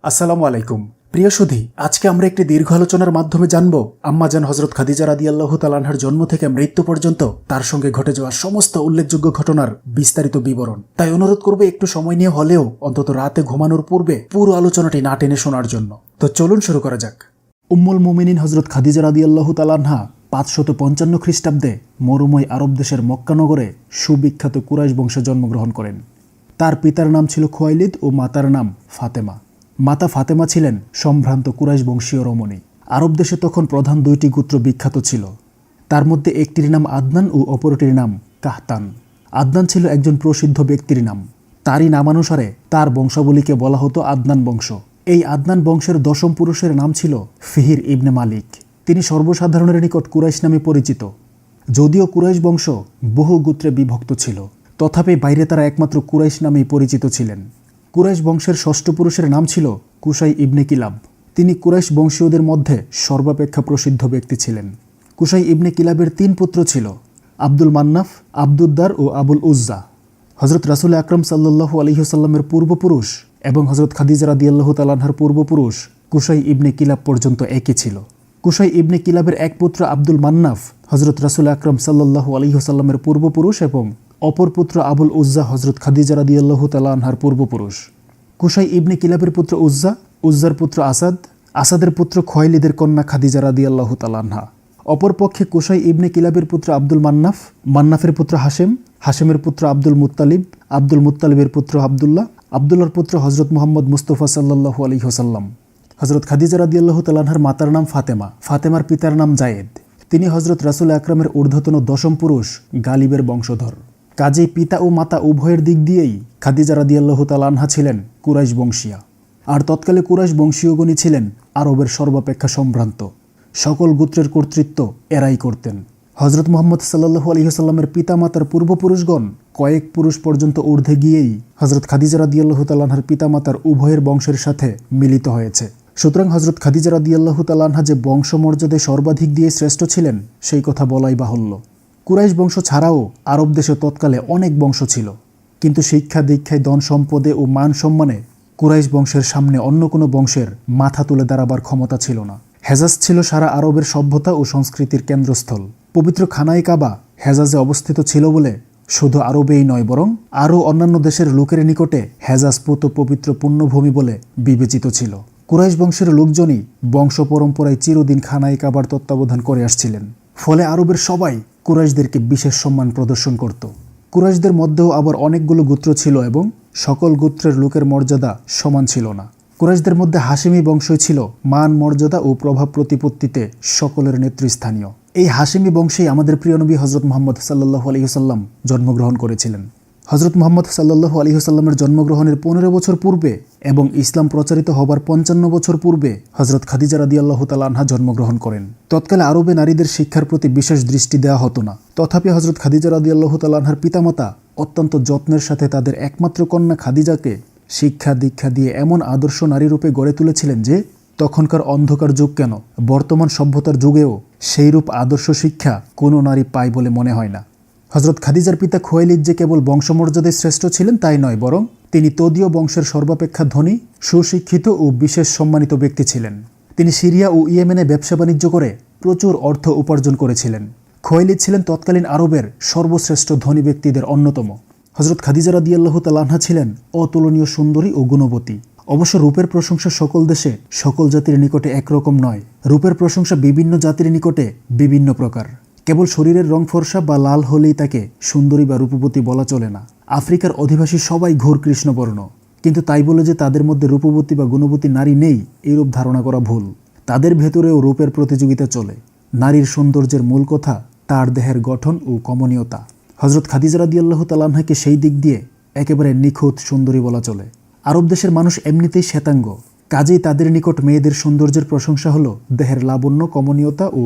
আসসালামু আলাইকুম প্রিয় সুধী, আজকে আমরা একটি দীর্ঘ আলোচনার মাধ্যমে জানব আম্মাজান হযরত খাদিজা রাদিয়াল্লাহু তাআলা আনহার জন্ম থেকে মৃত্যু পর্যন্ত তার সঙ্গে ঘটে যাওয়া সমস্ত উল্লেখযোগ্য ঘটনার বিস্তারিত বিবরণ। তাই অনুরোধ করব একটু সময় নিয়ে হলেও অন্তত রাতে ঘুমানোর পূর্বে পুরো আলোচনাটি না টেনে শোনার জন্য। তো চলুন শুরু করা যাক। উম্মুল মুমিনিন হযরত খাদিজা রাদিয়াল্লাহু তাআলা আনহা 555 খ্রিস্টাব্দে মরুময় আরব দেশের মক্কা নগরে সুবিখ্যাত কুরাইশ বংশে জন্মগ্রহণ করেন। তার পিতার নাম ছিল খুয়াইলিদ ও মাতার নাম ফাতেমা। মাতা ফাতেমা ছিলেন সম্ভ্রান্ত কুরাইশ বংশীয় রমণী। আরব দেশে তখন প্রধান দুইটি গোত্র বিখ্যাত ছিল। তার মধ্যে একটির নাম আদনান ও অপরটির নাম কাহতান। আদনান ছিল একজন প্রসিদ্ধ ব্যক্তির নাম। তারই নামানুসারে তার বংশাবলীকে বলা হতো আদনান বংশ। এই আদনান বংশের দশম পুরুষের নাম ছিল ফিহির ইবনে মালিক। তিনি সর্বসাধারণের নিকট কুরাইশ নামে পরিচিত। যদিও কুরাইশ বংশ বহু গোত্রে বিভক্ত ছিল, তথাপি বাইরে তারা একমাত্র কুরাইশ নামেই পরিচিত ছিলেন। কুরাইশ বংশের ষষ্ঠ পুরুষের নাম ছিল কুসাই ইবনে কিলাব। তিনি কুরাইশ বংশীয়দের মধ্যে সর্বাপেক্ষা প্রসিদ্ধ ব্যক্তি ছিলেন। কুসাই ইবনে কিলাবের 3 পুত্র ছিল, আব্দুল মান্নাফ, আব্দুদ্দার ও আবুল উজ্জা। হযরত রাসূল আকরাম সাল্লাল্লাহু আলাইহি ওয়াসাল্লামের পূর্বপুরুষ এবং হযরত খাদিজা রাদিয়াল্লাহু তাআলা আনহার পূর্বপুরুষ কুসাই ইবনে কিলাব পর্যন্ত একই ছিল। কুসাই ইবনে কিলাবের এক পুত্র আব্দুল মান্নাফ হযরত রাসূল আকরাম সাল্লাল্লাহু আলাইহি ওয়াসাল্লামের পূর্বপুরুষ এবং অপর পুত্র আবুল উজ্জা হযরত খাদিজা রাদিয়াল্লাহু তাআলা আনহার পূর্বপুরুষ। কুসাই ইবনে কিলাবের পুত্র উজ্জা, উজ্জার পুত্র আসাদ, আসাদের পুত্র খুয়াইলিদের কন্যা খাদিজা রাদিয়াল্লাহু তাআলা আনহা। অপরপক্ষে কুসাই ইবনে কিলাবের পুত্র আব্দুল মান্নাফ, মান্নাফের পুত্র হাশেম, হাশেমের পুত্র আব্দুল মুত্তালিব, আব্দুল মুত্তালিবের পুত্র আব্দুল্লাহ, আব্দুল্লাহর পুত্র হযরত মুহাম্মদ মুস্তাফা সাল্লাল্লাহু আলাইহি ওয়াসাল্লাম। হযরত খাদিজা রাদিয়াল্লাহু তাআলা আনহার মাতার নাম ফাতেমা, ফাতেমার পিতার নাম জায়েদ। তিনি হযরত রাসূল আকরামের ঊর্ধ্বতন দশম পুরুষ গালিবের বংশধর। কাজেই পিতা ও মাতা উভয়ের দিক দিয়েই খাদিজা রাদিয়াল্লাহু তাআলা আনহা ছিলেন কুরাইশ বংশীয়া। আর তৎকালে কুরাইশ বংশীয়গণই ছিলেন আরবের সর্বাপেক্ষা সম্ভ্রান্ত। সকল গোত্রের কর্তৃত্ব এরাই করতেন। হযরত মুহাম্মদ সাল্লাল্লাহু আলাইহি ওয়াসাল্লামের পিতা মাতার পূর্বপুরুষগণ কয়েক পুরুষ পর্যন্ত ঊর্ধ্বে গিয়েই হযরত খাদিজা রাদিয়াল্লাহু তাআলা আনহার পিতা মাতার উভয়ের বংশের সাথে মিলিত হয়েছে। সুতরাং হযরত খাদিজা রাদিয়াল্লাহু তাআলা আনহা যে বংশমর্যাদায় সর্বাধিক দিয়ে শ্রেষ্ঠ ছিলেন সেই কথা বলাই বাহুল্য। কুরাইশ বংশ ছাড়াও আরব দেশে তৎকালে অনেক বংশ ছিল, কিন্তু শিক্ষা দীক্ষায়, ধন সম্পদে ও মান সম্মানে কুরাইশ বংশের সামনে অন্য কোনো বংশের মাথা তুলে দাঁড়াবার ক্ষমতা ছিল না। হেজাজ ছিল সারা আরবের সভ্যতা ও সংস্কৃতির কেন্দ্রস্থল। পবিত্র খানায়ে কাবা হেজাজে অবস্থিত ছিল বলে শুধু আরবেই নয়, বরং আরও অন্যান্য দেশের লোকের নিকটে হেজাজ পুত পবিত্র পুণ্যভূমি বলে বিবেচিত ছিল। কুরাইশ বংশের লোকজনই বংশ পরম্পরায় চিরদিন খানায়ে কাবার তত্ত্বাবধান করে আসছিলেন। ফলে আরবের সবাই কুরাইশদেরকে বিশেষ সম্মান প্রদর্শন করত। কুরাইশদের মধ্যেও আবার অনেকগুলো গোত্র ছিল এবং সকল গোত্রের লোকের মর্যাদা সমান ছিল না। কুরাইশদের মধ্যে হাশেমি বংশই ছিল মান, মর্যাদা ও প্রভাব প্রতিপত্তিতে সকলের নেতৃস্থানীয়। এই হাশেমি বংশেই আমাদের প্রিয় নবী হযরত মুহাম্মদ সাল্লাল্লাহু আলাইহি ওয়াসাল্লাম জন্মগ্রহণ করেছিলেন। হযরত মুহাম্মদ সাল্লাল্লাহু আলাইহি ওয়াসাল্লামের জন্মগ্রহণের 15 বছর পূর্বে এবং ইসলাম প্রচারিত হবার 55 বছর পূর্বে হযরত খাদিজা রাদিয়াল্লাহু তাআলা আনহা জন্মগ্রহণ করেন। তৎকালে আরবে নারীদের শিক্ষার প্রতি বিশেষ দৃষ্টি দেওয়া হতো না। তথাপি হযরত খাদিজা রাদিয়াল্লাহু তাআলা আনহার পিতামাতা অত্যন্ত যত্নের সাথে তাদের একমাত্র কন্যা খাদিজাকে শিক্ষা দীক্ষা দিয়ে এমন আদর্শ নারীরূপে গড়ে তুলেছিলেন যে তখনকার অন্ধকার যুগ কেন, বর্তমান সভ্যতার যুগেও সেইরূপ আদর্শ শিক্ষা কোনো নারী পায় বলে মনে হয় না। হযরত খাদিজার পিতা খুয়াইলিদ যে কেবল বংশমর্যাদায় শ্রেষ্ঠ ছিলেন তাই নয়, বরং তিনি তদীয় বংশের সর্বাপেক্ষা ধনী, সুশিক্ষিত ও বিশেষ সম্মানিত ব্যক্তি ছিলেন। তিনি সিরিয়া ও ইয়েমেনে ব্যবসা বাণিজ্য করে প্রচুর অর্থ উপার্জন করেছিলেন। খুয়াইলিদ ছিলেন তৎকালীন আরবের সর্বশ্রেষ্ঠ ধনী ব্যক্তিদের অন্যতম। হযরত খাদিজা রাদিয়াল্লাহু তাআলা আনহা ছিলেন অতুলনীয় সুন্দরী ও গুণবতী। অবশ্য রূপের প্রশংসা সকল দেশে সকল জাতির নিকটে একরকম নয়। রূপের প্রশংসা বিভিন্ন জাতির নিকটে বিভিন্ন প্রকার। কেবল শরীরের রং ফর্সা বা লাল হলেই তাকে সুন্দরী বা রূপবতী বলা চলে না। আফ্রিকার অধিবাসী সবাই ঘোর কৃষ্ণবর্ণ, কিন্তু তাই বলে যে তাদের মধ্যে রূপবতী বা গুণবতী নারী নেই এইরূপ ধারণা করা ভুল। তাদের ভেতরেও রূপের প্রতিযোগিতা চলে। নারীর সৌন্দর্যের মূল কথা তার দেহের গঠন ও কমনীয়তা। হযরত খাদিজা রাদিয়াল্লাহু তাআলা আনহাকে সেই দিক দিয়ে একেবারে নিখুঁত সুন্দরী বলা চলে। আরব দেশের মানুষ এমনিতেই শ্বেতাঙ্গ, কাজেই তাদের নিকট মেয়েদের সৌন্দর্যের প্রশংসা হলো দেহের লাবণ্য, কমনীয়তা ও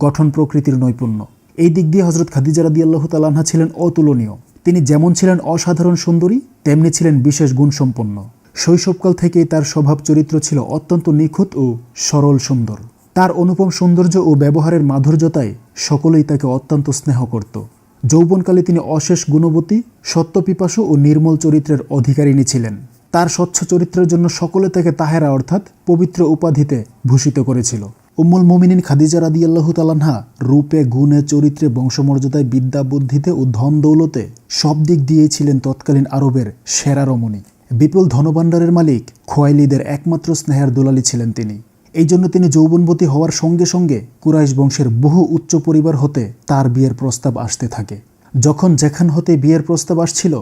গঠন প্রকৃতির নৈপুণ্য। এই দিক দিয়ে হযরত খাদিজা রাদিয়াল্লাহু তাআলা আনহা ছিলেন অতুলনীয়। তিনি যেমন ছিলেন অসাধারণ সুন্দরী, তেমনি ছিলেন বিশেষ গুণসম্পন্ন। শৈশবকাল থেকেই তার স্বভাব চরিত্র ছিল অত্যন্ত নিখুঁত ও সরল সুন্দর। তার অনুপম সৌন্দর্য ও ব্যবহারের মাধুর্যতায় সকলেই তাকে অত্যন্ত স্নেহ করত। যৌবনকালে তিনি অশেষ গুণবতী, সত্যপিপাসু ও নির্মল চরিত্রের অধিকারিণী ছিলেন। তার স্বচ্ছ চরিত্রের জন্য সকলে তাকে তাহেরা অর্থাৎ পবিত্র উপাধিতে ভূষিত করেছিল। উম্মুল মুমিনিন খাদিজা রাদিয়াল্লাহু তাআলা আনহা রূপে, গুণে, চরিত্রে, বংশমর্যাদায়, বিদ্যা বুদ্ধিতে ও ধন দৌলতে সব দিক দিয়েই ছিলেন তৎকালীন আরবের সেরা রমণী। বিপুল ধনভাণ্ডারের মালিক খোয়াইলিদের একমাত্র স্নেহের দুলালী ছিলেন তিনি। এই জন্য তিনি যৌবনবতী হওয়ার সঙ্গে সঙ্গে কুরাইশ বংশের বহু উচ্চ পরিবার হতে তার বিয়ের প্রস্তাব আসতে থাকে। যখন যেখান হতে বিয়ের প্রস্তাব আসছিল,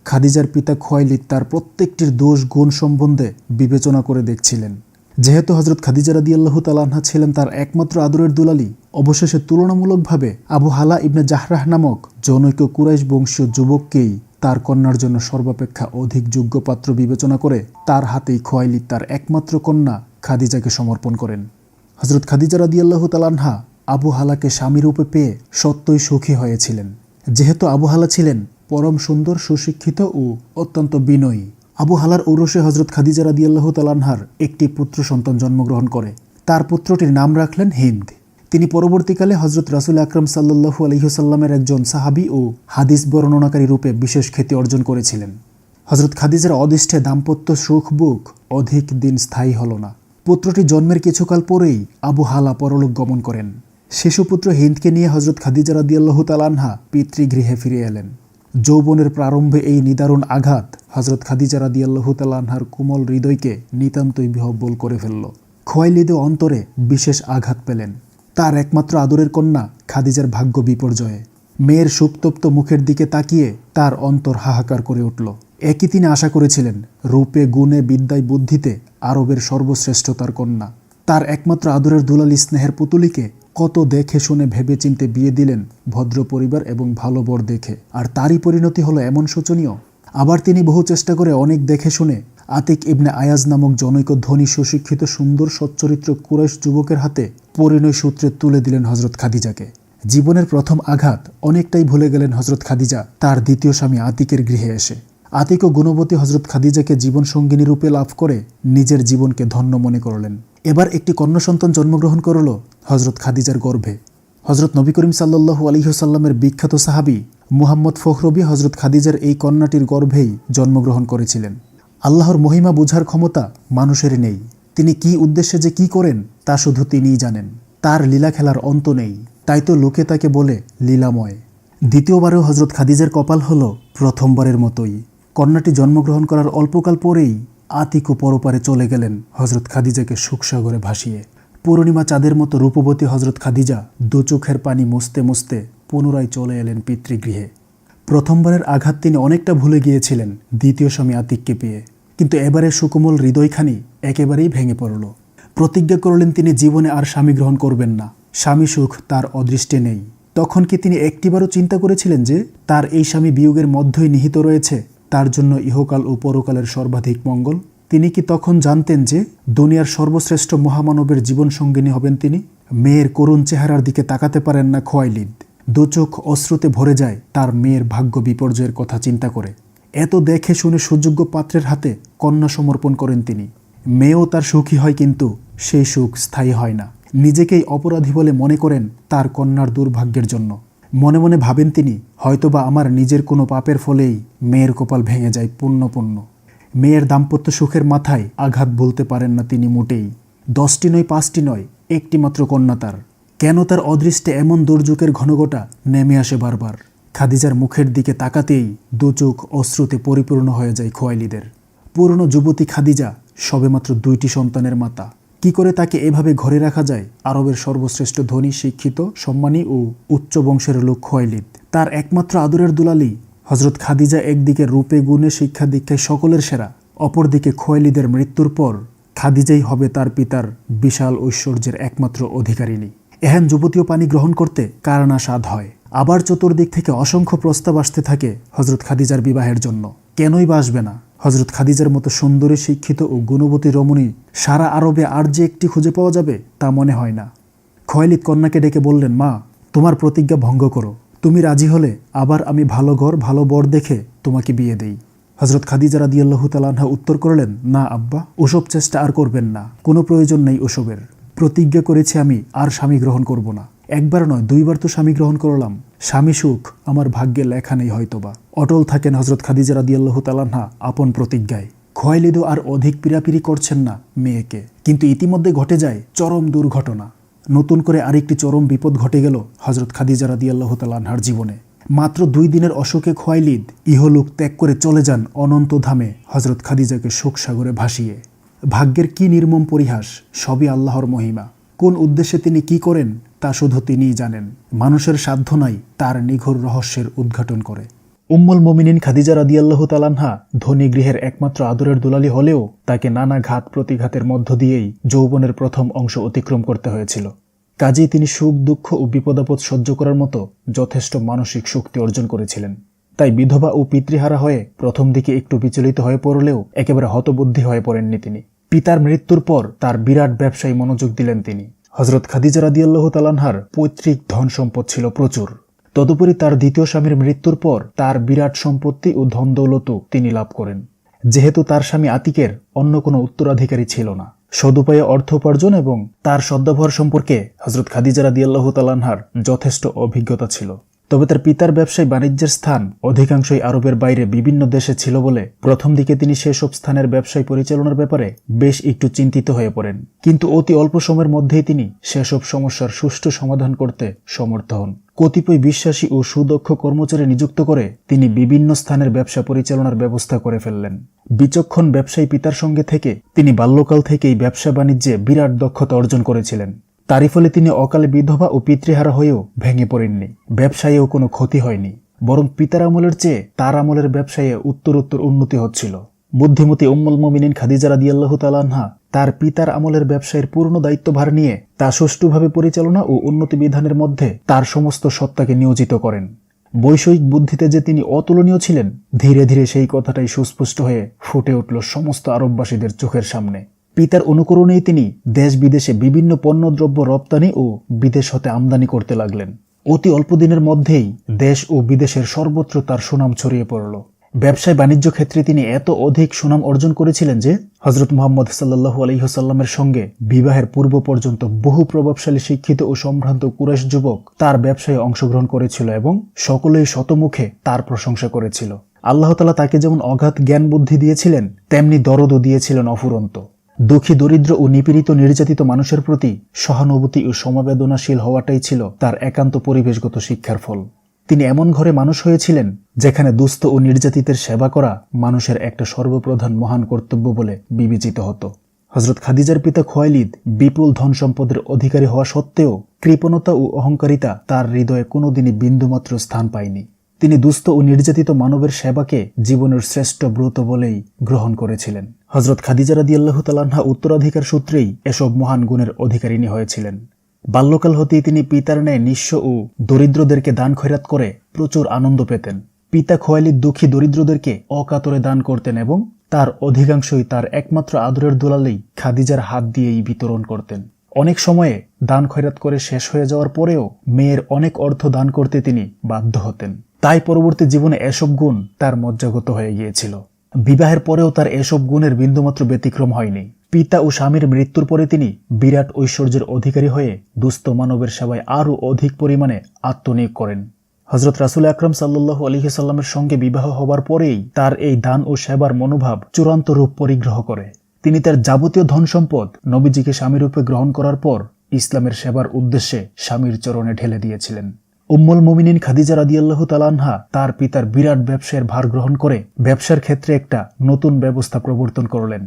খাদিজার পিতা খোয়াইলিদ তার প্রত্যেকটির দোষ গুণ সম্বন্ধে বিবেচনা করে দেখছিলেন। যেহেতু হজরত খাদিজা রাদিয়াল্লাহু তাআলা আনহা ছিলেন তার একমাত্র আদরের দুলালী, অবশেষে তুলনামূলকভাবে আবু হালা ইবনে জাহরাহ নামক জনৈক কুরাইশ বংশীয় যুবককেই তার কন্যার জন্য সর্বাপেক্ষা অধিক যোগ্য পাত্র বিবেচনা করে তার হাতেই খোয়াইলিদ তার একমাত্র কন্যা খাদিজাকে সমর্পণ করেন। হজরত খাদিজা রাদিয়াল্লাহু তাআলা আনহা আবু হালাকে স্বামীরূপে পেয়ে সত্যই সুখী হয়েছিলেন। যেহেতু আবু হালা ছিলেন পরম সুন্দর, সুশিক্ষিত ও অত্যন্ত বিনয়ী, আবু হালার ঔরসে হজরত খাদিজা রাদিয়াল্লাহু তাআলা আনহার একটি পুত্র সন্তান জন্মগ্রহণ করে। তার পুত্রটির নাম রাখলেন হিন্দ। তিনি পরবর্তীকালে হজরত রাসূল আকরাম সাল্লাল্লাহু আলাইহি ওয়াসাল্লামের একজন সাহাবী ও হাদিস বর্ণনাকারী রূপে বিশেষ খ্যাতি অর্জন করেছিলেন। হজরত খাদিজার অদৃষ্টে দাম্পত্য সুখ বুক অধিক দিন স্থায়ী হল না। পুত্রটি জন্মের কিছুকাল পরেই আবু হালা পরলোক গমন করেন। শিশুপুত্র হিন্দকে নিয়ে হজরত খাদিজা রাদিয়াল্লাহু তাআলা আনহা পিতৃগৃহে ফিরে এলেন। যৌবনের প্রারম্ভে এই নিদারুণ আঘাত হজরত খাদিজা রাদিয়াল্লাহু তাআলা আনহার কোমল হৃদয়কে নিতান্তই বিহ্বল করে ফেলল। খোয়াইলিদও অন্তরে বিশেষ আঘাত পেলেন। তার একমাত্র আদরের কন্যা খাদিজার ভাগ্য বিপর্যয়ে। মেয়ের সুপ্তপ্ত মুখের দিকে তাকিয়ে তার অন্তর হাহাকার করে উঠল। একই তিনি আশা করেছিলেন, রূপে, গুণে, বিদ্যায়, বুদ্ধিতে আরবের সর্বশ্রেষ্ঠ তার কন্যা। তার একমাত্র আদরের দুলালী স্নেহের পুতুলিকে কত দেখে শুনে ভেবে চিনতে বিয়ে দিলেন ভদ্র পরিবার এবং ভালো বর দেখে, আর তারই পরিণতি হলো এমন শোচনীয়। আবার তিনি বহু চেষ্টা করে অনেক দেখে শুনে আতিক ইবনে আয়াজ নামক জনৈক ধনী, সুশিক্ষিত, সুন্দর, সচ্চরিত্র কুরাইশ যুবকের হাতে পরিণয় সূত্রে তুলে দিলেন হজরত খাদিজাকে। জীবনের প্রথম আঘাত অনেকটাই ভুলে গেলেন হজরত খাদিজা তার দ্বিতীয় স্বামী আতিকের গৃহে এসে। আতিক ও গুণবতী হজরত খাদিজাকে জীবন সঙ্গিনী রূপে লাভ করে নিজের জীবনকে ধন্য মনে করলেন। এবার একটি কন্যা সন্তান জন্মগ্রহণ করল হজরত খাদিজার গর্ভে। হজরত নবী করিম সাল্লাল্লাহু আলাইহি ওয়াসাল্লামের বিখ্যাত সাহাবী মুহাম্মদ ফখরবী হজরত খাদিজার এই কন্যাটির গর্ভেই জন্মগ্রহণ করেছিলেন। আল্লাহর মহিমা বোঝার ক্ষমতা মানুষের নেই। তিনি কি উদ্দেশ্যে যে কি করেন তা শুধু তিনিই জানেন। তার লীলা খেলার অন্ত নেই, তাই তো লোকে তাকে বলে লীলাময়। দ্বিতীয়বারেও হজরত খাদিজার কপাল হল প্রথমবারের মতোই। কন্যাটি জন্মগ্রহণ করার অল্পকাল পরেই আতিক পরপারে চলে গেলেন হজরত খাদিজাকে সুখসাগরে ভাসিয়ে। পূর্ণিমা চাঁদের মতো রূপবতী হজরত খাদিজা দু চোখের পানি মুছতে মুছতে পুনরায় চলে এলেন পিতৃগৃহে। প্রথমবারের আঘাত তিনি অনেকটা ভুলে গিয়েছিলেন দ্বিতীয় স্বামী আতিককে পেয়ে, কিন্তু এবারে সুকোমল হৃদয়খানি একেবারেই ভেঙে পড়ল। প্রতিজ্ঞা করলেন তিনি জীবনে আর স্বামী গ্রহণ করবেন না। স্বামী সুখ তার অদৃষ্টে নেই। তখন কি তিনি একটিবারও চিন্তা করেছিলেন যে তার এই স্বামী বিয়োগের মধ্যেই নিহিত রয়েছে তার জন্য ইহকাল ও পরকালের সর্বাধিক মঙ্গল? তিনি কি তখন জানতেন যে দুনিয়ার সর্বশ্রেষ্ঠ মহামানবের জীবন সঙ্গিনী হবেন তিনি? মেয়ের করুণ চেহারার দিকে তাকাতে পারেন না খোয়াইলিদ। দু চোখ অশ্রুতে ভরে যায় তার মেয়ের ভাগ্য বিপর্যয়ের কথা চিন্তা করে। এত দেখে শুনে সুযোগ্য পাত্রের হাতে কন্যা সমর্পণ করেন তিনি। মেয়েও তার সুখী হয়, কিন্তু সেই সুখ স্থায়ী হয় না। নিজেকেই অপরাধী বলে মনে করেন তার কন্যার দুর্ভাগ্যের জন্য। মনে মনে ভাবেন তিনি, হয়তোবা আমার নিজের কোনো পাপের ফলেই মেয়ের কপাল ভেঙে যায় পুণ্য। মেয়ের দাম্পত্য সুখের মাথায় আঘাত বলতে পারেন না তিনি মোটেই। 10টি নয়, 5টি নয়, একটি মাত্র কন্যা তার। কেন তার অদৃষ্টে এমন দুর্যোগের ঘনঘটা নেমে আসে বারবার? খাদিজার মুখের দিকে তাকাতেই দু চোখ অশ্রুতে পরিপূর্ণ হয়ে যায় খোয়াইলিদের। পুরনো যুবতী খাদিজা সবেমাত্র 2টি সন্তানের মাতা। কি করে তাকে এভাবে ঘরে রাখা যায়? আরবের সর্বশ্রেষ্ঠ ধনী, শিক্ষিত, সম্মানী ও উচ্চ বংশের লোক খোয়াইলিদ, তার একমাত্র আদরের দুলালী হজরত খাদিজা একদিকে রূপে, গুণে, শিক্ষা দীক্ষায় সকলের সেরা, অপরদিকে খোয়াইলিদের মৃত্যুর পর খাদিজাই হবে তার পিতার বিশাল ঐশ্বর্যের একমাত্র অধিকারিণী। এহেন যুবতীয় পানি গ্রহণ করতে কার না স্বাদ হয়। আবার চতুর্দিক থেকে অসংখ্য প্রস্তাব আসতে থাকে হজরত খাদিজার বিবাহের জন্য। কেনই বা আসবে না? হজরত খাদিজার মতো সুন্দরী, শিক্ষিত ও গুণবতী রমণী সারা আরবে আর যে একটি খুঁজে পাওয়া যাবে তা মনে হয় না। খোয়াইলিদ কন্যাকে ডেকে বললেন, মা, তোমার প্রতিজ্ঞা ভঙ্গ করো। তুমি রাজি হলে আবার আমি ভালো ঘর, ভালো বর দেখে তোমাকে বিয়ে দেই। হজরত খাদিজা রাদিয়াল্লাহু তাআলা আনহা উত্তর করলেন, না আব্বা, ওসব চেষ্টা আর করবেন না। কোনো প্রয়োজন নেই ওসবের। প্রতিজ্ঞা করেছি আমি আর স্বামী গ্রহণ করব না। একবার নয়, 2বার তো স্বামী গ্রহণ করলাম। স্বামী সুখ আমার ভাগ্যে লেখা নেই হয়তোবা। অটল থাকেন হজরত খাদিজা রাদিয়াল্লাহু তাআলা আনহা আপন প্রতিজ্ঞায়। খোয়াইলিদও আর অধিক পীড়াপিড়ি করছেন না মেয়েকে। কিন্তু ইতিমধ্যে ঘটে যায় চরম দুর্ঘটনা। নতুন করে আরেকটি চরম বিপদ ঘটে গেল হযরত খাদিজা রাদিয়াল্লাহু তাআলা আনহার জীবনে। মাত্র 2 দিনের অসুখে খোয়াইলিদ ইহলোক ত্যাগ করে চলে যান অনন্ত ধামে হযরত খাদিজাকে শোকসাগরে ভাসিয়ে। ভাগ্যের কি নির্মম পরিহাস, সবই আল্লাহর মহিমা। কোন উদ্দেশ্যে তিনি কি করেন তা শুধু তিনিই জানেন। মানুষের সাধ্য নাই তার নিঘোর রহস্যের উদ্ঘাটন করে। উম্মুল মুমিনিন খাদিজা রাদিয়াল্লাহু তাআলা আনহা ধনী গৃহের একমাত্র আদরের দুলালি হলেও তাকে নানা ঘাত প্রতিঘাতের মধ্য দিয়েই যৌবনের প্রথম অংশ অতিক্রম করতে হয়েছিল। কাজেই তিনি সুখ দুঃখ ও বিপদাপদ সহ্য করার মতো যথেষ্ট মানসিক শক্তি অর্জন করেছিলেন। তাই বিধবা ও পিতৃহারা হয়ে প্রথম দিকে একটু বিচলিত হয়ে পড়লেও একেবারে হতবুদ্ধি হয়ে পড়েননি তিনি। পিতার মৃত্যুর পর তার বিরাট ব্যবসায় মনোযোগ দিলেন তিনি। হযরত খাদিজা রাদিয়াল্লাহু তাআলা আনহার পৈতৃক ধন সম্পদ ছিল প্রচুর। তদুপরি তার দ্বিতীয় স্বামীর মৃত্যুর পর তার বিরাট সম্পত্তি ও ধন দৌলতও তিনি লাভ করেন। যেহেতু তার স্বামী আতিকের অন্য কোনো উত্তরাধিকারী ছিল না, সদুপায়ে অর্থ উপার্জন এবং তার সদ্ব্যবহার সম্পর্কে হযরত খাদিজা রাদিয়াল্লাহু তাআলা আনহার যথেষ্ট অভিজ্ঞতা ছিল। তবে তার পিতার ব্যবসায় বাণিজ্যের স্থান অধিকাংশই আরবের বাইরে বিভিন্ন দেশে ছিল বলে প্রথম দিকে তিনি সেসব স্থানের ব্যবসায় পরিচালনার ব্যাপারে বেশ একটু চিন্তিত হয়ে পড়েন। কিন্তু অতি অল্প সময়ের মধ্যেই তিনি সেসব সমস্যার সুষ্ঠু সমাধান করতে সমর্থ হন। কতিপয় বিশ্বাসী ও সুদক্ষ কর্মচারী নিযুক্ত করে তিনি বিভিন্ন স্থানের ব্যবসা পরিচালনার ব্যবস্থা করে ফেললেন। বিচক্ষণ ব্যবসায়ী পিতার সঙ্গে থেকে তিনি বাল্যকাল থেকেই ব্যবসা বাণিজ্যে বিরাট দক্ষতা অর্জন করেছিলেন। তারই ফলে তিনি অকালে বিধবা ও পিতৃহারা হয়েও ভেঙে পড়েননি। ব্যবসায়েও কোনো ক্ষতি হয়নি, বরং পিতার আমলের চেয়ে তার আমলের ব্যবসায়ে উত্তরোত্তর উন্নতি হচ্ছিল। বুদ্ধিমতী উম্মুল মুমিনিন খাদিজা রাদিয়াল্লাহু তাআলা আনহা তার পিতার আমলের ব্যবসায়ের পূর্ণ দায়িত্বভার নিয়ে তা সুষ্ঠুভাবে পরিচালনা ও উন্নতি বিধানের মধ্যে তার সমস্ত সত্তাকে নিয়োজিত করেন। বৈষয়িক বুদ্ধিতে যে তিনি অতুলনীয় ছিলেন, ধীরে ধীরে সেই কথাটাই সুস্পষ্ট হয়ে ফুটে উঠল সমস্ত আরববাসীদের চোখের সামনে। পিতার অনুকরণেই তিনি দেশ বিদেশে বিভিন্ন পণ্যদ্রব্য রপ্তানি ও বিদেশ হতে আমদানি করতে লাগলেন। অতি অল্প দিনের মধ্যেই দেশ ও বিদেশের সর্বত্র তার সুনাম ছড়িয়ে পড়ল। ব্যবসায় বাণিজ্য ক্ষেত্রে তিনি এত অধিক সুনাম অর্জন করেছিলেন যে হযরত মুহাম্মদ সাল্লাল্লাহু আলাইহি ওয়াসাল্লামের সঙ্গে বিবাহের পূর্ব পর্যন্ত বহু প্রভাবশালী শিক্ষিত ও সম্ভ্রান্ত কুরাইশ যুবক তার ব্যবসায় অংশগ্রহণ করেছিল এবং সকলেই শতমুখে তার প্রশংসা করেছিল। আল্লাহ তাআলা তাকে যেমন অগাধ জ্ঞান বুদ্ধি দিয়েছিলেন, তেমনি দরদও দিয়েছিলেন অফুরন্ত। দুঃখী দরিদ্র ও নিপীড়িত নির্যাতিত মানুষের প্রতি সহানুভূতি ও সমবেদনাশীল হওয়াটাই ছিল তার একান্ত পরিবেশগত শিক্ষার ফল। তিনি এমন ঘরে মানুষ হয়েছিলেন যেখানে দুস্থ ও নির্যাতিতের সেবা করা মানুষের একটা সর্বপ্রধান মহান কর্তব্য বলে বিবেচিত হতো। হযরত খাদিজার পিতা খোয়াইলিদ বিপুল ধন সম্পদের অধিকারী হওয়া সত্ত্বেও কৃপণতা ও অহংকারিতা তার হৃদয়ে কোনোদিনই বিন্দুমাত্র স্থান পায়নি। তিনি দুস্থ ও নির্যাতিত মানবের সেবাকে জীবনের শ্রেষ্ঠ ব্রত বলেই গ্রহণ করেছিলেন। হযরত খাদিজা রাদিয়াল্লাহু তাআলা আনহা উত্তরাধিকার সূত্রেই এসব মহান গুণের অধিকারিণী হয়েছিলেন। বাল্যকাল হতেই তিনি পিতার ন্যায় নিঃস্ব ও দরিদ্রদেরকে দান খয়রাত করে প্রচুর আনন্দ পেতেন। পিতা খোয়াইলিদ দুঃখী দরিদ্রদেরকে অকাতরে দান করতেন এবং তার অধিকাংশই তার একমাত্র আদরের দুলালি খাদিজার হাত দিয়েই বিতরণ করতেন। অনেক সময়ে দান খয়রাত করে শেষ হয়ে যাওয়ার পরেও মেয়ের অনেক অর্থ দান করতে তিনি বাধ্য হতেন। তাই পরবর্তী জীবনে এসব গুণ তার মজ্জাগত হয়ে গিয়েছিল। বিবাহের পরেও তার এসব গুণের বিন্দুমাত্র ব্যতিক্রম হয়নি। পিতা ও স্বামীর মৃত্যুর পরে তিনি বিরাট ঐশ্বর্যের অধিকারী হয়ে দুস্থ মানবের সেবায় আরও অধিক পরিমাণে আত্মনিয়োগ করেন। হযরত রাসূল আকরাম সাল্লাল্লাহু আলাইহি সাল্লামের সঙ্গে বিবাহ হবার পরেই তার এই দান ও সেবার মনোভাব চূড়ান্ত রূপ পরিগ্রহ করে। তিনি তার যাবতীয় ধন সম্পদ নবীজিকে স্বামীরূপে গ্রহণ করার পর ইসলামের সেবার উদ্দেশ্যে স্বামীর চরণে ঢেলে দিয়েছিলেন। উম্মুল মুমিনিন খাদিজা রাদিয়াল্লাহু তাআলা আনহা তার পিতার বিরাট ব্যবসায়ের ভার গ্রহণ করে ব্যবসার ক্ষেত্রে একটা নতুন ব্যবস্থা প্রবর্তন করলেন।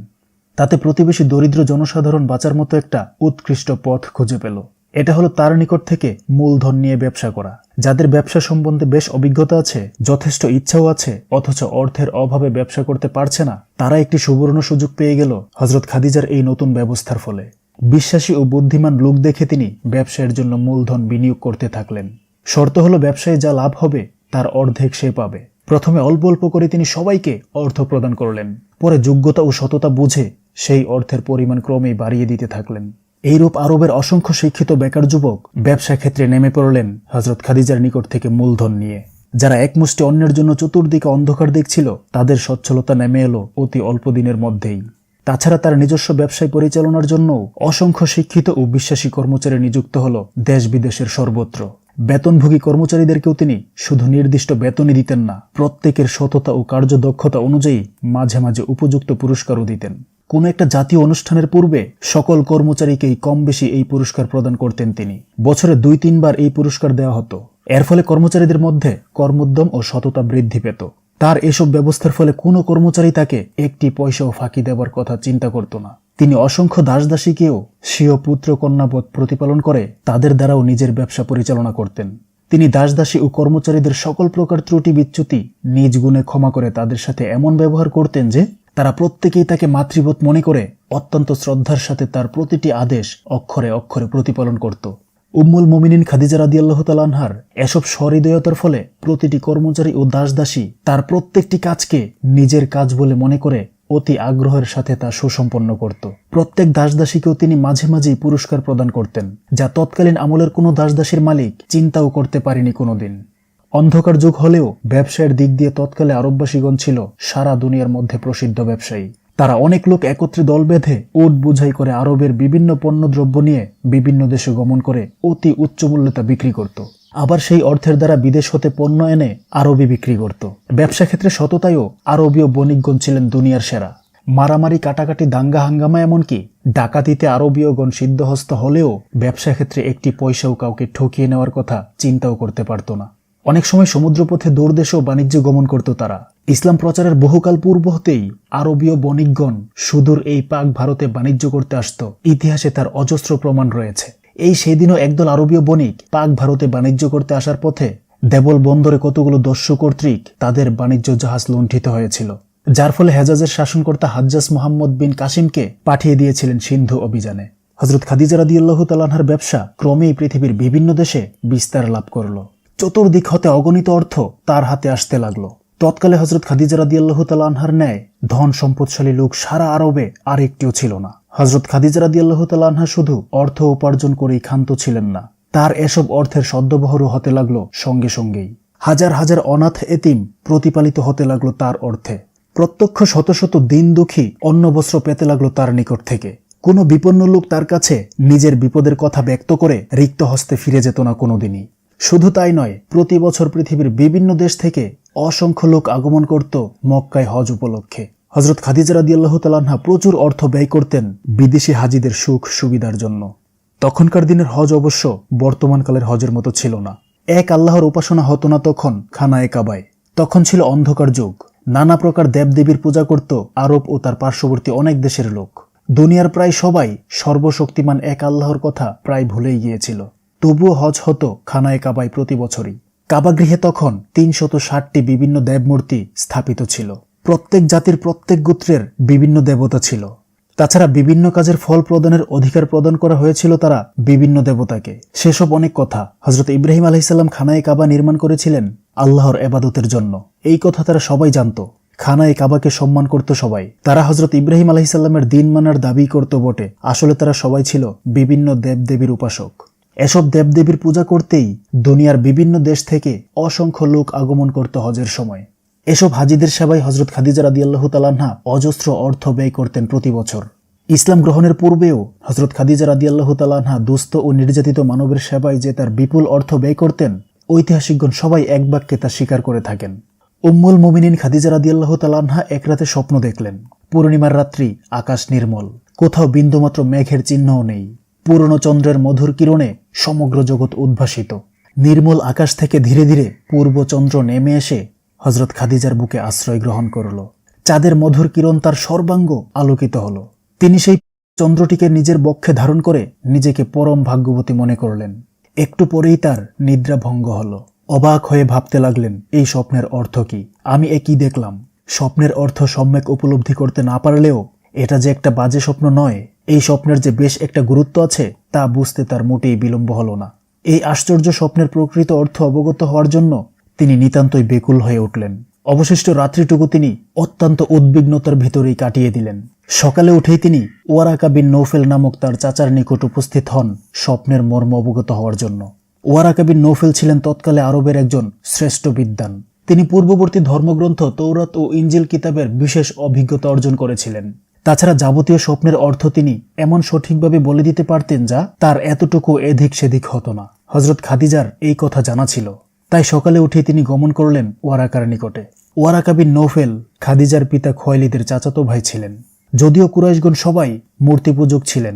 তাতে প্রতিবেশী দরিদ্র জনসাধারণ বাঁচার মতো একটা উৎকৃষ্ট পথ খুঁজে পেল। এটা হলো তার নিকট থেকে মূলধন নিয়ে ব্যবসা করা। যাদের ব্যবসা সম্বন্ধে বেশ অভিজ্ঞতা আছে, যথেষ্ট ইচ্ছাও আছে, অথচ অর্থের অভাবে ব্যবসা করতে পারছে না, তারা একটি সুবর্ণ সুযোগ পেয়ে গেল হযরত খাদিজার এই নতুন ব্যবস্থার ফলে। বিশ্বাসী ও বুদ্ধিমান লোক দেখে তিনি ব্যবসায়ের জন্য মূলধন বিনিয়োগ করতে থাকলেন। শর্ত হলো ব্যবসায় যা লাভ হবে তার অর্ধেক সে পাবে। প্রথমে অল্প অল্প করে তিনি সবাইকে অর্থ প্রদান করলেন, পরে যোগ্যতা ও সততা বুঝে সেই অর্থের পরিমাণ ক্রমেই বাড়িয়ে দিতে থাকলেন। এইরূপ আরবের অসংখ্য শিক্ষিত বেকার যুবক ব্যবসা ক্ষেত্রে নেমে পড়লেন হযরত খাদিজার নিকট থেকে মূলধন নিয়ে। যারা একমুষ্টি অন্যের জন্য চতুর্দিকে অন্ধকার দেখছিল, তাদের সচ্ছলতা নেমে এলো অতি অল্প দিনের মধ্যেই। তাছাড়া তার নিজস্ব ব্যবসায় পরিচালনার জন্য অসংখ্য শিক্ষিত ও বিশ্বাসী কর্মচারী নিযুক্ত হলো দেশ বিদেশের সর্বত্র। বেতনভোগী কর্মচারীদেরকেও তিনি শুধু নির্দিষ্ট বেতনই দিতেন না, প্রত্যেকের সততা ও কার্যদক্ষতা অনুযায়ী মাঝে মাঝে উপযুক্ত পুরস্কারও দিতেন। কোনো একটা জাতীয় অনুষ্ঠানের পূর্বে সকল কর্মচারীকেই কম বেশি এই পুরস্কার প্রদান করতেন তিনি। বছরে 2-3 বার এই পুরস্কার দেওয়া হতো। এর ফলে কর্মচারীদের মধ্যে কর্মোদ্যম ও সততা বৃদ্ধি পেত। তার এসব ব্যবস্থার ফলে কোনো কর্মচারী তাকে একটি পয়সাও ফাঁকি দেওয়ার কথা চিন্তা করত না। তিনি অসংখ্য দাসদাসীকেও স্বীয় পুত্র কন্যাবধ প্রতিপালন করে তাদের দ্বারাও নিজের ব্যবসা পরিচালনা করতেন। তিনি দাসদাসী ও কর্মচারীদের সকল প্রকার ত্রুটি বিচ্যুতি নিজ গুণে ক্ষমা করে তাদের সাথে এমন ব্যবহার করতেন যে তারা প্রত্যেকেই তাকে মাতৃবৎ মনে করে অত্যন্ত শ্রদ্ধার সাথে তার প্রতিটি আদেশ অক্ষরে অক্ষরে প্রতিপালন করত। উম্মুল মুমিনিন খাদিজা রাদিয়াল্লাহু তাআলা আনহার এসব সহৃদয়তার ফলে প্রতিটি কর্মচারী ও দাসদাসী তার প্রত্যেকটি কাজকে নিজের কাজ বলে মনে করে অতি আগ্রহের সাথে তা সুসম্পন্ন করত। প্রত্যেক দাসদাসীকেও তিনি মাঝে মাঝেই পুরস্কার প্রদান করতেন, যা তৎকালীন আমলের কোনো দাসদাসীর মালিক চিন্তাও করতে পারেনি কোনোদিন। অন্ধকার যুগ হলেও ব্যবসায়ের দিক দিয়ে তৎকালে আরববাসীগণ ছিল সারা দুনিয়ার মধ্যে প্রসিদ্ধ ব্যবসায়ী। তারা অনেক লোক একত্রে দল বেঁধে উট বুঝাই করে আরবের বিভিন্ন পণ্যদ্রব্য নিয়ে বিভিন্ন দেশে গমন করে অতি উচ্চ মূল্যে তা বিক্রি করত। আবার সেই অর্থের দ্বারা বিদেশ হতে পণ্য এনে আরবে বিক্রি করত। ব্যবসা ক্ষেত্রে সততায়ও আরবীয় বণিকগণ ছিলেন দুনিয়ার সেরা। মারামারি, কাটাকাটি, দাঙ্গা হাঙ্গামা, এমনকি ডাকাতিতে আরবীয়গণ সিদ্ধহস্ত হলেও ব্যবসা ক্ষেত্রে একটি পয়সাও কাউকে ঠকিয়ে নেওয়ার কথা চিন্তাও করতে পারত না। অনেক সময় সমুদ্রপথে দূরদেশেও বাণিজ্য গমন করত তারা। ইসলাম প্রচারের বহুকাল পূর্ব হতেই আরবীয় বণিকগণ সুদূর এই পাক ভারতে বাণিজ্য করতে আসত। ইতিহাসে তার অজস্র প্রমাণ রয়েছে। এই সেদিনও একদল আরবীয় বণিক পাক ভারতে বাণিজ্য করতে আসার পথে দেবল বন্দরে কতগুলো দস্যু কর্তৃক তাদের বাণিজ্য জাহাজ লুণ্ঠিত হয়েছিল, যার ফলে হেজাজের শাসনকর্তা হাজ্জাজ মুহাম্মদ বিন কাসিমকে পাঠিয়ে দিয়েছিলেন সিন্ধু অভিযানে। হযরত খাদিজা রাদিয়াল্লাহু তাআলা আনহার ব্যবসা ক্রমেই পৃথিবীর বিভিন্ন দেশে বিস্তার লাভ করল। চতুর্দিক হতে অগণিত অর্থ তার হাতে আসতে লাগলো। তৎকালে হযরত খাদিজা রাদিয়াল্লাহু তাআলা আনহার ন্যায় ধন সম্পদশালী লোক সারা আরবে আর একটিও ছিল না। হযরত খাদিজা রাদিয়াল্লাহু তাআলা আনহা শুধু অর্থ উপার্জন করেই ক্ষান্ত ছিলেন না, তার এসব অর্থের সদ্ব্যবহারও হতে লাগলো সঙ্গে সঙ্গেই। হাজার হাজার অনাথ এতিম প্রতিপালিত হতে লাগলো তার অর্থে। প্রত্যক্ষ শত শত দিন দুঃখী অন্ন বস্ত্র পেতে লাগলো তার নিকট থেকে। কোনো বিপন্ন লোক তার কাছে নিজের বিপদের কথা ব্যক্ত করে রিক্ত হস্তে ফিরে যেত না কোনোদিনই। শুধু তাই নয়, প্রতি বছর পৃথিবীর বিভিন্ন দেশ থেকে অসংখ্য লোক আগমন করত মক্কায় হজ উপলক্ষে। হযরত খাদিজা রাদিয়াল্লাহু তাআলা আনহা প্রচুর অর্থ ব্যয় করতেন বিদেশি হাজিদের সুখ সুবিধার জন্য। তখনকার দিনের হজ অবশ্য বর্তমানকালের হজের মতো ছিল না। এক আল্লাহর উপাসনা হতো না তখন খানায়ে কাবায়। তখন ছিল অন্ধকার যুগ। নানা প্রকার দেবদেবীর পূজা করত আরব ও তার পার্শ্ববর্তী অনেক দেশের লোক। দুনিয়ার প্রায় সবাই সর্বশক্তিমান এক আল্লাহর কথা প্রায় ভুলেই গিয়েছিল। তবুও হজ হতো খানায়ে কাবায় প্রতি বছরই। কাবাগৃহে তখন 360টি বিভিন্ন দেবমূর্তি স্থাপিত ছিল। প্রত্যেক জাতির প্রত্যেক গোত্রের বিভিন্ন দেবতা ছিল। তাছাড়া বিভিন্ন কাজের ফল প্রদানের অধিকার প্রদান করা হয়েছিল তারা বিভিন্ন দেবতাকে। সেসব অনেক কথা। হযরত ইব্রাহিম আলাইহিস সালাম খানায়ে কাবা নির্মাণ করেছিলেন আল্লাহর ইবাদতের জন্য। এই কথা তারা সবাই জানত। খানায়ে কাবাকে সম্মান করত সবাই। তারা হযরত ইব্রাহিম আলাইহিস সালামের দিন মানার দাবি করত বটে, আসলে তারা সবাই ছিল বিভিন্ন দেবদেবীর উপাসক। এসব দেবদেবীর পূজা করতেই দুনিয়ার বিভিন্ন দেশ থেকে অসংখ্য লোক আগমন করত হজের সময়। এসব হাজিদের সেবায় হযরত খাদিজা রাদিয়াল্লাহু তাআলা আনহা অজস্র অর্থ ব্যয় করতেন প্রতি বছর। ইসলাম গ্রহণের পূর্বেও হযরত খাদিজা রাদিয়াল্লাহু তাআলা আনহা দুস্থ ও নির্যাতিত মানবের সেবায় যে তার বিপুল অর্থ ব্যয় করতেন, ঐতিহাসিকগণ সবাই এক বাক্যে তা স্বীকার করে থাকেন। উম্মুল মুমিনিন খাদিজা রাদিয়াল্লাহু তাআলা আনহা এক রাতে স্বপ্ন দেখলেন। পূর্ণিমার রাত্রি, আকাশ নির্মল, কোথাও বিন্দুমাত্র মেঘের চিহ্নও নেই। পুরনো চন্দ্রের মধুর কিরণে সমগ্র জগৎ উদ্ভাসিত। নির্মল আকাশ থেকে ধীরে ধীরে পূর্বচন্দ্র নেমে এসে হযরত খাদিজার বুকে আশ্রয় গ্রহণ করল। চাঁদের মধুর কিরণ তার সর্বাঙ্গ আলোকিত হল। তিনি সেই চন্দ্রটিকে নিজের বক্ষে ধারণ করে নিজেকে পরম ভাগ্যবতী মনে করলেন। একটু পরেই তার নিদ্রা ভঙ্গ হল। অবাক হয়ে ভাবতে লাগলেন, এই স্বপ্নের অর্থ কি? আমি এ কি দেখলাম? স্বপ্নের অর্থ সম্যক উপলব্ধি করতে না পারলেও এটা যে একটা বাজে স্বপ্ন নয়, এই স্বপ্নের যে বেশ একটা গুরুত্ব আছে তা বুঝতে তার মোটেই বিলম্ব হল না। এই আশ্চর্য স্বপ্নের প্রকৃত অর্থ অবগত হওয়ার জন্য তিনি নিতান্তই বেকুল হয়ে উঠলেন। অবশিষ্ট রাত্রিটুকু তিনি অত্যন্ত উদ্বিগ্নতার ভিতরেই কাটিয়ে দিলেন। সকালে উঠেই তিনি ওয়ারাকা বিন নৌফেল নামক তার চাচার নিকট উপস্থিত হন স্বপ্নের মর্ম অবগত হওয়ার জন্য। ওয়ারাকা বিন নৌফেল ছিলেন তৎকালে আরবের একজন শ্রেষ্ঠ বিদ্বান। তিনি পূর্ববর্তী ধর্মগ্রন্থ তৌরাত ও ইনজিল কিতাবের বিশেষ অভিজ্ঞতা অর্জন করেছিলেন। তাছাড়া যাবতীয় স্বপ্নের অর্থ তিনি এমন সঠিকভাবে বলে দিতে পারতেন যা তার এতটুকু এদিক সেদিক হতো না। হযরত খাদিজার এই কথা জানা ছিল, তাই সকালে উঠে তিনি গমন করলেন ওয়ারাকার নিকটে। ওয়ারাকা বিন নৌফেল খাদিজার পিতা খোয়াইলিদের চাচাতো ভাই ছিলেন। যদিও কুরাইশগণ সবাই মূর্তি পূজক ছিলেন,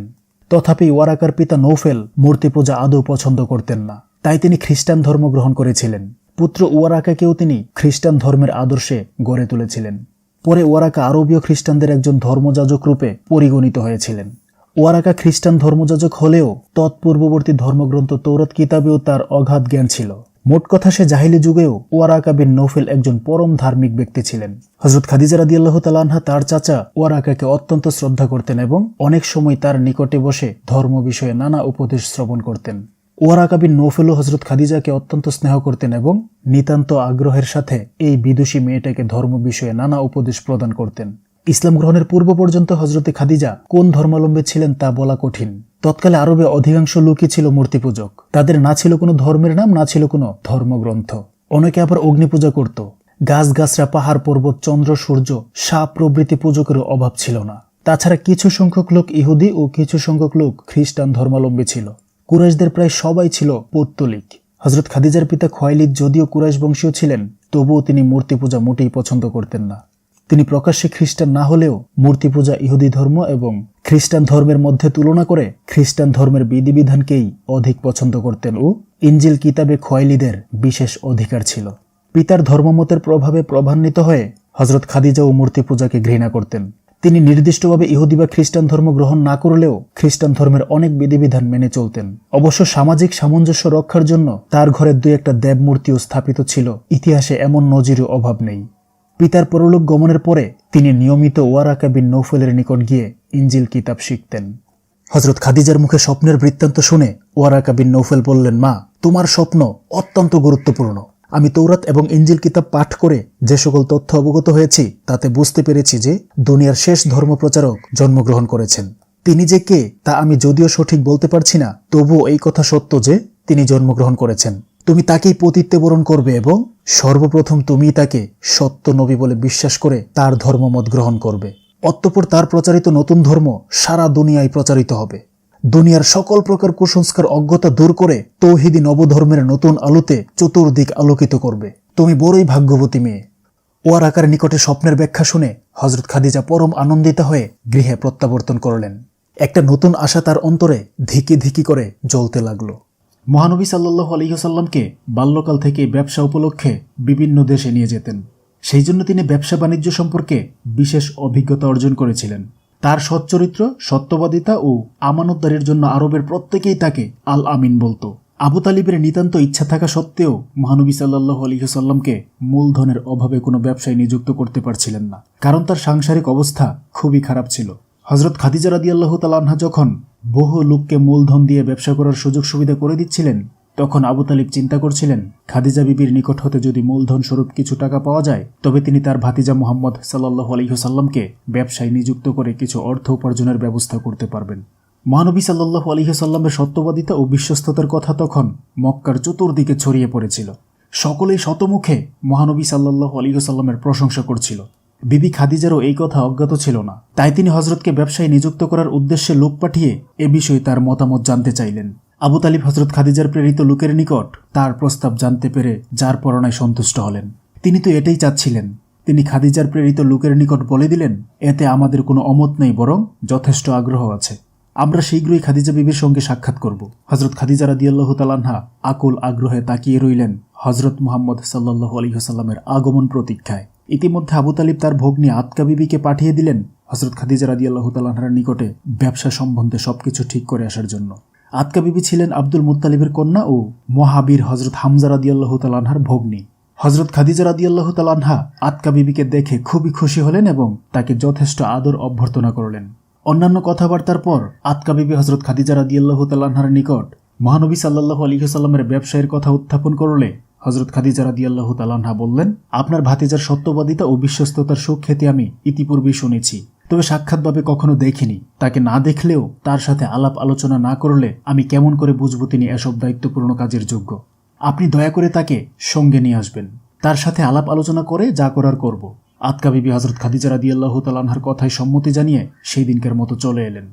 তথাপি ওয়ারাকার পিতা নৌফেল মূর্তি পূজা আদৌ পছন্দ করতেন না, তাই তিনি খ্রিস্টান ধর্ম গ্রহণ করেছিলেন। পুত্র ওয়ারাকাকেও তিনি খ্রিস্টান ধর্মের আদর্শে গড়ে তুলেছিলেন। পরে ওয়ারাকা আরবীয় খ্রিস্টানদের একজন ধর্মযাজক রূপে পরিগণিত হয়েছিলেন। ওয়ারাকা খ্রিস্টান ধর্মযাজক হলেও তৎপূর্ববর্তী ধর্মগ্রন্থ তৌরাত কিতাবেও তার অগাধ জ্ঞান ছিল। মোট কথা, সে জাহিলি যুগেও ওয়ারাকা বিন নৌফেল একজন পরম ধার্মিক ব্যক্তি ছিলেন। হযরত খাদিজা রাদিয়াল্লাহু তাআলা আনহা তার চাচা ওয়ারাকাকে অত্যন্ত শ্রদ্ধা করতেন এবং অনেক সময় তার নিকটে বসে ধর্ম বিষয়ে নানা উপদেশ শ্রবণ করতেন। ওয়ারাকা বিন নৌফেলও হযরত খাদিজাকে অত্যন্ত স্নেহ করতেন এবং নিতান্ত আগ্রহের সাথে এই বিদুষী মেয়েটাকে ধর্ম বিষয়ে নানা উপদেশ প্রদান করতেন। ইসলাম গ্রহণের পূর্ব পর্যন্ত হযরতে খাদিজা কোন ধর্মাবলম্বী ছিলেন তা বলা কঠিন। তৎকালে আরবে অধিকাংশ লোকই ছিল মূর্তি পূজক। তাদের না ছিল কোনো ধর্মের নাম, না ছিল কোনো ধর্মগ্রন্থ। অনেকে আবার অগ্নি পূজা করত। গাছগাছরা, পাহাড় পর্বত, চন্দ্র সূর্য, সাপ প্রভৃতি পূজকেরও অভাব ছিল না। তাছাড়া কিছু সংখ্যক লোক ইহুদি ও কিছু সংখ্যক লোক খ্রিস্টান ধর্মাবলম্বী ছিল। কুরাইশদের প্রায় সবাই ছিল পৌত্তলিক। হযরত খাদিজার পিতা খোয়াইলিদ যদিও কুরাইশ বংশীয় ছিলেন, তবুও তিনি মূর্তি পূজা মোটেই পছন্দ করতেন না। তিনি প্রকাশ্যে খ্রিস্টান না হলেও মূর্তি পূজা ইহুদি ধর্ম এবং খ্রিস্টান ধর্মের মধ্যে তুলনা করে খ্রিস্টান ধর্মের বিধিবিধানকেই অধিক পছন্দ করতেন ও ইনজিল কিতাবে খোয়াইলিদের বিশেষ অধিকার ছিল। পিতার ধর্মমতের প্রভাবে প্রভান্বিত হয়ে হযরত খাদিজা ও মূর্তি পূজাকে ঘৃণা করতেন। তিনি নির্দিষ্টভাবে ইহুদি বা খ্রিস্টান ধর্ম গ্রহণ না করলেও খ্রিস্টান ধর্মের অনেক বিধিবিধান মেনে চলতেন। অবশ্য সামাজিক সামঞ্জস্য রক্ষার জন্য তার ঘরে দুই একটা দেবমূর্তিও স্থাপিত ছিল। ইতিহাসে এমন নজিরও অভাব নেই। পিতার পরলোক গমনের পরে তিনি নিয়মিত ওয়ারাকা বিন নৌফেলের নিকট গিয়ে ইনজিল কিতাব শিখতেন। হযরত খাদিজার মুখে স্বপ্নের বৃত্তান্ত শুনে ওয়ারাকা বিন নৌফেল বললেন, মা, তোমার স্বপ্ন অত্যন্ত গুরুত্বপূর্ণ। আমি তৌরাত এবং ইনজিল কিতাব পাঠ করে যে সকল তথ্য অবগত হয়েছি তাতে বুঝতে পেরেছি যে দুনিয়ার শেষ ধর্মপ্রচারক জন্মগ্রহণ করেছেন। তিনি যে কে তা আমি যদিও সঠিক বলতে পারছি না, তবুও এই কথা সত্য যে তিনি জন্মগ্রহণ করেছেন। তুমি তাকেই পতিত্বে বরণ করবে এবং সর্বপ্রথম তুমিই তাকে সত্য নবী বলে বিশ্বাস করে তার ধর্মমত গ্রহণ করবে। অতঃপর তার প্রচারিত নতুন ধর্ম সারা দুনিয়ায় প্রচারিত হবে। দুনিয়ার সকল প্রকার কুসংস্কার, অজ্ঞতা দূর করে তৌহিদি নবধর্মের নতুন আলোতে চতুর্দিক আলোকিত করবে। তুমি বড়ই ভাগ্যবতী মেয়ে। ওয়ারাকার নিকটে স্বপ্নের ব্যাখ্যা শুনে হযরত খাদিজা পরম আনন্দিতা হয়ে গৃহে প্রত্যাবর্তন করলেন। একটা নতুন আশা তার অন্তরে ধিকি ধিকি করে জ্বলতে লাগলো। মহানবী সাল্লাল্লাহু আলাইহি ওয়াসাল্লামকে বাল্যকাল থেকে ব্যবসা উপলক্ষে বিভিন্ন দেশে নিয়ে যেতেন। সেই জন্য তিনি ব্যবসা বাণিজ্য সম্পর্কে বিশেষ অভিজ্ঞতা অর্জন করেছিলেন। তার সচ্চরিত্র, সত্যবাদিতা ও আমানতদারির জন্য আরবের প্রত্যেকেই তাকে আল আমিন বলতো। আবু তালিবের নিতান্ত ইচ্ছা থাকা সত্ত্বেও মহানবী সাল্লাল্লাহু আলাইহি ওয়াসাল্লামকে মূলধনের অভাবে কোনো ব্যবসায় নিযুক্ত করতে পারছিলেন না, কারণ তার সাংসারিক অবস্থা খুবই খারাপ ছিল। হযরত খাদিজা রাদিয়াল্লাহু তাআলা আনহা যখন বহু লোককে মূলধন দিয়ে ব্যবসা করার সুযোগ সুবিধা করে দিচ্ছিলেন, তখন আবু তালিব চিন্তা করছিলেন, খাদিজা বিবির নিকট হতে যদি মূলধন স্বরূপ কিছু টাকা পাওয়া যায়, তবে তিনি তার ভাতিজা মুহাম্মদ সাল্লাল্লাহু আলাইহি ওয়াসাল্লামকে ব্যবসায় নিযুক্ত করে কিছু অর্থ উপার্জনের ব্যবস্থা করতে পারবেন। মহানবী সাল্লাল্লাহু আলাইহি ওয়াসাল্লামের সত্যবাদিতা ও বিশ্বস্ততার কথা তখন মক্কার চতুর্দিকে ছড়িয়ে পড়েছিল। সকলেই শতমুখে মহানবী সাল্লাল্লাহু আলাইহি ওয়াসাল্লামের প্রশংসা করছিল। বিবি খাদিজারও এই কথা অজ্ঞাত ছিল না, তাই তিনি হযরতকে ব্যবসায় নিযুক্ত করার উদ্দেশ্যে লোক পাঠিয়ে এ বিষয়ে তার মতামত জানতে চাইলেন। আবু তালিব হযরত খাদিজার প্রেরিত লোকের নিকট তার প্রস্তাব জানতে পেরে যার পরনায় সন্তুষ্ট হলেন। তিনি তো এটাই চাচ্ছিলেন। তিনি খাদিজার প্রেরিত লোকের নিকট বলে দিলেন, এতে আমাদের কোনো অমত নেই, বরং যথেষ্ট আগ্রহ আছে। আমরা শীঘ্রই খাদিজা বিবির সঙ্গে সাক্ষাৎ করব। হযরত খাদিজা রাদিয়াল্লাহু তাআলা আনহা আকুল আগ্রহে তাকিয়ে রইলেন হযরত মুহাম্মদ সাল্লাল্লাহু আলাইহি ওয়াসাল্লামের আগমন প্রতীক্ষায়। ইতিমধ্যে আবু তালিব তার ভগ্নী আতকা বিবিকে পাঠিয়ে দিলেন হযরত খাদিজা রাদিয়াল্লাহু তাআলা আনহার নিকটে ব্যবসা সম্বন্ধে সবকিছু ঠিক করে আসার জন্য। আতকা বিবি ছিলেন আব্দুল মুত্তালিবের কন্যা ও মহাবীর হযরত হামজা রাদিয়াল্লাহু তাআলা আনহার ভগ্নী। হযরত খাদিজা রাদিয়াল্লাহু তাআলা আনহা আতকা বিবিকে দেখে খুবই খুশি হলেন এবং তাকে যথেষ্ট আদর অভ্যর্থনা করলেন। অন্যান্য কথাবার্তার পর আতকা বিবি হযরত খাদিজা রাদিয়াল্লাহু তাআলা আনহার নিকট মহানবী সাল্লাল্লাহু আলাইহি ওয়াসাল্লামের ব্যবসায়ের কথা উত্থাপন করলে হযরত খাদিজা রাদিয়াল্লাহু তাআলা আনহা বললেন, আপনার ভাতিজার সত্যবাদিতা ও বিশ্বস্ততার সুখ্যাতি আমি ইতিপূর্বেই শুনেছি, তবে সাক্ষাৎভাবে কখনো দেখিনি। তাকে না দেখলেও তার সাথে আলাপ আলোচনা না করলে আমি কেমন করে বুঝবো তিনি এসব দায়িত্বপূর্ণ কাজের যোগ্য। আপনি দয়া করে তাকে সঙ্গে নিয়ে আসবেন, তার সাথে আলাপ আলোচনা করে যা করার করব। আতকা বিবি হযরত খাদিজা রাদিয়াল্লাহু তাআলা আনহার কথায় সম্মতি জানিয়ে সেই দিনকার মতো চলে এলেন।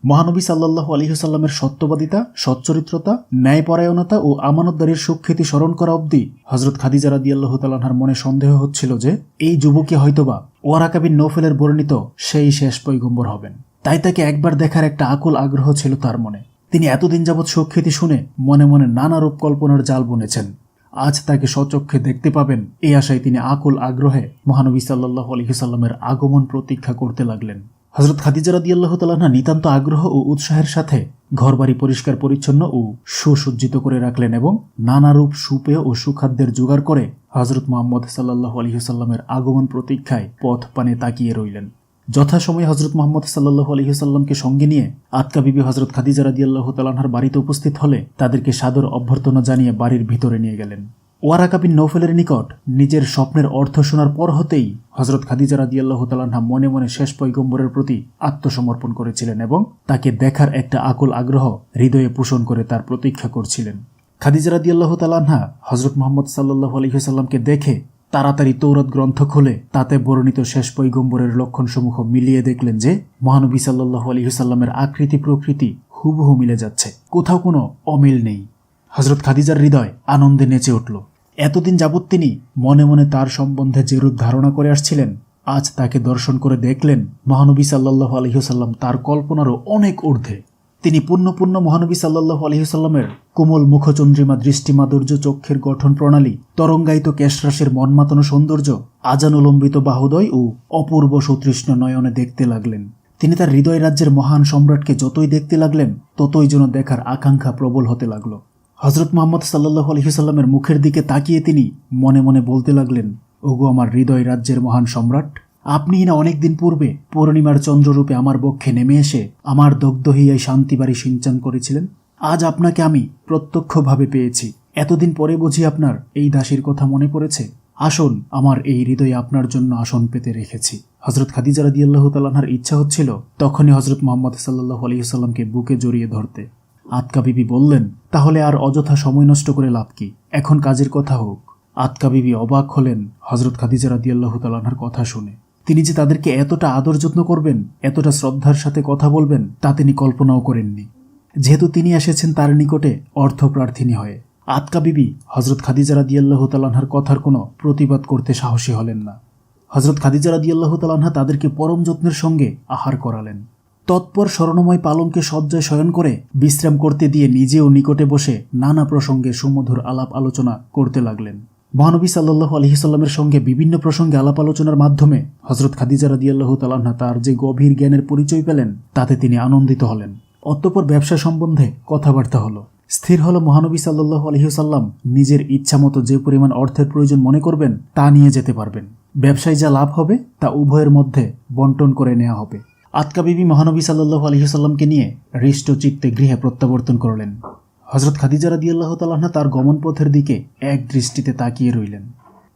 মহানবী সাল্লাল্লাহু আলাইহি ওয়াসাল্লামের সত্যবাদিতা, সচ্চরিত্রতা, ন্যায়পরায়ণতা ও আমানতদারির সুখ্যাতি স্মরণ করা অবধি হযরত খাদিজা রাদিয়াল্লাহু তাআলা আনহার মনে সন্দেহ হচ্ছিল যে এই যুবকই হয়তোবা ওয়ারাকা বিন নৌফেলের বর্ণিত সেই শেষ পয়গম্বর হবেন। তাই তাকে একবার দেখার একটা আকুল আগ্রহ ছিল তার মনে। তিনি এতদিন যাবৎ সুখ্যাতি শুনে মনে মনে নানা রূপ কল্পনার জাল বুনেছেন। আজ তাকে স্বচক্ষে দেখতে পাবেন এই আশায় তিনি আকুল আগ্রহে মহানবী সাল্লাল্লাহু আলাইহি ওয়াসাল্লামের আগমন প্রতীক্ষা করতে লাগলেন। হযরত খাদিজা রাদিয়াল্লাহু তাআলা আনহা নিতান্ত আগ্রহ ও উৎসাহের সাথে ঘরবাড়ি পরিষ্কার পরিচ্ছন্ন ও সুসজ্জিত করে রাখলেন এবং নানারূপ সুপেয় ও সুখাদ্যের জোগাড় করে হযরত মুহাম্মদ সাল্লাল্লাহু আলাইহি ওয়াসাল্লামের আগমন প্রতীক্ষায় পথ পানে তাকিয়ে রইলেন। যথাসময়ে হযরত মুহাম্মদ সাল্লাল্লাহু আলাইহি ওয়াসাল্লামকে সঙ্গে নিয়ে আতকা বিবি হযরত খাদিজা রাদিয়াল্লাহু তাআলা আনহার বাড়িতে উপস্থিত হলে তাদেরকে সাদর অভ্যর্থনা জানিয়ে বাড়ির ভিতরে নিয়ে গেলেন। ওয়ারাকা বিন নৌফেলের নিকট নিজের স্বপ্নের অর্থ শোনার পর হতেই হযরত খাদিজা রাদিয়াল্লাহু তাআলা আনহা মনে মনে শেষ পয়গম্বরের প্রতি আত্মসমর্পণ করেছিলেন এবং তাকে দেখার একটা আকুল আগ্রহ হৃদয়ে পোষণ করে তার প্রতীক্ষা করছিলেন। খাদিজা রাদিয়াল্লাহু তাআলা আনহা হযরত মুহাম্মদ সাল্লাল্লাহু আলাইহি ওয়াসাল্লামকে দেখে তাড়াতাড়ি তৌরাত গ্রন্থ খুলে তাতে বর্ণিত শেষ পয়গম্বরের লক্ষণসমূহ মিলিয়ে দেখলেন যে মহানবী সাল্লাল্লাহু আলাইহি ওয়াসাল্লামের আকৃতি প্রকৃতি হুবহু মিলে যাচ্ছে, কোথাও কোনো অমিল নেই। হযরত খাদিজার হৃদয় আনন্দে নেচে উঠল। এতদিন যাবৎ তিনি মনে মনে তার সম্বন্ধে যেরূপ ধারণা করে আসছিলেন, আজ তাকে দর্শন করে দেখলেন মহানবী সাল্লাল্লাহু আলাইহি ওয়াসাল্লাম তার কল্পনারও অনেক ঊর্ধ্বে। তিনি পুণ্য মহানবী সাল্লাল্লাহু আলাইহি ওয়াসাল্লামের কোমল মুখচন্দ্রিমা দৃষ্টিমাধুর্য, চক্ষের গঠন প্রণালী, তরঙ্গায়িত কেশরাশির মনমাতানো সৌন্দর্য, আজানুলম্বিত বাহুদয় ও অপূর্ব সুতৃষ্ণ নয়নে দেখতে লাগলেন। তিনি তার হৃদয় রাজ্যের মহান সম্রাটকে যতই দেখতে লাগলেন ততই যেন দেখার আকাঙ্ক্ষা প্রবল হতে লাগলো। হযরত মুহাম্মদ সাল্লাল্লাহু আলাইহি ওয়াসাল্লামের মুখের দিকে তাকিয়ে তিনি মনে মনে বলতে লাগলেন, ওগো আমার হৃদয় রাজ্যের মহান সম্রাট, আপনিই না অনেকদিন পূর্বে পূর্ণিমার চন্দ্ররূপে আমার বক্ষে নেমে এসে আমার দগ্ধ হইয়াই শান্তিবাড়ি সিঞ্চন করেছিলেন। আজ আপনাকে আমি প্রত্যক্ষভাবে পেয়েছি। এতদিন পরে বুঝি আপনার এই দাসীর কথা মনে পড়েছে। আসুন, আমার এই হৃদয়ে আপনার জন্য আসন পেতে রেখেছি। হযরত খাদিজা রাদিয়াল্লাহু তাআলা আনহার ইচ্ছা হচ্ছিল তখনই হযরত মুহাম্মদ সাল্লাল্লাহু আলাইহি ওয়াসাল্লামকে বুকে জড়িয়ে ধরতে। আতকা বিবি বললেন, তাহলে আর অযথা সময় নষ্ট করে লাভ কি, এখন কাজের কথা হোক। আতকা বিবি অবাক হলেন হযরত খাদিজা রাদিয়াল্লাহু তাআলা আনহার কথা শুনে। তিনি যে তাদেরকে এতটা আদর যত্ন করবেন, এতটা শ্রদ্ধার সাথে কথা বলবেন, তা তিনি কল্পনাও করেননি। যেহেতু তিনি এসেছেন তার নিকটে অর্থপ্রার্থিনী হয়ে, আতকা বিবি হযরত খাদিজা রাদিয়াল্লাহু তাআলা আনহার কথার কোনো প্রতিবাদ করতে সাহসী হলেন না। হযরত খাদিজা রাদিয়াল্লাহু তাআলা আনহা তাদেরকে পরম যত্নের সঙ্গে আহার করালেন। তৎপর স্বর্ণময় পালঙ্কে শয্যায় শয়ন করে বিশ্রাম করতে দিয়ে নিজেও নিকটে বসে নানা প্রসঙ্গে সুমধুর আলাপ আলোচনা করতে লাগলেন। মহানবী সাল্লাল্লাহু আলাইহি ওয়াসাল্লামের সঙ্গে বিভিন্ন প্রসঙ্গে আলাপ আলোচনার মাধ্যমে হযরত খাদিজা রাদিয়াল্লাহু তাআলা আনহা তার যে গভীর জ্ঞানের পরিচয় পেলেন তাতে তিনি আনন্দিত হলেন। অতঃপর ব্যবসা সম্বন্ধে কথাবার্তা হলো। স্থির হলো মহানবী সাল্লাল্লাহু আলাইহি ওয়াসাল্লাম নিজের ইচ্ছামতো যে পরিমাণ অর্থের প্রয়োজন মনে করবেন তা নিয়ে যেতে পারবেন। ব্যবসায় যা লাভ হবে তা উভয়ের মধ্যে বন্টন করে নেওয়া হবে। আতকা বিবি মহানবী সাল্লাল্লাহু আলাইহি ওয়াসাল্লামকে নিয়ে হৃষ্ট চিত্তে গৃহে প্রত্যাবর্তন করলেন। হযরত খাদিজা রাদিয়াল্লাহু তাআলা আনহা তার গমন পথের দিকে এক দৃষ্টিতে তাকিয়ে রইলেন।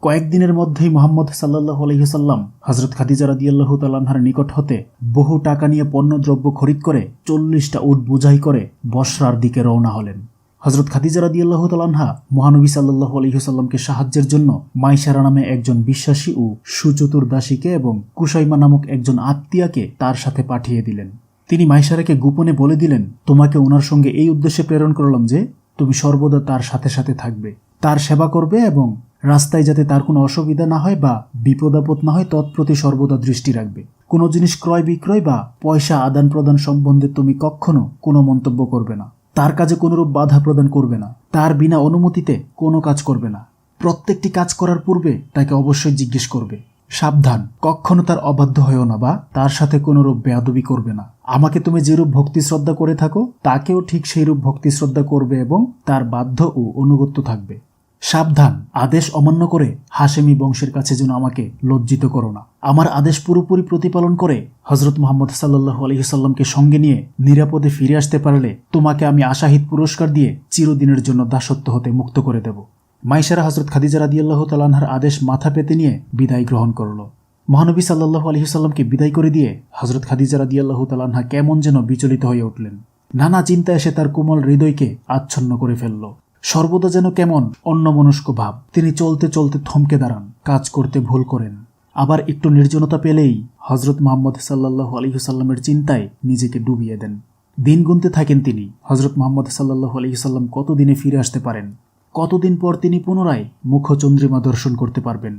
কয়েকদিনের মধ্যেই মুহাম্মদ সাল্লাল্লাহু আলাইহি ওয়াসাল্লাম হযরত খাদিজা রাদিয়াল্লাহু তাআলা আনহার নিকট হতে বহু টাকা নিয়ে পণ্যদ্রব্য খরিদ করে 40টা উট বোঝাই করে বসরার দিকে রওনা হলেন। হযরত খাদিজা রাদিয়াল্লাহু তাআলা আনহা মহানবী সাল্লাল্লাহু আলাইহি ওয়াসাল্লামকে সাহায্যের জন্য মাইসারা নামে একজন বিশ্বাসী ও সুচতুর দাসীকে এবং কুসাইমা নামক একজন আত্মীয়াকে তার সাথে পাঠিয়ে দিলেন। তিনি মাইসারাকে গোপনে বলে দিলেন, তোমাকে ওনার সঙ্গে এই উদ্দেশ্যে প্রেরণ করলাম যে তুমি সর্বদা তার সাথে সাথে থাকবে, তার সেবা করবে এবং রাস্তায় যাতে তার কোনো অসুবিধা না হয় বা বিপদ আপদ না হয় তৎপ্রতি সর্বদা দৃষ্টি রাখবে। কোনো জিনিস ক্রয় বিক্রয় বা পয়সা আদান প্রদান সম্বন্ধে তুমি কখনো কোনো মন্তব্য করবে না। তার কাজে কোনোরূপ বাধা প্রদান করবে না। তার বিনা অনুমতিতে কোনো কাজ করবে না। প্রত্যেকটি কাজ করার পূর্বে তাকে অবশ্যই জিজ্ঞেস করবে। সাবধান, কখনো তার অবাধ্য হয়েও না বা তার সাথে কোনোরূপ বেয়াদবি করবে না। আমাকে তুমি যেরূপ ভক্তি শ্রদ্ধা করে থাকো তাকেও ঠিক সেইরূপ ভক্তি শ্রদ্ধা করবে এবং তার বাধ্য ও অনুগত্য থাকবে। সাবধান, আদেশ অমান্য করে হাশেমি বংশের কাছে যেন আমাকে লজ্জিত করো না। আমার আদেশ পুরোপুরি প্রতিপালন করে হযরত মুহাম্মদ সাল্লাল্লাহু আলাইহি ওয়াসাল্লামকে সঙ্গে নিয়ে নিরাপদে ফিরে আসতে পারলে তোমাকে আমি আশাহিত পুরস্কার দিয়ে চিরদিনের জন্য দাসত্ব হতে মুক্ত করে দেব। মাইসারা হযরত খাদিজা রাদিয়াল্লাহু তাআলা আনহার আদেশ মাথা পেতে নিয়ে বিদায় গ্রহণ করল। মহানবী সাল্লাল্লাহু আলাইহি ওয়াসাল্লামকে বিদায় করে দিয়ে হযরত খাদিজা রাদিয়াল্লাহু তাআলা আনহা কেমন যেন বিচলিত হয়ে উঠলেন। নানা চিন্তা এসে তার কোমল হৃদয়কে আচ্ছন্ন করে ফেলল। সর্বদা যেন কেমন অন্যমনস্ক ভাব। তিনি চলতে চলতে থমকে দাঁড়ান, কাজ করতে ভুল করেন। আবার একটু নির্জনতা পেলেই হযরত মুহাম্মদ সাল্লাল্লাহু আলাইহি ওয়াসাল্লামের চিন্তায় নিজেকে ডুবিয়ে দেন। দিন গুনতে থাকেন তিনি, হজরত মুহাম্মদ সাল্লাল্লাহু আলাইহি সাল্লাম কতদিনে ফিরে আসতে পারেন, কতদিন পর তিনি পুনরায় মুখচন্দ্রিমা দর্শন করতে পারবেন।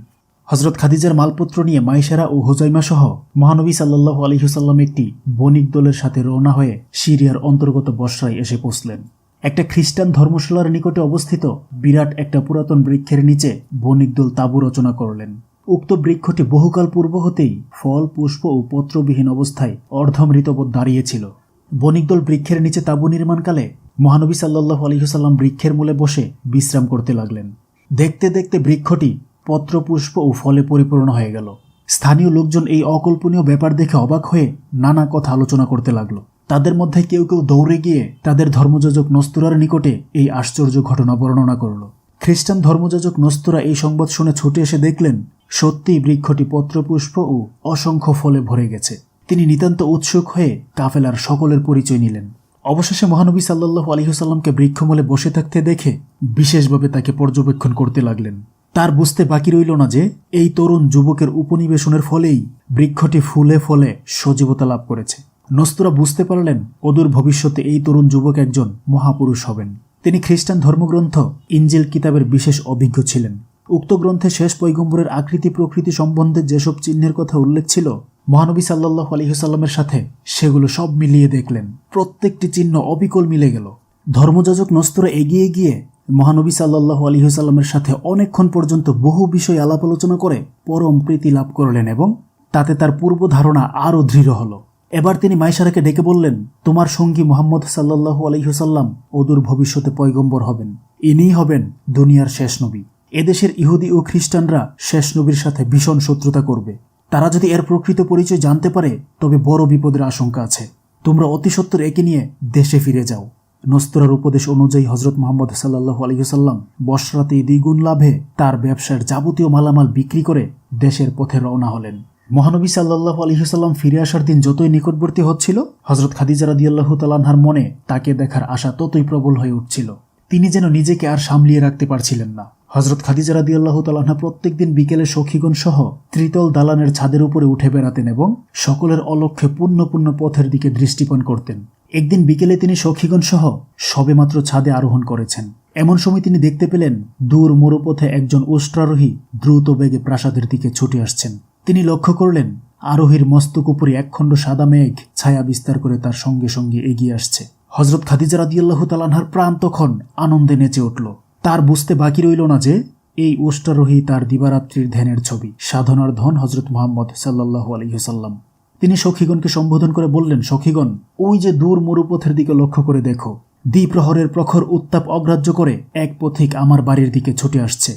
হজরত খাদিজার মালপত্র নিয়ে মাইশারা ও হুজাইমা সহ মহানবী সাল্লাল্লাহু আলাইহি সাল্লাম একটি বণিক দলের সাথে রওনা হয়ে সিরিয়ার অন্তর্গত বসরায় এসে পৌঁছলেন। একটা খ্রিস্টান ধর্মশালার নিকটে অবস্থিত বিরাট একটা পুরাতন বৃক্ষের নিচে বণিক দল তাঁবু রচনা করলেন। উক্ত বৃক্ষটি বহুকাল পূর্ব হতেই ফল, পুষ্প ও পত্রবিহীন অবস্থায় অর্ধমৃতবৎ দাঁড়িয়েছিল। বণিক দল বৃক্ষের নিচে তাঁবু নির্মাণকালে মহানবী সাল্লাল্লাহু আলাইহি সাল্লাম বৃক্ষের মূলে বসে বিশ্রাম করতে লাগলেন। দেখতে দেখতে বৃক্ষটি পত্র, পুষ্প ও ফলে পরিপূর্ণ হয়ে গেল। স্থানীয় লোকজন এই অকল্পনীয় ব্যাপার দেখে অবাক হয়ে নানা কথা আলোচনা করতে লাগলো। তাদের মধ্যে কেউ কেউ দৌড়ে গিয়ে তাদের ধর্মযাজক নস্তুরার নিকটে এই আশ্চর্য ঘটনা বর্ণনা করল। খ্রিস্টান ধর্মযাজক নস্তুরা এই সংবাদ শুনে ছুটে এসে দেখলেন সত্যিই বৃক্ষটি পত্রপুষ্প ও অসংখ্য ফলে ভরে গেছে। তিনি নিতান্ত উৎসুক হয়ে কাফেলার সকলের পরিচয় নিলেন। অবশেষে মহানবী সাল্লাল্লাহু আলাইহি সাল্লামকে বৃক্ষমূলে বসে থাকতে দেখে বিশেষভাবে তাকে পর্যবেক্ষণ করতে লাগলেন। তার বুঝতে বাকি রইল না যে এই তরুণ যুবকের উপনিবেশনের ফলেই বৃক্ষটি ফুলে ফলে সজীবতা লাভ করেছে। নস্তুরা বুঝতে পারলেন অদূর ভবিষ্যতে এই তরুণ যুবক একজন মহাপুরুষ হবেন। তিনি খ্রিস্টান ধর্মগ্রন্থ ইনজিল কিতাবের বিশেষ অভিজ্ঞ ছিলেন। উক্ত গ্রন্থে শেষ পয়গম্বরের আকৃতি প্রকৃতি সম্বন্ধে যেসব চিহ্নের কথা উল্লেখ ছিল, মহানবী সাল্লাল্লাহু আলাইহি সাল্লামের সাথে সেগুলো সব মিলিয়ে দেখলেন। প্রত্যেকটি চিহ্ন অবিকল মিলে গেল। ধর্মযাজক নস্তুরা এগিয়ে গিয়ে মহানবী সাল্লাল্লাহু আলাইহি সাল্লামের সাথে অনেকক্ষণ পর্যন্ত বহু বিষয় আলাপ আলোচনা করে পরম প্রীতি লাভ করলেন এবং তাতে তার পূর্ব ধারণা আরও দৃঢ় হল। এবার তিনি মাইশারাকে ডেকে বললেন, তোমার সঙ্গী মুহাম্মদ সাল্লাল্লাহু আলাইহি সাল্লাম অদূর ভবিষ্যতে পয়গম্বর হবেন। ইনিই হবেন দুনিয়ার শেষ নবী। এদেশের ইহুদি ও খ্রিস্টানরা শেষ নবীর সাথে ভীষণ শত্রুতা করবে। তারা যদি এর প্রকৃত পরিচয় জানতে পারে তবে বড় বিপদের আশঙ্কা আছে। তোমরা অতি সত্বর একে নিয়ে দেশে ফিরে যাও। নস্তুরার উপদেশ অনুযায়ী হজরত মুহাম্মদ সাল্লাল্লাহু আলাইহি সাল্লাম বসরাতে দ্বিগুণ লাভে তার ব্যবসার যাবতীয় মালামাল বিক্রি করে দেশের পথে রওনা হলেন। মহানবী সাল্লাল্লাহু আলাইহি সাল্লাম ফিরে আসার দিন যতই নিকটবর্তী হচ্ছিল, হযরত খাদিজা রাদিয়াল্লাহু তাআলা আনহার মনে তাকে দেখার আশা ততই প্রবল হয়ে উঠছিল। তিনি যেন নিজেকে আর সামলিয়ে রাখতে পারছিলেন না। হযরত খাদিজা রাদিয়াল্লাহু তাআলা আনহা প্রত্যেকদিন বিকেলে সখীগণ সহ ত্রিতল দালানের ছাদের উপরে উঠে বেড়াতেন এবং সকলের অলক্ষ্যে পুণ্য পুণ্য পথের দিকে দৃষ্টিপান করতেন। একদিন বিকেলে তিনি সখীগণ সহ সবেমাত্র ছাদে আরোহণ করেছেন। এমন সময় তিনি দেখতে পেলেন দূর মরুপথে একজন উষ্ট্রারোহী দ্রুত বেগে প্রাসাদের দিকে ছুটে আসছেন। তিনি লক্ষ্য করলেন আরোহীর মস্তক উপরে একখণ্ড সাদা মেঘ ছায়া বিস্তার করে তার সঙ্গে সঙ্গে এগিয়ে আসছে। হযরত খাদিজা রাদিয়াল্লাহু তাআলা আনহার প্রাণ তখন আনন্দে নেচে উঠল। তার বুঝতে বাকি রইল না যে এই উষ্ট্রারোহী তার দিবারাত্রির ধ্যানের ছবি, সাধনার ধন হযরত মুহাম্মদ সাল্লাল্লাহু আলাইহি সাল্লাম। তিনি সখীগণকে সম্বোধন করে বললেন, সখীগণ, ওই যে দূর মরুপথের দিকে লক্ষ্য করে দেখো, দ্বিপ্রহরের প্রখর উত্তাপ অগ্রাহ্য করে এক পথিক আমার বাড়ির দিকে ছুটে আসছে।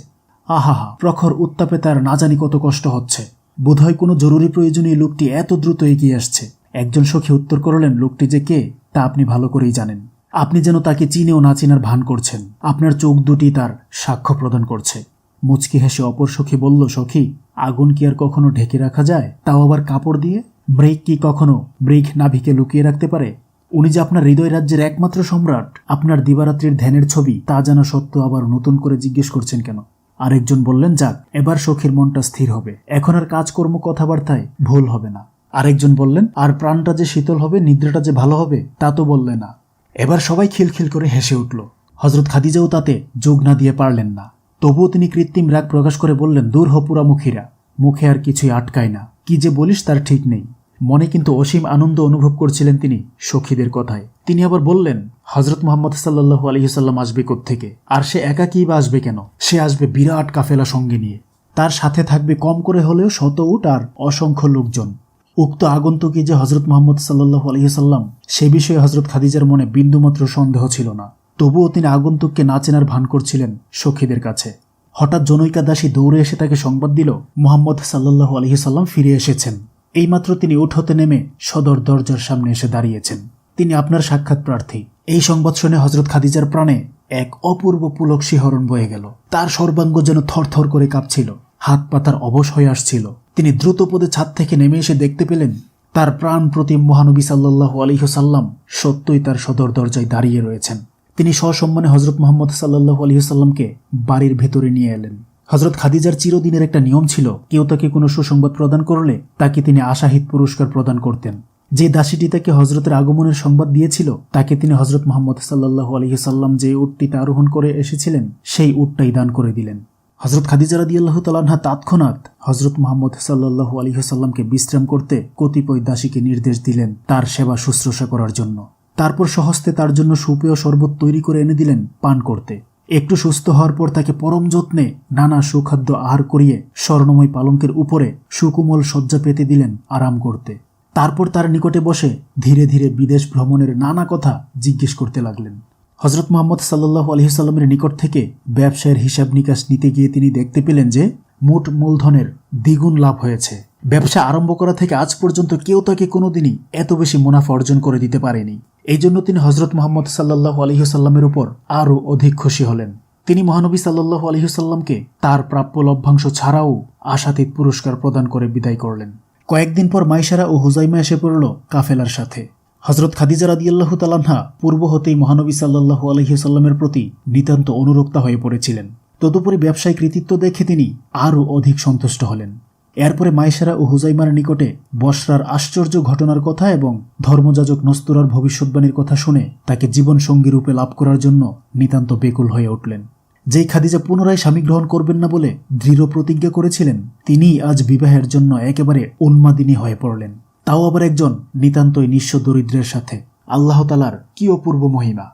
আহাহা, প্রখর উত্তাপে তার না জানি কত কষ্ট হচ্ছে। বোধহয় কোনো জরুরি প্রয়োজনে এই লোকটি এত দ্রুত এগিয়ে আসছে। একজন সখী উত্তর করলেন, লোকটি যে কে তা আপনি ভালো করেই জানেন। আপনি যেন তাকে চিনেও না চিনার ভান করছেন। আপনার চোখ দুটি তার সাক্ষ্য প্রদান করছে। মুচকি হেসে অপর সখী বলল, সখী, আগুন কি আর কখনো ঢেকে রাখা যায়, তাও আবার কাপড় দিয়ে? মৃগ কি কখনো মৃগ নাভিকে লুকিয়ে রাখতে পারে? উনি যে আপনার হৃদয় রাজ্যের একমাত্র সম্রাট, আপনার দিবারাত্রির ধ্যানের ছবি, তা জানা সত্ত্বেও আবার নতুন করে জিজ্ঞেস করছেন কেন? আরেকজন বললেন, যাক, এবার সখীর মনটা স্থির হবে, এখন আর কাজকর্ম কথাবার্তায় ভুল হবে না। আরেকজন বললেন, আর প্রাণটা যে শীতল হবে, নিদ্রাটা যে ভালো হবে, তা তো বললে না। এবার সবাই খিলখিল করে হেসে উঠল। হযরত খাদিজাও তাতে যোগ না দিয়ে পারলেন না। তবুও তিনি কৃত্রিম রাগ প্রকাশ করে বললেন, দূর হ পুরামুখীরা, মুখে আর কিছুই আটকায় না, কি যে বলিস তার ঠিক নেই। মনে কিন্তু অসীম আনন্দ অনুভব করছিলেন তিনি সখীদের কথায়। তিনি আবার বললেন, হযরত মুহাম্মদ সাল্লাল্লাহু আলাইহি সাল্লাম আসবে কোত্থেকে? আর সে একা কি বা আসবে কেন? সে আসবে বিরাট কাফেলা সঙ্গে নিয়ে। তার সাথে থাকবে কম করে হলেও 100 উট আর অসংখ্য লোকজন। উক্ত আগন্তুকই যে হযরত মুহাম্মদ সাল্লাল্লাহু আলাইহি সাল্লাম, সে বিষয়ে হযরত খাদিজার মনে বিন্দুমাত্র সন্দেহ ছিল না। তবুও তিনি আগন্তুককে না চেনার ভান করছিলেন সখীদের কাছে। হঠাৎ জনৈকা দাসী দৌড়ে এসে তাকে সংবাদ দিল, মুহাম্মদ সাল্লাল্লাহু আলাইহি সাল্লাম ফিরে এসেছেন। এইমাত্র তিনি উঠ হতে নেমে সদর দরজার সামনে এসে দাঁড়িয়েছেন। তিনি আপনার সাক্ষাৎ প্রার্থী। এই সংবাদ শুনে হযরত খাদিজার প্রাণে এক অপূর্ব পুলক শিহরণ বয়ে গেল। তার সর্বাঙ্গ যেন থরথর করে কাঁপছিল, হাত পাতার অবশ হয়ে আসছিল। তিনি দ্রুত পদে ছাদ থেকে নেমে এসে দেখতে পেলেন তার প্রাণ প্রতি মহানবী সাল্লাল্লাহু আলাইহি সাল্লাম সত্যই তার সদর দরজায় দাঁড়িয়ে রয়েছেন। তিনি সসম্মানে হযরত মুহাম্মদ সাল্লাল্লাহু আলাইহি সাল্লামকে বাড়ির ভেতরে নিয়ে এলেন। হযরত খাদিজার চিরদিনের একটা নিয়ম ছিল, কেউ তাকে কোনো সুসংবাদ প্রদান করলে তাকে তিনি আশাহিত পুরস্কার প্রদান করতেন। যে দাসীটি তাকে হজরতের আগমনের সংবাদ দিয়েছিল তাকে তিনি হজরত মুহাম্মদ সাল্লাল্লাহু আলাইহি সাল্লাম যে উটটিতে আরোহণ করে এসেছিলেন সেই উটটাই দান করে দিলেন। হজরত খাদিজা রাদিয়াল্লাহু তাআলা আনহা তৎক্ষণাৎ হজরত মুহাম্মদ সাল্লাল্লাহু আলাইহি সাল্লামকে বিশ্রাম করতে কতিপয় দাসীকে নির্দেশ দিলেন তার সেবা শুশ্রূষা করার জন্য। তারপর স্বহস্তে তার জন্য সুপেয় শরবত তৈরি করে এনে দিলেন পান করতে। একটু সুস্থ হওয়ার পর তাকে পরম যত্নে নানা সুখাদ্য আহার করিয়ে স্বর্ণময় পালঙ্কের উপরে সুকোমল শয্যা পেতে দিলেন আরাম করতে। তারপর তার নিকটে বসে ধীরে ধীরে বিদেশ ভ্রমণের নানা কথা জিজ্ঞেস করতে লাগলেন। হজরত মুহাম্মদ সাল্লাল্লাহু আলাইহি সাল্লামের নিকট থেকে ব্যবসায়ের হিসাব নিকাশ নিতে গিয়ে তিনি দেখতে পেলেন যে মোট মূলধনের দ্বিগুণ লাভ হয়েছে। ব্যবসা আরম্ভ করা থেকে আজ পর্যন্ত কেউ তাকে কোনোদিনই এত বেশি মুনাফা অর্জন করে দিতে পারেনি। এই জন্য তিনি হজরত মুহাম্মদ সাল্লাল্লাহু আলাইহি সাল্লামের উপর আরও অধিক খুশি হলেন। তিনি মহানবী সাল্লাল্লাহু আলাইহি সাল্লামকে তার প্রাপ্য লভ্যাংশ ছাড়াও আশাতীত পুরস্কার প্রদান করে বিদায় করলেন। কয়েকদিন পর মাইসারা ও হুজাইমা এসে পড়ল কাফেলার সাথে। হজরত খাদিজা রাদিয়াল্লাহু তাআলা আনহা পূর্ব হতেই মহানবী সাল্লাল্লাহু আলাইহি সাল্লামের প্রতি নিতান্ত অনুরক্তা হয়ে পড়েছিলেন। তদুপরি ব্যবসায়িক কৃতিত্ব দেখে তিনি আরও অধিক সন্তুষ্ট হলেন। এরপরে মাইসারা ও হুজাইমার নিকটে বসরার আশ্চর্য ঘটনার কথা এবং ধর্মযাজক নস্তুরার ভবিষ্যৎবাণীর কথা শুনে তাকে জীবনসঙ্গী রূপে লাভ করার জন্য নিতান্ত বেকুল হয়ে উঠলেন। যেই খাদিজা পুনরায় স্বামী গ্রহণ করবেন না বলে দৃঢ় প্রতিজ্ঞা করেছিলেন, তিনিই আজ বিবাহের জন্য একেবারে উন্মাদিনী হয়ে পড়লেন, তাও আবার একজন নিতান্তই নিঃস্ব দরিদ্রের সাথে। আল্লাহ তাআলার কি অপূর্ব মহিমা!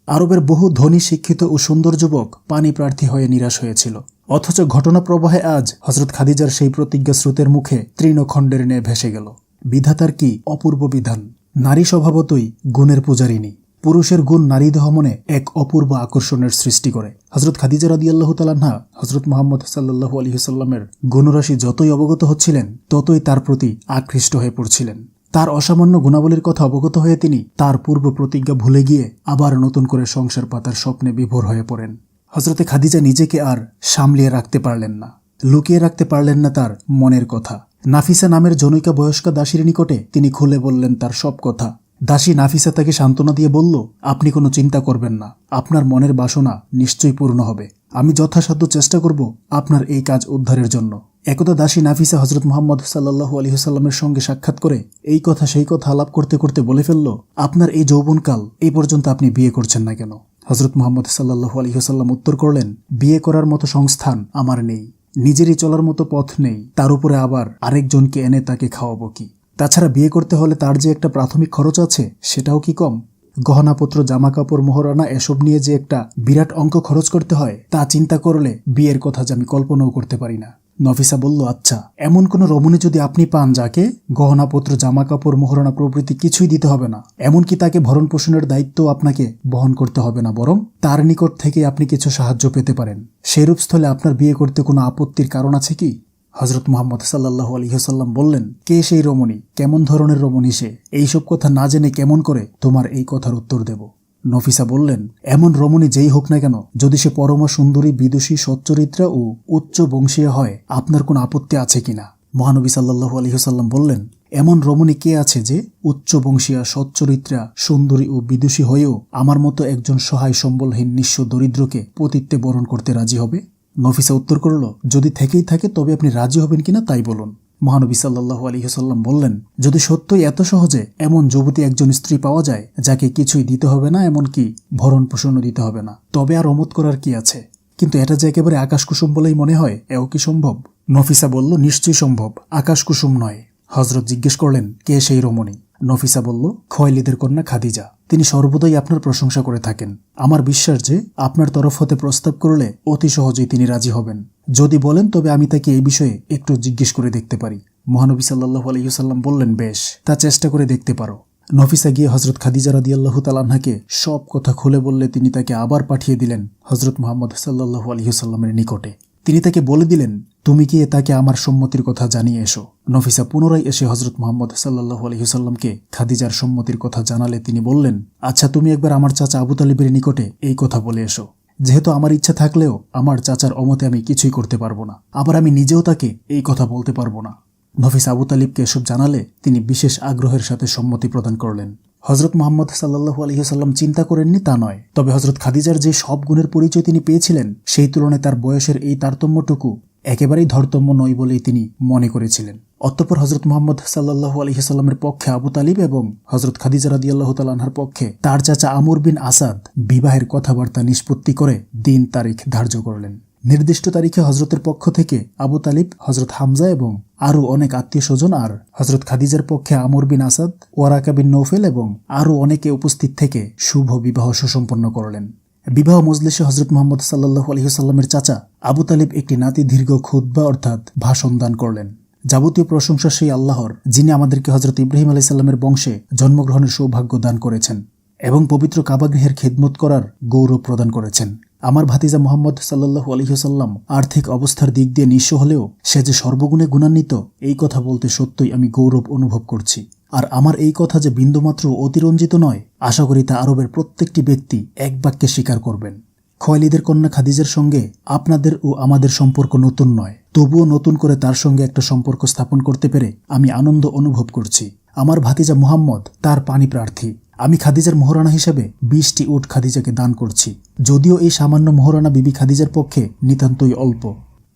আরবের বহু ধনী, শিক্ষিত ও সুন্দর যুবক পানি প্রার্থী হয়ে নিরাশ হয়েছিল, অথচ ঘটনা প্রবাহে আজ হজরত খাদিজার সেই প্রতিজ্ঞা স্রোতের মুখে তৃণখণ্ডের ন্যায় ভেসে গেল। বিধাতার কি অপূর্ব বিধান! নারী স্বভাবতই গুণের পূজারিণী। পুরুষের গুণ নারী দেহ মনে এক অপূর্ব আকর্ষণের সৃষ্টি করে। হজরত খাদিজা রাদিয়াল্লাহু তাআলা আনহা হজরত মুহাম্মদ সাল্লাল্লাহু আলাইহি সাল্লামের গুণরাশি যতই অবগত হচ্ছিলেন ততই তার প্রতি আকৃষ্ট হয়ে পড়ছিলেন। তার অসামান্য গুণাবলীর কথা অবগত হয়ে তিনি তার পূর্ব প্রতিজ্ঞা ভুলে গিয়ে আবার নতুন করে সংসার পাতার স্বপ্নে বিভোর হয়ে পড়েন। হজরতে খাদিজা নিজেকে আর সামলিয়ে রাখতে পারলেন না, লুকিয়ে রাখতে পারলেন না তার মনের কথা। নাফিসা নামের জনৈকা বয়স্কা দাসীর নিকটে তিনি খুলে বললেন তার সব কথা। দাসী নাফিসা তাকে সান্ত্বনা দিয়ে বলল, আপনি কোনো চিন্তা করবেন না, আপনার মনের বাসনা নিশ্চয়ই পূর্ণ হবে। আমি যথাসাধ্য চেষ্টা করব আপনার এই কাজ উদ্ধারের জন্য। একদা দাসী নাফিসা হজরত মুহাম্মদ সাল্লাল্লাহু আলাইহি সাল্লামের সঙ্গে সাক্ষাৎ করে এই কথা সেই কথা আলাপ করতে করতে বলে ফেলল, আপনার এই যৌবনকাল এই পর্যন্ত আপনি বিয়ে করছেন না কেন? হজরত মুহাম্মদ সাল্লাল্লাহু আলাইহি সাল্লাম উত্তর করলেন, বিয়ে করার মতো সংস্থান আমার নেই, নিজেরই চলার মতো পথ নেই, তার উপরে আবার আরেকজনকে এনে তাকে খাওয়াবো কি? তাছাড়া বিয়ে করতে হলে তার যে একটা প্রাথমিক খরচ আছে সেটাও কি কম? গহনাপত্র, জামা কাপড়, মোহরানা এসব নিয়ে যে একটা বিরাট অঙ্ক খরচ করতে হয় তা চিন্তা করলে বিয়ের কথা যে আমি কল্পনাও করতে পারি না। নফিসা বলল, আচ্ছা, এমন কোন রমণী যদি আপনি পান যাকে গহনাপত্র, জামা কাপড়, মোহরানা প্রভৃতি কিছুই দিতে হবে না, এমনকি তাকে ভরণ পোষণের দায়িত্ব আপনাকে বহন করতে হবে না, বরং তার নিকট থেকে আপনি কিছু সাহায্য পেতে পারেন, সেরূপ স্থলে আপনার বিয়ে করতে কোনো আপত্তির কারণ আছে কি? হজরত মুহাম্মদ সাল্লাল্লাহু আলাইহি সাল্লাম বললেন, কে সেই রমণী, কেমন ধরনের রমণী সে? এইসব কথা না জেনে কেমন করে তোমার এই কথার উত্তর দেব? নফিসা বললেন, এমন রমণী যেই হোক না কেন, যদি সে পরম সুন্দরী, বিদুষী, সচ্চরিত্রা ও উচ্চ বংশীয় হয়, আপনার কোন আপত্তি আছে কিনা? মহানবী সাল্লাল্লাহু আলাইহি সাল্লাম বললেন, এমন রমণী কে আছে যে উচ্চ বংশীয়া, সচ্চরিত্রা, সুন্দরী ও বিদুষী হয়েও আমার মতো একজন সহায় সম্বলহীন নিঃস্ব দরিদ্রকে পতিত্বে বরণ করতে রাজি হবে? নফিসা উত্তর করল, যদি থেকেই থাকে তবে আপনি রাজি হবেন কিনা তাই বলুন। মহানবী সাল্লাল্লাহু আলাইহি সাল্লাম বললেন, যদি সত্যই এত সহজে এমন যুবতী একজন স্ত্রী পাওয়া যায় যাকে কিছুই দিতে হবে না, এমনকি ভরণ পোষণও দিতে হবে না, তবে আর অমত করার কি আছে? কিন্তু এটা যে একেবারে আকাশকুসুম বলেই মনে হয়, এও কি সম্ভব? নফিসা বলল, নিশ্চয়ই সম্ভব, আকাশকুসুম নয়। হজরত জিজ্ঞেস করলেন, কে সেই রমণী? নফিসা বলল, খোয়াইলিদের কন্যা খাদিজা। তিনি সর্বদাই আপনার প্রশংসা করে থাকেন। আমার বিশ্বাস যে আপনার তরফ হতে প্রস্তাব করলে অতি সহজেই তিনি রাজি হবেন। যদি বলেন তবে আমি তাকে এই বিষয়ে একটু জিজ্ঞেস করে দেখতে পারি। মহানবী সাল্লাল্লাহু আলাইহি সাল্লাম বললেন, বেশ, তা চেষ্টা করে দেখতে পারো। নফিসা গিয়ে হজরত খাদিজা রাদিয়াল্লাহু তাআলা আনহাকে সব কথা খুলে বললে তিনি তাকে আবার পাঠিয়ে দিলেন হজরত মুহাম্মদ সাল্লাল্লাহু আলাইহি সাল্লামের নিকটে। তিনি তাকে বলে দিলেন, তুমি গিয়ে তাকে আমার সম্মতির কথা জানিয়ে এসো। নফিসা পুনরায় এসে হজরত মুহাম্মদ সাল্লাল্লাহু আলাইহি সাল্লামকে খাদিজার সম্মতির কথা জানালে তিনি বললেন, আচ্ছা, তুমি একবার আমার চাচা আবু তালিবের নিকটে এই কথা বলে এসো। যেহেতু আমার ইচ্ছা থাকলেও আমার চাচার অমতে আমি কিছুই করতে পারবো না, আবার আমি নিজেও তাকে এই কথা বলতে পারবো না। নফিসা আবু তালিবকে এসব জানালে তিনি বিশেষ আগ্রহের সাথে সম্মতি প্রদান করলেন। হজরত মুহাম্মদ সাল্লাল্লাহু আলাইহি সাল্লাম চিন্তা করেননি তা নয়, তবে হজরত খাদিজার যে সব গুণের পরিচয় তিনি পেয়েছিলেন সেই তুলনায় তার বয়সের এই তারতম্যটুকু একেবারেই ধর্তব্য নয় বলেই তিনি মনে করেছিলেন। অতঃপর হজরত মুহাম্মদ সাল্লাল্লাহু আলাইহি সাল্লামের পক্ষে আবু তালিব এবং হজরত খাদিজা রাদিয়াল্লাহু তাআলা আনহার পক্ষে তার চাচা আমর বিন আসাদ বিবাহের কথাবার্তা নিষ্পত্তি করে দিন তারিখ ধার্য করলেন। নির্দিষ্ট তারিখে হজরতের পক্ষ থেকে আবু তালিব, হজরত হামজা এবং আরও অনেক আত্মীয় স্বজন আর হজরত খাদিজার পক্ষে আমর বিন আসাদ, ওয়ারাকা বিন নৌফেল এবং আরও অনেকে উপস্থিত থেকে শুভ বিবাহ সুসম্পন্ন করলেন। বিবাহ মজলিসে হজরত মুহাম্মদ সাল্লাল্লাহু আলাইহি সাল্লামের চাচা আবু তালিব একটি নাতি দীর্ঘ খুতবা অর্থাৎ ভাষণ দান করলেন। যাবতীয় প্রশংসা সেই আল্লাহর, যিনি আমাদেরকে হজরত ইব্রাহিম আলাইহিস সালামের বংশে জন্মগ্রহণের সৌভাগ্য দান করেছেন এবং পবিত্র কাবাগৃহের খেদমত করার গৌরব প্রদান করেছেন। আমার ভাতিজা মুহাম্মদ সাল্লাল্লাহু আলাইহি সাল্লাম আর্থিক অবস্থার দিক দিয়ে নিঃস্ব হলেও সে যে সর্বগুণে গুণান্বিত, এই কথা বলতে সত্যই আমি গৌরব অনুভব করছি। আর আমার এই কথা যে বিন্দুমাত্র অতিরঞ্জিত নয়, আশা করি তা আরবের প্রত্যেকটি ব্যক্তি এক বাক্যে স্বীকার করবেন। খোয়াইলিদের কন্যা খাদিজার সঙ্গে আপনাদের ও আমাদের সম্পর্ক নতুন নয়, তবুও নতুন করে তার সঙ্গে একটা সম্পর্ক স্থাপন করতে পেরে আমি আনন্দ অনুভব করছি। আমার ভাতিজা মুহাম্মদ তার পানি প্রার্থী। আমি খাদিজার মোহরানা হিসেবে 20টি উট খাদিজাকে দান করছি। যদিও এই সামান্য মোহরানা বিবি খাদিজার পক্ষে নিতান্তই অল্প,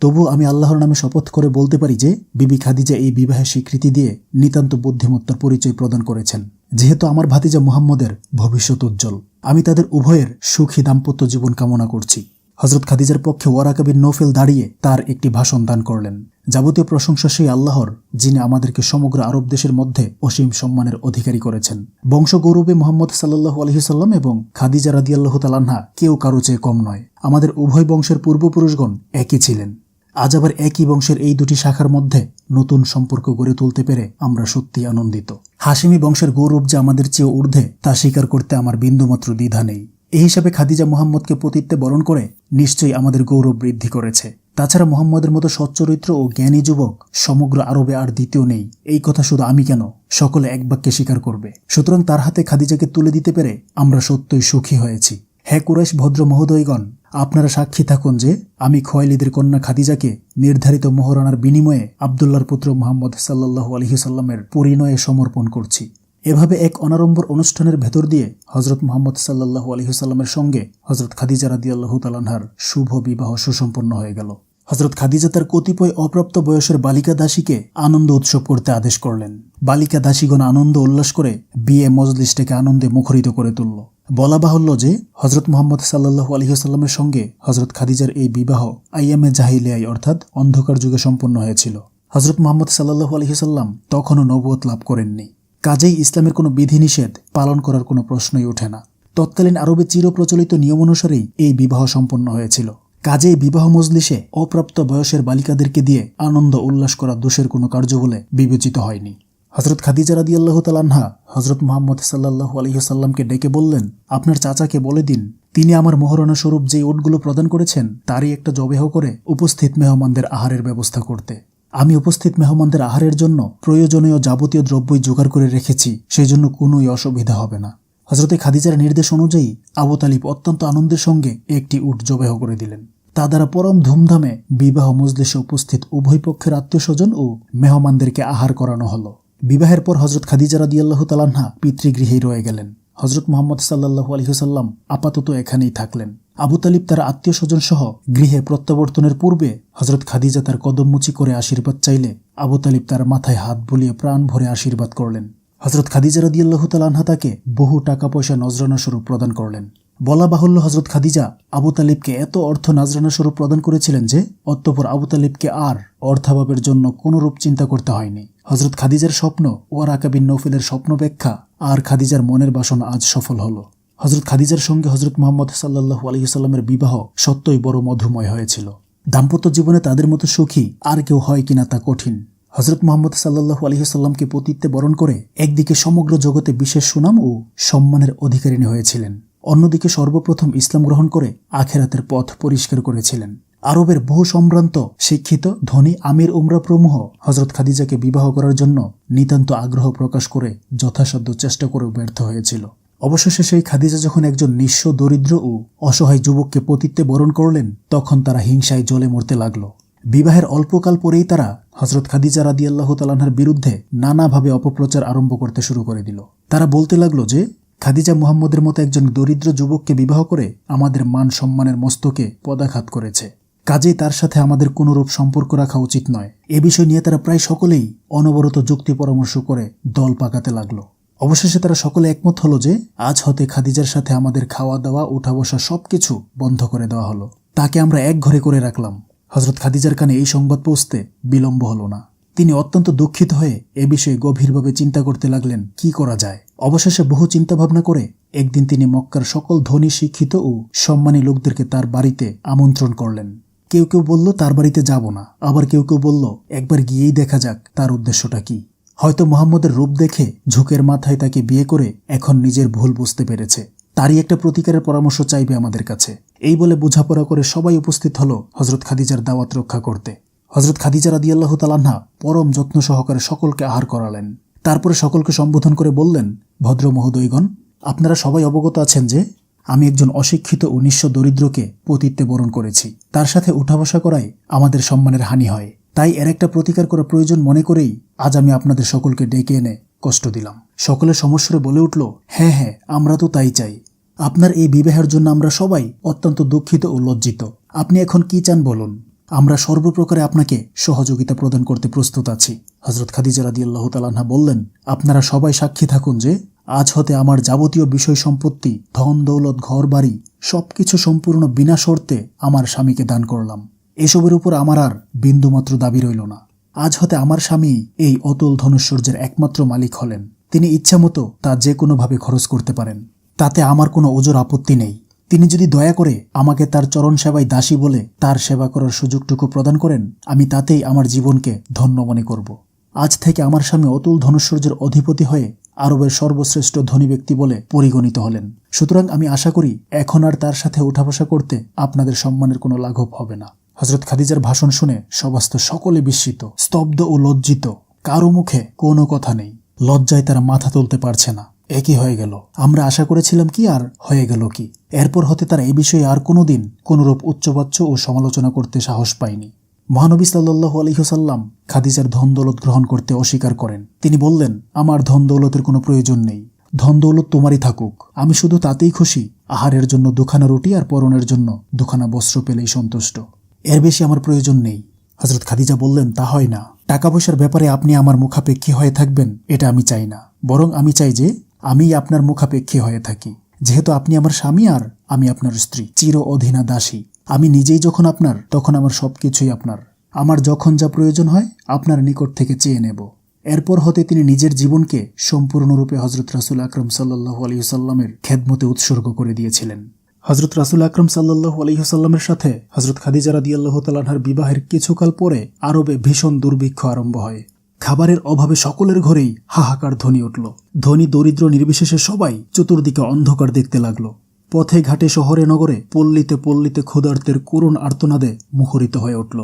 তবু আমি আল্লাহর নামে শপথ করে বলতে পারি যে বিবি খাদিজা এই বিবাহের স্বীকৃতি দিয়ে নিতান্ত বুদ্ধিমত্তার পরিচয় প্রদান করেছেন। যেহেতু আমার ভাতিজা মুহাম্মদের ভবিষ্যৎ উজ্জ্বল, আমি তাদের উভয়ের সুখী দাম্পত্য জীবন কামনা করছি। হজরত খাদিজার পক্ষে ওয়ারাকা বিন নৌফেল দাঁড়িয়ে তার একটি ভাষণ দান করলেন। যাবতীয় প্রশংসা সেই আল্লাহর, যিনি আমাদেরকে সমগ্র আরব দেশের মধ্যে অসীম সম্মানের অধিকারী করেছেন। বংশগৌরবে মুহাম্মদ সাল্লাল্লাহু আলাইহি সাল্লাম এবং খাদিজা রাদিয়াল্লাহু তাআলা আনহা কেউ কারো চেয়ে কম নয়। আমাদের উভয় বংশের পূর্বপুরুষগণ একই ছিলেন। আজ আবার একই বংশের এই দুটি শাখার মধ্যে নতুন সম্পর্ক গড়ে তুলতে পেরে আমরা সত্যি আনন্দিত। হাশিমি বংশের গৌরব যে আমাদের চেয়ে ঊর্ধ্বে, তা স্বীকার করতে আমার বিন্দুমাত্র দ্বিধা নেই। এই হিসাবে খাদিজা মুহাম্মদকে পতিত্বে বরণ করে নিশ্চয়ই আমাদের গৌরব বৃদ্ধি করেছে। তাছাড়া মুহাম্মদের মতো সচ্চরিত্র ও জ্ঞানী যুবক সমগ্র আরবে আর দ্বিতীয় নেই, এই কথা শুধু আমি কেন, সকলে এক বাক্যে স্বীকার করবে। সুতরাং তার হাতে খাদিজাকে তুলে দিতে পেরে আমরা সত্যই সুখী হয়েছি। হে কুরাইশ ভদ্র মহোদয়গণ, আপনারা সাক্ষী থাকুন যে আমি খোয়াইলিদের কন্যা খাদিজাকে নির্ধারিত মোহরানার বিনিময়ে আব্দুল্লাহর পুত্র মুহাম্মদ সাল্লাল্লাহু আলাইহি সাল্লামের পরিণয়ে সমর্পণ করছি। এভাবে এক অনাড়ম্বর অনুষ্ঠানের ভেতর দিয়ে হজরত মুহাম্মদ সাল্লাল্লাহু আলাইহি সাল্লামের সঙ্গে হজরত খাদিজা রাদিয়াল্লাহু তাআলা আনহার শুভ বিবাহ সুসম্পন্ন হয়ে গেল। হজরত খাদিজা তার কতিপয় অপ্রাপ্ত বয়সের বালিকা দাসীকে আনন্দ উৎসব করতে আদেশ করলেন। বালিকা দাসীগণ আনন্দ উল্লাস করে বিয়ে মজলিসটাকে আনন্দে মুখরিত করে তুলল। বলা বাহুল্য যে হজরত মুহাম্মদ সাল্লাল্লাহু আলাইহি সাল্লামের সঙ্গে হজরত খাদিজার এই বিবাহ আইয়ামে জাহিলিয়ায় অর্থাৎ অন্ধকার যুগে সম্পন্ন হয়েছিল। হজরত মুহাম্মদ সাল্লাল্লাহু আলাইহি সাল্লাম তখনও নবুয়ত লাভ করেননি। কাজেই ইসলামের কোনো বিধিনিষেধ পালন করার কোনো প্রশ্নই ওঠে না। তৎকালীন আরবে চিরপ্রচলিত নিয়ম অনুসারেই এই বিবাহ সম্পন্ন হয়েছিল। কাজেই বিবাহ মজলিসে অপ্রাপ্ত বয়সের বালিকাদেরকে দিয়ে আনন্দ উল্লাস করা দোষের কোনো কার্য বলে বিবেচিত হয়নি। হজরত খাদিজা রাদিয়াল্লাহু তাআলা আনহা হজরত মুহাম্মদ সাল্লাল্লাহু আলাইহি সাল্লামকে ডেকে বললেন, আপনার চাচাকে বলে দিন তিনি আমার মোহরানা স্বরূপ যে উটগুলো প্রদান করেছেন তারই একটা জবেহ করে উপস্থিত মেহমানদের আহারের ব্যবস্থা করতে। আমি উপস্থিত মেহমানদের আহারের জন্য প্রয়োজনীয় যাবতীয় দ্রব্যই জোগাড় করে রেখেছি, সেই জন্য কোনোই অসুবিধা হবে না। হজরতে খাদিজার নির্দেশ অনুযায়ী আবু তালিব অত্যন্ত আনন্দের সঙ্গে একটি উট জবেহ করে দিলেন। তা দ্বারা পরম ধুমধামে বিবাহ মজলিসে উপস্থিত উভয় পক্ষের আত্মীয় স্বজন ও মেহমানদেরকে আহার করানো হলো। বিবাহের পর হজরত খাদিজা রাদিয়াল্লাহু তাআলা আনহা পিতৃগৃহেই রয়ে গেলেন। হজরত মুহাম্মদ সাল্লাল্লাহু আলাইহি সাল্লাম আপাতত এখানেই থাকলেন। আবু তালিব তার আত্মীয় স্বজন সহ গৃহে প্রত্যাবর্তনের পূর্বে হজরত খাদিজা তার কদমমুচি করে আশীর্বাদ চাইলে আবু তালিব তার মাথায় হাত বুলিয়ে প্রাণ ভরে আশীর্বাদ করলেন। হজরত খাদিজা রাদিয়াল্লাহু তাআলা আনহা তাকে বহু টাকা পয়সা নজরানা স্বরূপ প্রদান করলেন। বলা বাহুল্য হজরত খাদিজা আবু তালিবকে এত অর্থ নজরানা স্বরূপ প্রদান করেছিলেন যে অতঃপর আবু তালিবকে আর অর্থাভাবের জন্য কোনরূপ চিন্তা করতে হয়নি। হজরত খাদিজার স্বপ্ন ওয়ারাকা বিন নৌফেলের স্বপ্ন ব্যাখ্যা আর খাদিজার মনের বাসনা আজ সফল হল। হজরত খাদিজার সঙ্গে হজরত মুহাম্মদ সাল্লাল্লাহু আলাইহি সাল্লামের বিবাহ সত্যই বড় মধুময় হয়েছিল। দাম্পত্য জীবনে তাদের মতো সুখী আর কেউ হয় কিনা তা কঠিন। হজরত মুহাম্মদ সাল্লাল্লাহু আলাইহি সাল্লামকে পতিত্বে বরণ করে একদিকে সমগ্র জগতে বিশেষ সুনাম ও সম্মানের অধিকারিণী হয়েছিলেন, অন্যদিকে সর্বপ্রথম ইসলাম গ্রহণ করে আখেরাতের পথ পরিষ্কার করেছিলেন। আরবের বহু সম্ভ্রান্ত শিক্ষিত ধনী আমির উমরা প্রমুখ হজরত খাদিজাকে বিবাহ করার জন্য নিতান্ত আগ্রহ প্রকাশ করে যথাসাধ্য চেষ্টা করেও ব্যর্থ হয়েছিল। অবশেষে সেই খাদিজা যখন একজন নিঃস্ব দরিদ্র ও অসহায় যুবককে পতিত্বে বরণ করলেন, তখন তারা হিংসায় জ্বলে মরতে লাগল। বিবাহের অল্পকাল পরেই তারা হজরত খাদিজা রাদিয়াল্লাহু তাআলা আনহার বিরুদ্ধে নানাভাবে অপপ্রচার আরম্ভ করতে শুরু করে দিল। তারা বলতে লাগলো যে খাদিজা মুহাম্মদের মতো একজন দরিদ্র যুবককে বিবাহ করে আমাদের মান সম্মানের মস্তকে পদাঘাত করেছে। কাজেই তার সাথে আমাদের কোনরূপ সম্পর্ক রাখা উচিত নয়। এ বিষয় নিয়ে তারা প্রায় সকলেই অনবরত যুক্তি পরামর্শ করে দল পাকাতে লাগলো। অবশেষে তারা সকলে একমত হলো যে আজ হতে খাদিজার সাথে আমাদের খাওয়া দাওয়া উঠা বসা সবকিছু বন্ধ করে দেওয়া হলো। তাকে আমরা এক ঘরে করে রাখলাম। হযরত খাদিজার কানে এই সংবাদ পৌঁছতে বিলম্ব হলো না। তিনি অত্যন্ত দুঃখিত হয়ে এ বিষয়ে গভীরভাবে চিন্তা করতে লাগলেন কি করা যায়। অবশেষে বহু চিন্তা ভাবনা করে একদিন তিনি মক্কার সকল ধনী, শিক্ষিত ও সম্মানী লোকদেরকে তার বাড়িতে আমন্ত্রণ করলেন। কেউ কেউ বলল তার বাড়িতে যাব না, আবার কেউ কেউ বলল একবার গিয়েই দেখা যাক তার উদ্দেশ্যটা কি। হয়তো মুহাম্মদের রূপ দেখে ঝুঁকের মাথায় তাকে বিয়ে করে এখন নিজের ভুল বুঝতে পেরেছে, তারই একটা প্রতিকারের পরামর্শ চাইবে আমাদের কাছে। এই বলে বোঝাপড়া করে সবাই উপস্থিত হলো হযরত খাদিজার দাওয়াত রক্ষা করতে। হযরত খাদিজা রাদিয়াল্লাহু তাআলা আনহা পরম যত্ন সহকারে সকলকে আহার করালেন। তারপরে সকলকে সম্বোধন করে বললেন, ভদ্র মহোদয়গণ, আপনারা সবাই অবগত আছেন যে আমি একজন অশিক্ষিত ও নিঃস্ব দরিদ্রকে পতিত্বে বরণ করেছি। তার সাথে উঠা বসা করায় আমাদের সম্মানের হানি হয়। তাই এর একটা প্রতিকার করা প্রয়োজন মনে করেই আজ আমি আপনাদের সকলকে ডেকে এনে কষ্ট দিলাম। সকলে সমস্বরে বলে উঠল, হ্যাঁ হ্যাঁ, আমরা তো তাই চাই। আপনার এই বিবাহের জন্য আমরা সবাই অত্যন্ত দুঃখিত ও লজ্জিত। আপনি এখন কি চান বলুন, আমরা সর্বপ্রকারে আপনাকে সহযোগিতা প্রদান করতে প্রস্তুত আছি। হযরত খাদিজা রাদিয়াল্লাহু তাআলা আনহা বললেন, আপনারা সবাই সাক্ষী থাকুন যে আজ হতে আমার যাবতীয় বিষয় সম্পত্তি, ধন দৌলত, ঘর বাড়ি সবকিছু সম্পূর্ণ বিনা শর্তে আমার স্বামীকে দান করলাম। এসবের উপর আমার আর বিন্দুমাত্র দাবি রইল না। আজ হতে আমার স্বামী এই অতুল ধনুশ্বর্যের একমাত্র মালিক হলেন। তিনি ইচ্ছামতো তা যে কোনোভাবে খরচ করতে পারেন, তাতে আমার কোনো ওজোর আপত্তি নেই। তিনি যদি দয়া করে আমাকে তার চরণ সেবায় দাসী বলে তার সেবা করার সুযোগটুকু প্রদান করেন, আমি তাতেই আমার জীবনকে ধন্য মনে করব। আজ থেকে আমার স্বামী অতুল ধনুশ্বর্যের অধিপতি হয়ে আরবের সর্বশ্রেষ্ঠ ধনী ব্যক্তি বলে পরিগণিত হলেন। সুতরাং আমি আশা করি এখন আর তার সাথে উঠা বসা করতে আপনাদের সম্মানের কোনো লাঘব হবে না। হযরত খাদিজার ভাষণ শুনে সবাস্ত সকলে বিস্মিত, স্তব্ধ ও লজ্জিত। কারো মুখে কোনো কথা নেই। লজ্জায় তারা মাথা তুলতে পারছে না। একই হয়ে গেল, আমরা আশা করেছিলাম কি আর হয়ে গেল কি। এরপর হতে তারা এই বিষয়ে আর কোনোদিন কোনরূপ উচ্চবাচ্য ও সমালোচনা করতে সাহস পায়নি। মহানবী সাল্লাল্লাহু আলাইহি ওয়াসাল্লাম খাদিজার ধন দৌলত গ্রহণ করতে অস্বীকার করেন। তিনি বললেন, আমার ধন দৌলতের কোনো প্রয়োজন নেই, ধন দৌলত তোমারই থাকুক, আমি শুধু তাতেই খুশি আহারের জন্য দুখানা রুটি আর পরনের জন্য দুখানা বস্ত্র পেলেই সন্তুষ্ট, এর বেশি আমার প্রয়োজন নেই। হযরত খাদিজা বললেন, তা হয় না, টাকা পয়সার ব্যাপারে আপনি আমার মুখাপেক্ষী হয়ে থাকবেন এটা আমি চাই না, বরং আমি চাই যে আমিই আপনার মুখাপেক্ষী হয়ে থাকি। যেহেতু আপনি আমার স্বামী আর আমি আপনার স্ত্রী, চির অধীনা দাসী। আমি নিজেই যখন আপনার, তখন আমার সবকিছুই আপনার। আমার যখন যা প্রয়োজন হয় আপনার নিকট থেকে চেয়ে নেব। এরপর হতে তিনি নিজের জীবনকে সম্পূর্ণরূপে হযরত রাসূল আকরাম সাল্লাল্লাহু আলাইহি ওয়াসাল্লামের খেদমতে উৎসর্গ করে দিয়েছিলেন। হযরত রাসূল আকরাম সাল্লাল্লাহু আলাইহি ওয়াসাল্লামের সাথে হযরত খাদিজা রাদিয়াল্লাহু তাআলা আনহার বিবাহের কিছুকাল পরে আরবে ভীষণ দুর্ভিক্ষ আরম্ভ হয়। খাবারের অভাবে সকলের ঘরেই হাহাকার ধ্বনি উঠল। ধনী দরিদ্র নির্বিশেষে সবাই চতুর্দিকে অন্ধকার দেখতে লাগলো। পথে ঘাটে, শহরে নগরে, পল্লীতে পল্লীতে ক্ষুধার্তের করুণ আর্তনাদে মুখরিত হয়ে উঠল।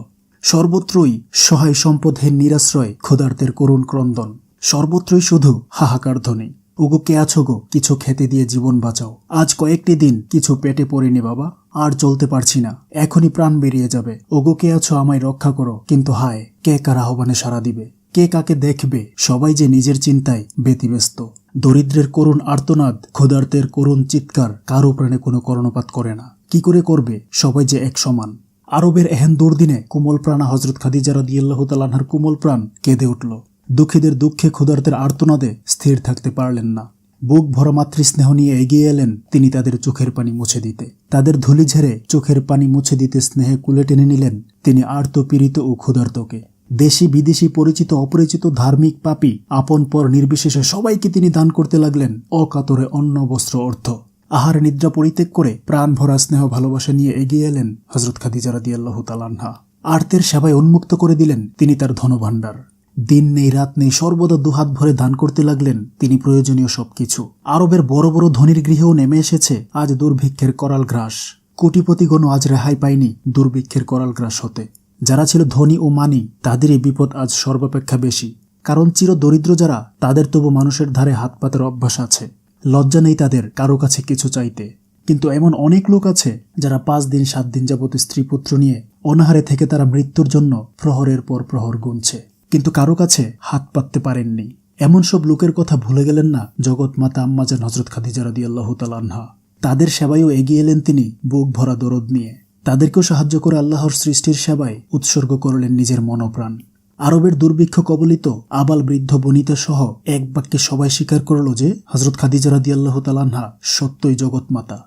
সর্বত্রই সহায় সম্পদহীন নিরাশ্রয় ক্ষুধার্তের করুণ ক্রন্দন। সর্বত্রই শুধু হাহাকার ধ্বনি। ওগো কে আছো গো, কিছু খেতে দিয়ে জীবন বাঁচাও। আজ কয়েকটি দিন কিছু পেটে পড়েনি বাবা, আর চলতে পারছি না, এখনই প্রাণ বেরিয়ে যাবে। ওগো কে আছো, আমায় রক্ষা করো। কিন্তু হায়, কে কার আহ্বানে সাড়া দিবে, কে কাকে দেখবে? সবাই যে নিজের চিন্তায় ব্যতিব্যস্ত। দরিদ্রের করুণ আর্তনাদ, ক্ষুধার্তের করুণ চিৎকার কারো প্রাণে কোনো কর্ণপাত করে না। কি করে করবে? সবাই যে এক সমান। আরবের এহেন দুর্দিনে কোমল প্রাণা হযরত খাদিজা রাদিয়াল্লাহু তাআলা আনহার কোমল প্রাণ কেঁদে উঠল। দুঃখীদের দুঃখে, ক্ষুধার্তের আর্তনাদে স্থির থাকতে পারলেন না। বুক ভরা মাতৃস্নেহ নিয়ে এগিয়ে এলেন তিনি তাদের চোখের পানি মুছে দিতে। তাদের ধুলি ঝেড়ে চোখের পানি মুছে দিতে স্নেহে কুলে টেনে নিলেন তিনি আর্ত পীড়িত ও ক্ষুধার্তকে। দেশি বিদেশি, পরিচিত অপরিচিত, ধার্মিক পাপী, আপন পর নির্বিশেষে সবাইকে তিনি দান করতে লাগলেন অকাতরে অন্ন, বস্ত্র, অর্থ। আহার নিদ্রা পরিত্যাগ করে প্রাণ ভরা স্নেহ ভালোবাসা নিয়ে এগিয়ে এলেন হযরত খাদিজা রাদিয়াল্লাহু তাআলা আনহা। আর্তের সেবায় উন্মুক্ত করে দিলেন তিনি তার ধনভাণ্ডার। দিন নেই রাত নেই, সর্বদা দুহাত ভরে দান করতে লাগলেন তিনি প্রয়োজনীয় সবকিছু। আরবের বড় বড় ধনীর গৃহেও নেমে এসেছে আজ দুর্ভিক্ষের করাল গ্রাস। কোটিপতিগণও আজ রেহাই পায়নি দুর্ভিক্ষের করাল গ্রাস হতে। যারা ছিল ধনী ও মানি, তাদেরই বিপদ আজ সর্বাপেক্ষা বেশি। কারণ চির দরিদ্র যারা, তাদের তবু মানুষের ধারে হাত পাতের অভ্যাস আছে। লজ্জা নেই তাদের কারো কাছে কিছু চাইতে। কিন্তু এমন অনেক লোক আছে যারা 5 দিন 7 দিন যাবত স্ত্রী পুত্র নিয়ে অনাহারে থেকে তারা মৃত্যুর জন্য প্রহরের পর প্রহর গুনছে, কিন্তু কারো কাছে হাত পাততে পারেননি। এমন সব লোকের কথা ভুলে গেলেন না জগৎ মাতা আম্মাজান হযরত খাদিজা রাদিয়াল্লাহু তাআলা আনহা। তাদের সেবায়ও এগিয়ে এলেন তিনি বুক ভরা দরদ নিয়ে। তাদেরকেও সাহায্য করে আল্লাহর সৃষ্টির সেবায় উৎসর্গ করলেন নিজের মনপ্রাণ। আরবের দুর্ভিক্ষ কবলিত আবাল বৃদ্ধ বনিতা সহ এক বাক্যে সবাই স্বীকার করল যে হযরত খাদিজা রাদিয়াল্লাহু তাআলা আনহা সত্যই জগৎমাতা।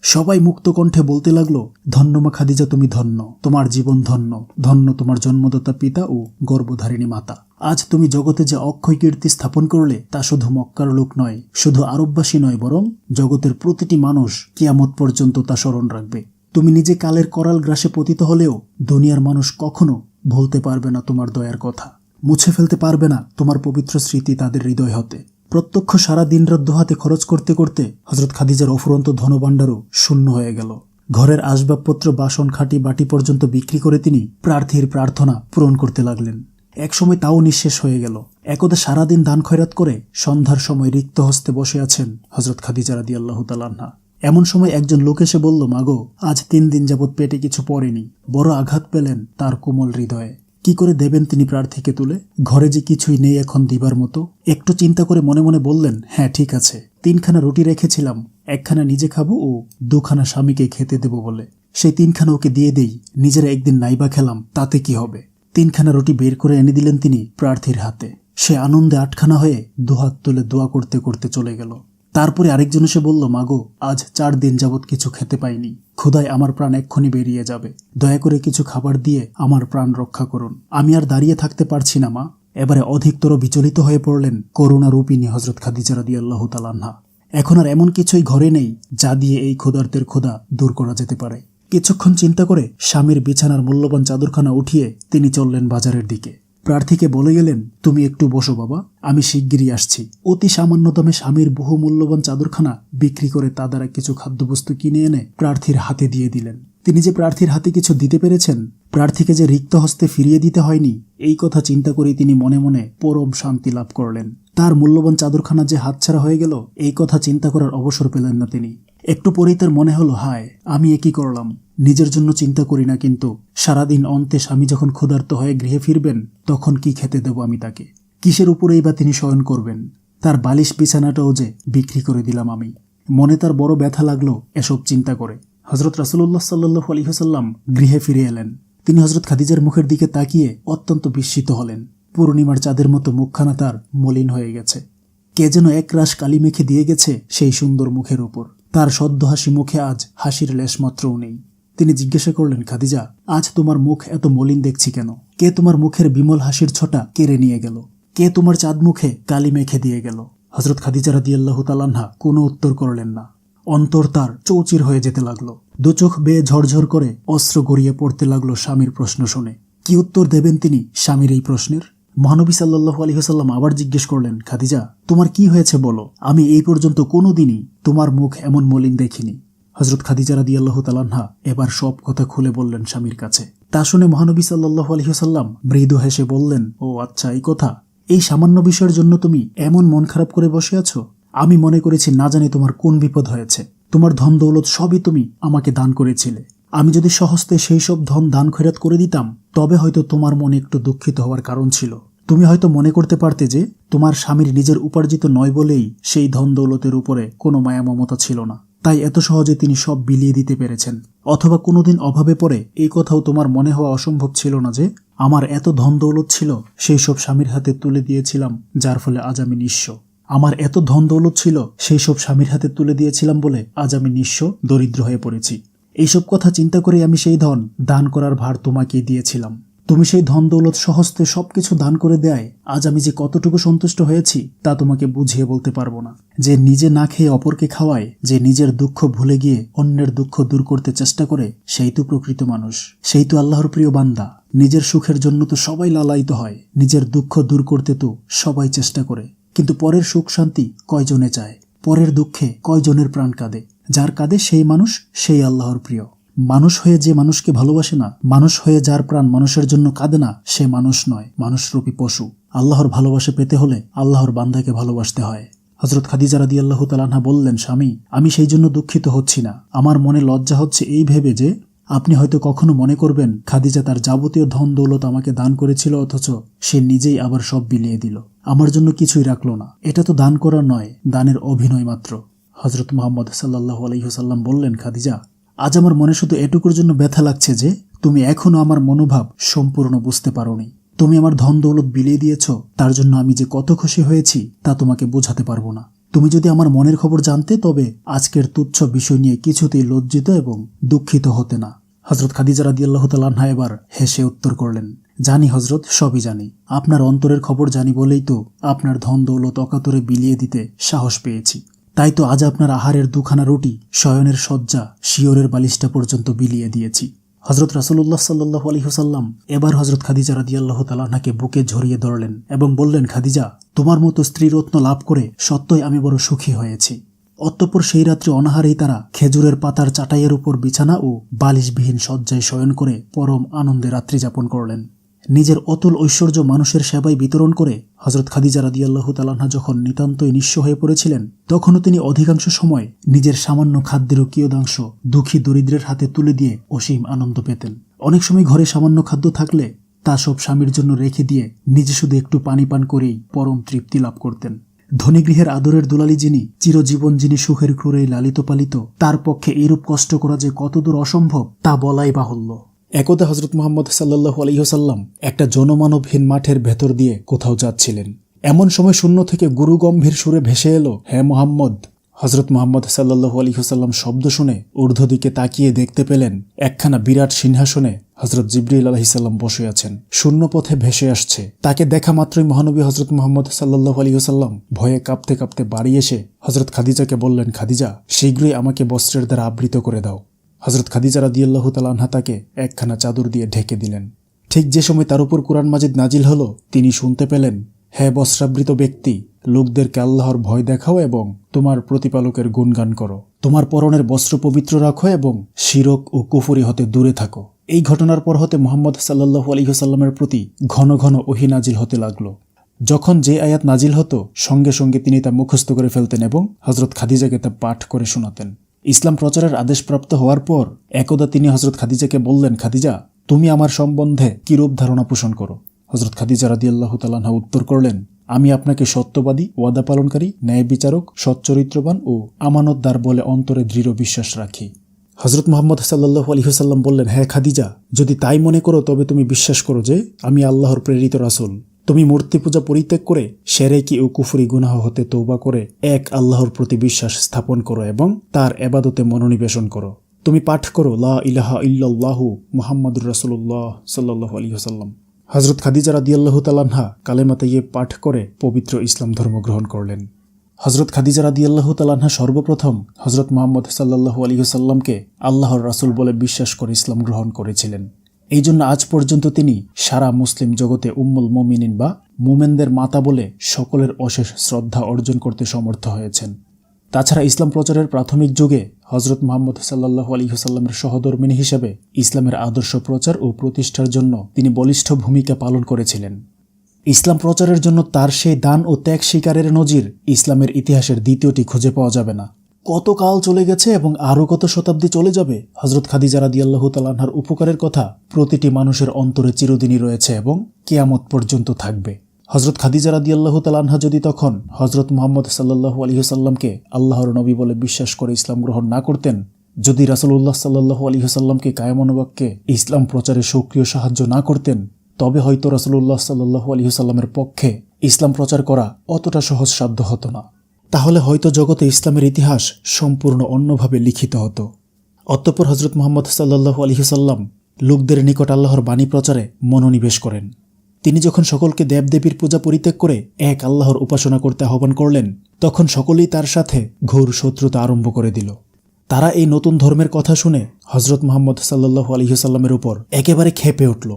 সবাই মুক্ত কণ্ঠে বলতে লাগলো, ধন্য মা খাদিজা, তুমি ধন্য, তোমার জীবন ধন্য, ধন্য তোমার জন্মদাতা পিতা ও গর্ভধারিণী মাতা। আজ তুমি জগতে যে অক্ষয় কীর্তি স্থাপন করলে তা শুধু মক্কার লোক নয়, শুধু আরববাসী নয়, বরং জগতের প্রতিটি মানুষ কিয়ামত পর্যন্ত তা স্মরণ রাখবে। তুমি নিজে কালের করাল গ্রাসে পতিত হলেও দুনিয়ার মানুষ কখনো ভুলতে পারবে না তোমার দয়ার কথা, মুছে ফেলতে পারবে না তোমার পবিত্র স্মৃতি তাদের হৃদয় হতে। প্রত্যক্ষ সারা দিনরাত দোহাতে খরচ করতে করতে হযরত খাদিজার অফুরন্ত ধনভাণ্ডারও শূন্য হয়ে গেল। ঘরের আসবাবপত্র, বাসন, খাঁটি বাটি পর্যন্ত বিক্রি করে তিনি প্রার্থীর প্রার্থনা পূরণ করতে লাগলেন। একসময় তাও নিঃশেষ হয়ে গেল। একদা সারাদিন দান খয়রাত করে সন্ধ্যার সময় রিক্ত হস্তে বসে আছেন হযরত খাদিজা রাদিয়াল্লাহু তাআলা আনহা। এমন সময় একজন লোক এসে বলল, মাগো, আজ 3 দিন যাবৎ পেটে কিছু পড়েনি। বড় আঘাত পেলেন তার কোমল হৃদয়ে। কি করে দেবেন তিনি প্রার্থীকে তুলে? ঘরে যে কিছুই নেই এখন দিবার মতো। একটু চিন্তা করে মনে মনে বললেন, হ্যাঁ ঠিক আছে, 3খানা রুটি রেখেছিলাম, 1খানা নিজে খাবো ও 2খানা স্বামীকে খেতে দেব বলে। সেই 3খানা ওকে দিয়ে দেই, নিজেরা একদিন নাইবা খেলাম, তাতে কি হবে? 3খানা রুটি বের করে এনে দিলেন তিনি প্রার্থীর হাতে। সে আনন্দে 8খানা হয়ে দুহাত তুলে দোয়া করতে করতে চলে গেল। তারপরে আরেকজন এসে বলল, মাগো, আজ 4 দিন যাবৎ কিছু খেতে পাইনি, ক্ষুধায় আমার প্রাণ এক্ষুনি বেরিয়ে যাবে, দয়া করে কিছু খাবার দিয়ে আমার প্রাণ রক্ষা করুন, আমি আর দাঁড়িয়ে থাকতে পারছি না মা। এবারে অধিকতর বিচলিত হয়ে পড়লেন করুণারূপিণী হযরত খাদিজা রাদিয়াল্লাহু তাআলা আনহা। এখন আর এমন কিছুই ঘরে নেই যা দিয়ে এই ক্ষুধার্তের ক্ষুধা দূর করা যেতে পারে। কিছুক্ষণ চিন্তা করে স্বামীর বিছানার মূল্যবান চাদরখানা উঠিয়ে তিনি চললেন বাজারের দিকে। প্রার্থীকে বলে গেলেন, তুমি একটু বসো বাবা, আমি শিগগিরই আসছি। অতি সামান্য দামে স্বামীর বহু মূল্যবান চাদরখানা বিক্রি করে তা দ্বারা কিছু খাদ্যবস্তু কিনে এনে প্রার্থীর হাতে দিয়ে দিলেন। তিনি যে প্রার্থীর হাতে কিছু দিতে পেরেছেন, প্রার্থীকে যে রিক্ত হস্তে ফিরিয়ে দিতে হয়নি, এই কথা চিন্তা করেই তিনি মনে মনে পরম শান্তি লাভ করলেন। তার মূল্যবান চাদরখানা যে হাতছাড়া হয়ে গেল, এই কথা চিন্তা করার অবসর পেলেন না তিনি। একটু পরেই তার মনে হলো, হায়, আমি এ কি করলাম? নিজের জন্য চিন্তা করি না, কিন্তু সারাদিন অন্তে স্বামী যখন ক্ষুধার্ত হয়ে গৃহে ফিরবেন, তখন কি খেতে দেব আমি তাকে? কিসের উপরেই বা তিনি শয়ন করবেন? তার বালিশ বিছানাটাও যে বিক্রি করে দিলাম আমি। মনে তার বড় ব্যথা লাগলো এসব চিন্তা করে। হযরত রাসূলুল্লাহ সাল্লাল্লাহু আলাইহি ওয়াসাল্লাম গৃহে ফিরে এলেন। তিনি হযরত খাদিজার মুখের দিকে তাকিয়ে অত্যন্ত বিস্মিত হলেন। পূর্ণিমার চাঁদের মতো মুখখানা তার মলিন হয়ে গেছে। কে যেন একরাশ কালি মেখে দিয়ে গেছে সেই সুন্দর মুখের উপর। তার সদ্য হাসি মুখে আজ হাসির লেশমাত্রও নেই। তিনি জিজ্ঞাসা করলেন, খাদিজা, আজ তোমার মুখ এত মলিন দেখছি কেন? কে তোমার মুখের বিমল হাসির ছটা কেড়ে নিয়ে গেল? কে তোমার চাঁদ মুখে কালি মেখে দিয়ে গেল? হযরত খাদিজা রাদিয়াল্লাহু তাআলা আনহা কোনো উত্তর করলেন না। অন্তর তার চৌচির হয়ে যেতে লাগলো। দু চোখ বেয়ে ঝরঝর করে অস্ত্র গড়িয়ে পড়তে লাগলো স্বামীর প্রশ্ন শুনে। কি উত্তর দেবেন তিনি স্বামীর এই প্রশ্নের? মহানবী সাল্লাল্লাহু আলাইহি ওয়াসাল্লাম আবার জিজ্ঞেস করলেন, খাদিজা, তোমার কি হয়েছে বলো? আমি এই পর্যন্ত কোনোদিনই তোমার মুখ এমন মলিন দেখিনি। হযরত খাদিজা রাদিয়াল্লাহু তাআলা আনহা এবার সব কথা খুলে বললেন স্বামীর কাছে। তা শুনে মহানবী সাল্লাল্লাহু আলাইহি ওয়াসাল্লাম মৃদু হেসে বললেন, ও আচ্ছা, এই কথা? এই সামান্য বিষয়ের জন্য তুমি এমন মন খারাপ করে বসে আছো? আমি মনে করেছি না জানি তোমার কোন বিপদ হয়েছে। তোমার ধন দৌলত সবই তুমি আমাকে দান করেছিলে। আমি যদি সহস্তে সেই সব ধন দান খয়রাত করে দিতাম, তবে হয়তো তোমার মনে একটু দুঃখিত হওয়ার কারণ ছিল। তুমি হয়তো মনে করতে পারতে যে তোমার স্বামীর নিজের উপার্জিত নয় বলেই সেই ধন দৌলতের উপরে কোনো মায়া মমতা ছিল না, তাই এত সহজে তিনি সব বিলিয়ে দিতে পেরেছেন। অথবা কোনোদিন অভাবে পড়ে এই কথাও তোমার মনে হওয়া অসম্ভব ছিল না যে আমার এত ধন দৌলত ছিল, সেই সব স্বামীর হাতে তুলে দিয়েছিলাম, যার ফলে আজ আমি নিঃস্ব। আমার এত ধন দৌলত ছিল, সেই সব স্বামীর হাতে তুলে দিয়েছিলাম বলে আজ আমি নিঃস্ব, দরিদ্র হয়ে পড়েছি। এইসব কথা চিন্তা করে আমি সেই ধন দান করার ভার তোমাকেই দিয়েছিলাম। তুমি সেই ধন দৌলত সহস্তে সবকিছু দান করে দেয় আজ আমি যে কতটুকু সন্তুষ্ট হয়েছি তা তোমাকে বুঝিয়ে বলতে পারবো না। যে নিজে না খেয়ে অপরকে খাওয়ায়, যে নিজের দুঃখ ভুলে গিয়ে অন্যের দুঃখ দূর করতে চেষ্টা করে, সেই তো প্রকৃত মানুষ, সেই তো আল্লাহর প্রিয় বান্দা। নিজের সুখের জন্য তো সবাই লালায়িত হয়, নিজের দুঃখ দূর করতে তো সবাই চেষ্টা করে, কিন্তু পরের সুখ শান্তি কয়জনে চায়? পরের দুঃখে কয়জনের প্রাণ কাঁদে? যার কাঁদে সেই মানুষ, সেই আল্লাহর প্রিয়। মানুষ হয়ে যে মানুষকে ভালোবাসে না, মানুষ হয়ে যার প্রাণ মানুষের জন্য কাঁদে না, সে মানুষ নয়, মানুষরূপী পশু। আল্লাহর ভালোবাসা পেতে হলে আল্লাহর বান্দাকে ভালোবাসতে হয়। হযরত খাদিজা রাদিয়াল্লাহু তাআলা আনহা বললেন, স্বামী, আমি সেই জন্য দুঃখিত হচ্ছি না। আমার মনে লজ্জা হচ্ছে এই ভেবে যে আপনি হয়তো কখনো মনে করবেন খাদিজা তার যাবতীয় ধন দৌলত আমাকে দান করেছিল, অথচ সে নিজেই আবার সব বিলিয়ে দিল, আমার জন্য কিছুই রাখলো না। এটা তো দান করা নয়, দানের অভিনয় মাত্র। হযরত মুহাম্মদ সাল্লাল্লাহু আলাইহি ওয়াসাল্লাম বললেন, খাদিজা, আজ আমার মনে শুধু এটুকুর জন্য ব্যথা লাগছে যে তুমি এখনো আমার মনোভাব সম্পূর্ণ বুঝতে পারোনি। তুমি আমার ধন দৌলত বিলিয়ে দিয়েছ, তার জন্য আমি যে কত খুশি হয়েছি তা তোমাকে বোঝাতে পারবো না। তুমি যদি আমার মনের খবর জানতে তবে আজকের তুচ্ছ বিষয় নিয়ে কিছুতেই লজ্জিত এবং দুঃখিত হতে না। হযরত খাদিজা রাদিয়াল্লাহু তাআলা আনহা এবার হেসে উত্তর করলেন, জানি হযরত, সবই জানি। আপনার অন্তরের খবর জানি বলেই তো আপনার ধন দৌলত অকাতরে বিলিয়ে দিতে সাহস পেয়েছি। তাই তো আজ আপনার আহারের দুখানা রুটি, শয়নের শয্যা, শিয়রের বালিশটা পর্যন্ত বিলিয়ে দিয়েছি। হযরত রাসূলুল্লাহ সাল্লাল্লাহু আলাইহি ওয়াসাল্লাম এবার হযরত খাদিজা রাদিয়াল্লাহু তাআলা আনহাকে বুকে জড়িয়ে ধরলেন এবং বললেন, খাদিজা, তোমার মতো স্ত্রীরত্ন লাভ করে সত্যই আমি বড় সুখী হয়েছি। অতঃপর সেই রাত্রে অনাহারেই তারা খেজুরের পাতার চাটাইয়ের উপর বিছানা ও বালিশবিহীন শয্যায় শয়ন করে পরম আনন্দে রাত্রি যাপন করলেন। নিজের অতুল ঐশ্বর্য মানুষের সেবায় বিতরণ করে হযরত খাদিজা রাদিয়াল্লাহু তাআলা আনহা যখন নিতান্তই নিঃস্ব হয়ে পড়েছিলেন, তখনও তিনি অধিকাংশ সময় নিজের সামান্য খাদ্যেরও কিয়দাংশ দুঃখী দরিদ্রের হাতে তুলে দিয়ে অসীম আনন্দ পেতেন। অনেক সময় ঘরে সামান্য খাদ্য থাকলে তা সব স্বামীর জন্য রেখে দিয়ে নিজে শুধু একটু পানি পান করেই পরম তৃপ্তি লাভ করতেন। ধনীগৃহের আদরের দুলালী যিনি, চিরজীবন যিনি সুখের ক্রোড়েই লালিত পালিত, তার পক্ষে এইরূপ কষ্ট করা যে কতদূর অসম্ভব তা বলাই বাহুল্য। একদা হযরত মুহাম্মদ সাল্লাল্লাহু আলাইহি ওয়াসাল্লাম একটা জনমানবহীন মাঠের ভেতর দিয়ে কোথাও যাচ্ছিলেন। এমন সময় শূন্য থেকে গুরুগম্ভীর সুরে ভেসে এলো, হে মুহাম্মদ। হযরত মুহাম্মদ সাল্লাল্লাহু আলাইহি ওয়াসাল্লাম শব্দ শুনে ঊর্ধ্ব দিকে তাকিয়ে দেখতে পেলেন একখানা বিরাট সিংহাসনে হযরত জিবরিল আলাইহিস সালাম বসে আছেন, শূন্য পথে ভেসে আসছে। তাকে দেখা মাত্রই মহানবী হযরত মুহাম্মদ সাল্লাল্লাহু আলাইহি ওয়াসাল্লাম ভয়ে কাঁপতে কাঁপতে বাড়ি এসে হযরত খাদিজাকে বললেন, খাদিজা, শীঘ্রই আমাকে বস্ত্রের দ্বারা আবৃত করে দাও। হযরত খাদিজা রাদিয়াল্লাহু তাআলা আনহা তাকে একখানা চাদর দিয়ে ঢেকে দিলেন। ঠিক যে সময় তার উপর কুরআন মাজিদ নাজিল হলো, তিনি শুনতে পেলেন, হে বস্ত্রাবৃত ব্যক্তি, লোকদেরকে আল্লাহর ভয় দেখাও এবং তোমার প্রতিপালকের গুণগান করো। তোমার পরনের বস্ত্র পবিত্র রাখো এবং শিরক ও কুফরি হতে দূরে থাকো। এই ঘটনার পর হতে মুহাম্মদ সাল্লাল্লাহু আলাইহি ওয়াসাল্লামের প্রতি ঘন ঘন ওহী নাজিল হতে লাগলো। যখন যে আয়াত নাজিল হতো সঙ্গে সঙ্গে তিনি তা মুখস্থ করে ফেলতেন এবং হযরত খাদিজাকে তা পাঠ করে শোনাতেন। ইসলাম প্রচারের আদেশপ্রাপ্ত হওয়ার পর একদা তিনি হযরত খাদিজাকে বললেন, খাদিজা, তুমি আমার সম্বন্ধে কিরূপ ধারণা পোষণ করো? হযরত খাদিজা রাদিয়াল্লাহু তাআলা আনহা উত্তর করলেন, আমি আপনাকে সত্যবাদী, ওয়াদা পালনকারী, ন্যায় বিচারক, সচ্চরিত্রবান ও আমানতদার বলে অন্তরে দৃঢ় বিশ্বাস রাখি। হযরত মুহাম্মদ সাল্লাল্লাহু আলাইহি ওয়াসাল্লাম বললেন, হ্যাঁ খাদিজা, যদি তাই মনে করো তবে তুমি বিশ্বাস করো যে আমি আল্লাহর প্রেরিত রাসূল। তুমি মূর্তি পূজা পরিত্যাগ করে শিরকি ও কুফরি গুনাহ হতে তওবা করে এক আল্লাহর প্রতি বিশ্বাস স্থাপন করো এবং তার ইবাদতে মনোনিবেশন করো। তুমি পাঠ করো, লা ইলাহা ইল্লাল্লাহু মুহাম্মাদুর রাসূলুল্লাহ সাল্লাল্লাহু আলাইহি ওয়াসাল্লাম। হযরত খাদিজা রাদিয়াল্লাহু তাআলা আনহা কালেমা তাইয়্যিব পাঠ করে পবিত্র ইসলাম ধর্ম গ্রহণ করলেন। হযরত খাদিজা রাদিয়াল্লাহু তাআলা আনহা সর্বপ্রথম হযরত মুহাম্মদ সাল্লাল্লাহু আলাইহি ওয়াসাল্লামকে আল্লাহর রাসূল বলে বিশ্বাস করে ইসলাম গ্রহণ করেছিলেন। এই জন্য আজ পর্যন্ত তিনি সারা মুসলিম জগতে উম্মুল মুমিনিন বা মুমেনদের মাতা বলে সকলের অশেষ শ্রদ্ধা অর্জন করতে সমর্থ হয়েছেন। তাছাড়া ইসলাম প্রচারের প্রাথমিক যুগে হযরত মুহাম্মদ সাল্লাল্লাহু আলাইহি ওয়াসাল্লামের সহধর্মিণী হিসেবে ইসলামের আদর্শ প্রচার ও প্রতিষ্ঠার জন্য তিনি বলিষ্ঠ ভূমিকা পালন করেছিলেন। ইসলাম প্রচারের জন্য তার সেই দান ও ত্যাগ স্বীকারের নজির ইসলামের ইতিহাসের দ্বিতীয়টি খুঁজে পাওয়া যাবে না। কত কাল চলে গেছে এবং আরও কত শতাব্দী চলে যাবে, হযরত খাদিজা রাদিয়াল্লাহু তাআলা আনহার উপকারের কথা প্রতিটি মানুষের অন্তরে চিরদিনই রয়েছে এবং কিয়ামত পর্যন্ত থাকবে। হযরত খাদিজা রাদিয়াল্লাহু তাআলা আনহা যদি তখন হযরত মুহাম্মদ সাল্লাল্লাহু আলাইহি ওয়াসাল্লামকে আল্লাহর নবী বলে বিশ্বাস করে ইসলাম গ্রহণ না করতেন, যদি রাসূলুল্লাহ সাল্লাল্লাহু আলাইহি ওয়াসাল্লামকে কায়মনোবাক্যে ইসলাম প্রচারে সক্রিয় সাহায্য না করতেন, তবে হয়তো রাসূলুল্লাহ সাল্লাল্লাহু আলাইহি ওয়াসাল্লামের পক্ষে ইসলাম প্রচার করা অতটা সহজসাধ্য হতো না। তাহলে হয়তো জগতে ইসলামের ইতিহাস সম্পূর্ণ অন্যভাবে লিখিত হতো। অতঃপর হযরত মুহাম্মদ সাল্লাল্লাহু আলাইহি ওয়াসাল্লাম লোকদের নিকট আল্লাহর বাণী প্রচারে মনোনিবেশ করেন। তিনি যখন সকলকে দেবদেবীর পূজা পরিত্যাগ করে এক আল্লাহর উপাসনা করতে আহ্বান করলেন, তখন সকলেই তার সাথে ঘোর শত্রুতা আরম্ভ করে দিল। তারা এই নতুন ধর্মের কথা শুনে হযরত মুহাম্মদ সাল্লাল্লাহু আলাইহি ওয়াসাল্লামের উপর একেবারে ক্ষেপে উঠল।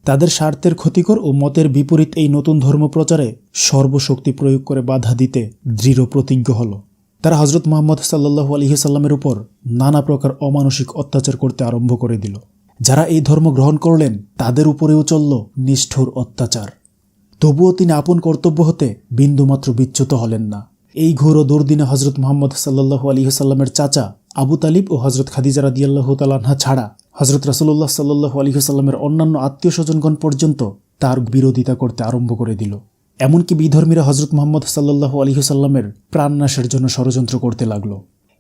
তাদের স্বার্থের ক্ষতিকর ও মতের বিপরীত এই নতুন ধর্ম প্রচারে সর্বশক্তি প্রয়োগ করে বাধা দিতে দৃঢ় প্রতিজ্ঞ হল। তারা হযরত মুহাম্মদ সাল্লাল্লাহু আলাইহি ওয়াসাল্লামের উপর নানা প্রকার অমানসিক অত্যাচার করতে আরম্ভ করে দিল। যারা এই ধর্ম গ্রহণ করলেন তাদের উপরেও চলল নিষ্ঠুর অত্যাচার। তবুও তিনি আপন কর্তব্য হতে বিন্দুমাত্র বিচ্যুত হলেন না। এই ঘোর ও দুর্দিনে হযরত মুহাম্মদ সাল্লাল্লাহু আলাইহি ওয়াসাল্লামের চাচা আবু তালিব ও হযরত খাদিজা রাদিয়াল্লাহু তাআলা আনহা ছাড়া হযরত রাসূলুল্লাহ সাল্লাল্লাহু আলাইহি ওয়াসাল্লামের অন্যান্য আত্মীয় স্বজনগণ পর্যন্ত তার বিরোধিতা করতে আরম্ভ করে দিল। এমনকি বিধর্মীরা হযরত মুহাম্মদ সাল্লাল্লাহু আলাইহি ওয়াসাল্লামের প্রাণনাশের জন্য ষড়যন্ত্র করতে লাগলো।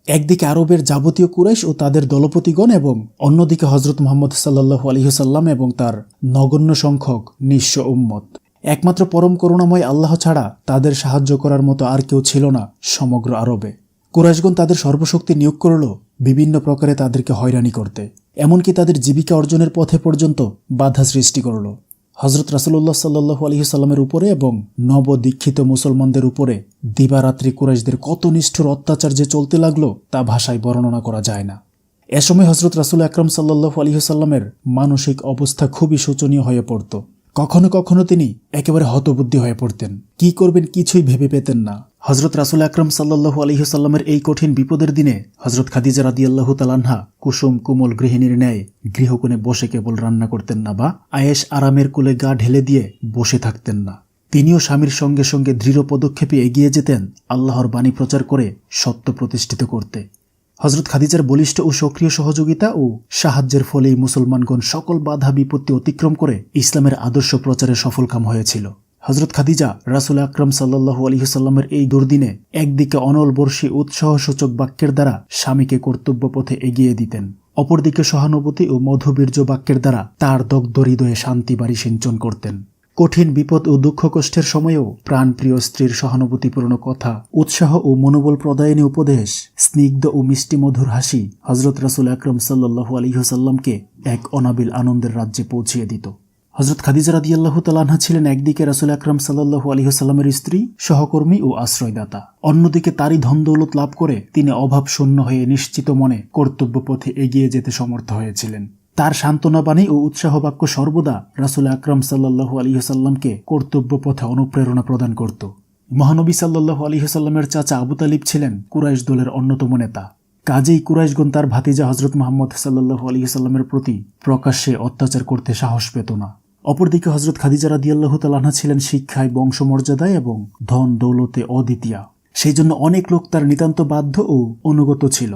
একদিকে আরবের যাবতীয় কুরাইশ ও তাদের দলপতিগণ এবং অন্যদিকে হজরত মুহাম্মদ সাল্লাল্লাহু আলাইহি ওয়াসাল্লাম এবং তার নগণ্য সংখ্যক নিঃস্ব উম্মত। একমাত্র পরম করুণাময় আল্লাহ ছাড়া তাদের সাহায্য করার মতো আর কেউ ছিল না সমগ্র আরবে। কুরাইশগণ তাদের সর্বশক্তি নিয়োগ করল বিভিন্ন প্রকারে তাদেরকে হয়রানি করতে, এমনকি তাদের জীবিকা অর্জনের পথে পর্যন্ত বাধা সৃষ্টি করল। হজরত রাসূলুল্লাহ সাল্লাল্লাহু আলাইহি সাল্লামের উপরে এবং নবদীক্ষিত মুসলমানদের উপরে দিবারাত্রি কুরাইশদের কত নিষ্ঠুর অত্যাচার যে চলতে লাগলো তা ভাষায় বর্ণনা করা যায় না। এ সময় হজরত রাসূল আকরাম সাল্লাল্লাহু আলাইহি সাল্লামের মানসিক অবস্থা খুবই শোচনীয় হয়ে পড়ত। কখনো কখনো তিনি একেবারে হতবুদ্ধি হয়ে পড়তেন, কি করবেন কিছুই ভেবে পেতেন না। হজরত রাসূল আকরাম সাল্লাল্লাহু আলাইহি সাল্লামের এই কঠিন বিপদের দিনে হজরত খাদিজা রাদিয়াল্লাহু তাআলা আনহা কুসুম কোমল গৃহিণীর ন্যায় গৃহকোণে বসে কেবল রান্না করতেন না বা আয়েশ আরামের কোলে গা ঢেলে দিয়ে বসে থাকতেন না। তিনিও স্বামীর সঙ্গে সঙ্গে দৃঢ় পদক্ষেপে এগিয়ে যেতেন আল্লাহর বাণী প্রচার করে সত্য প্রতিষ্ঠিত করতে। হজরত খাদিজার বলিষ্ঠ ও সক্রিয় সহযোগিতা ও সাহায্যের ফলেই মুসলমানগণ সকল বাধা বিপত্তি অতিক্রম করে ইসলামের আদর্শ প্রচারে সফলকাম হয়েছিল। হজরত খাদিজা রাসূল আকরাম সাল্লাল্লাহু আলাইহি সাল্লামের এই দুর্দিনে একদিকে অনলবর্ষী উৎসাহসূচক বাক্যের দ্বারা স্বামীকে কর্তব্য পথে এগিয়ে দিতেন, অপরদিকে সহানুভূতি ও মধুবীর্য বাক্যের দ্বারা তার দগ্ধ হৃদয়ে শান্তি বাড়ি সিঞ্চন করতেন। কঠিন বিপদ ও দুঃখ কষ্টের সময়েও প্রাণপ্রিয় স্ত্রীর সহানুভূতিপূর্ণ কথা, উৎসাহ ও মনোবল প্রদায়নী উপদেশ, স্নিগ্ধ ও মিষ্টি মধুর হাসি হজরত রাসূল আকরাম সাল্লাল্লাহু আলাইহি ওয়াসাল্লামকে এক অনাবিল আনন্দের রাজ্যে পৌঁছিয়ে দিত। হজরত খাদিজা রাদিয়াল্লাহু তাআলা আনহা ছিলেন একদিকে রাসূল আকরাম সাল্লাল্লাহু আলাইহি ওয়াসাল্লামের স্ত্রী, সহকর্মী ও আশ্রয়দাতা। অন্যদিকে তারই ধন দৌলত লাভ করে তিনি অভাব শূন্য হয়ে নিশ্চিত মনে কর্তব্য পথে এগিয়ে যেতে সমর্থ হয়েছিলেন। তার সান্ত্বনা বাণী ও উৎসাহ বাক্য সর্বদা রাসূল আকরাম সাল্লাল্লাহু আলাইহি ওয়াসাল্লামকে কর্তব্য পথে অনুপ্রেরণা প্রদান করত। মহানবী সাল্লাল্লাহু আলাইহি ওয়াসাল্লামের চাচা আবু তালিব ছিলেন কুরাইশ দলের অন্যতম নেতা। কাজেই কুরাইশগণ তার ভাতিজা হজরত মুহাম্মদ সাল্লাল্লাহু আলাইহি ওয়াসাল্লামের প্রতি প্রকাশ্যে অত্যাচার করতে সাহস পেত না। অপরদিকে হজরত খাদিজা রাদিয়াল্লাহু তাআলা আনহা ছিলেন শিক্ষায়, বংশমর্যাদায় এবং ধন দৌলতে অদ্বিতীয়া। সেই জন্য অনেক লোক তার নিতান্ত বাধ্য ও অনুগত ছিল।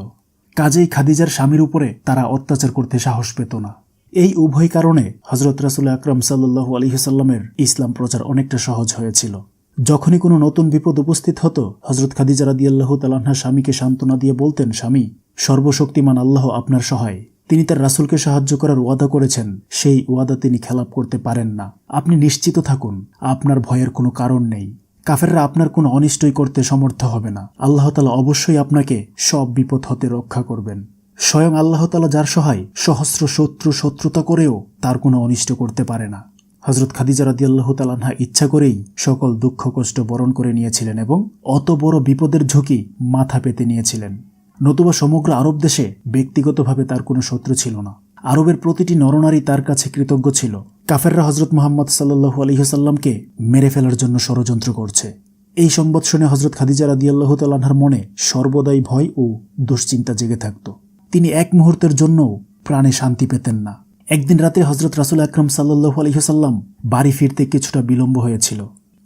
কাজেই খাদিজার স্বামীর উপরে তারা অত্যাচার করতে সাহস পেত না। এই উভয় কারণে হজরত রাসূল আকরাম সাল্লাল্লাহু আলাইহি সাল্লামের ইসলাম প্রচার অনেকটা সহজ হয়েছিল। যখনই কোনো নতুন বিপদ উপস্থিত হতো, হজরত খাদিজা রাদিয়াল্লাহু তাআলা আনহা স্বামীকে সান্ত্বনা দিয়ে বলতেন, স্বামী, সর্বশক্তিমান আল্লাহ আপনার সহায়। তিনি তার রাসূলকে সাহায্য করার ওয়াদা করেছেন, সেই ওয়াদা তিনি খেলাপ করতে পারেন না। আপনি নিশ্চিত থাকুন, আপনার ভয়ের কোনো কারণ নেই। কাফেররা আপনার কোনো অনিষ্টই করতে সমর্থ হবে না। আল্লাহ তাআলা অবশ্যই আপনাকে সব বিপদ হতে রক্ষা করবেন। স্বয়ং আল্লাহ তাআলা যার সহায়, সহস্র শত্রু শত্রুতা করেও তার কোনো অনিষ্ট করতে পারে না। হজরত খাদিজা রাদিয়াল্লাহু তাআলা আনহা ইচ্ছা করেই সকল দুঃখ কষ্ট বরণ করে নিয়েছিলেন এবং অত বড় বিপদের ঝুঁকি মাথা পেতে নিয়েছিলেন। নতুবা সমগ্র আরব দেশে ব্যক্তিগতভাবে তার কোনো শত্রু ছিল না। আরবের প্রতিটি নরনারী তার কাছে কৃতজ্ঞ ছিল। কাফেররা হজরত মুহাম্মদ সাল্লাল্লাহু আলাইহি ওয়াসাল্লামকে মেরে ফেলার জন্য ষড়যন্ত্র করছে। এই সংবাদ শুনে হজরত খাদিজা রাদিয়াল্লাহু তাআলা আনহার মনে সর্বদাই ভয় ও দুশ্চিন্তা জেগে থাকত। তিনি এক মুহূর্তের জন্যও প্রাণে শান্তি পেতেন না। একদিন রাতে হজরত রাসূল আকরাম সাল্লাল্লাহু আলাইহি ওয়াসাল্লাম বাড়ি ফিরতে কিছুটা বিলম্ব হয়েছিল।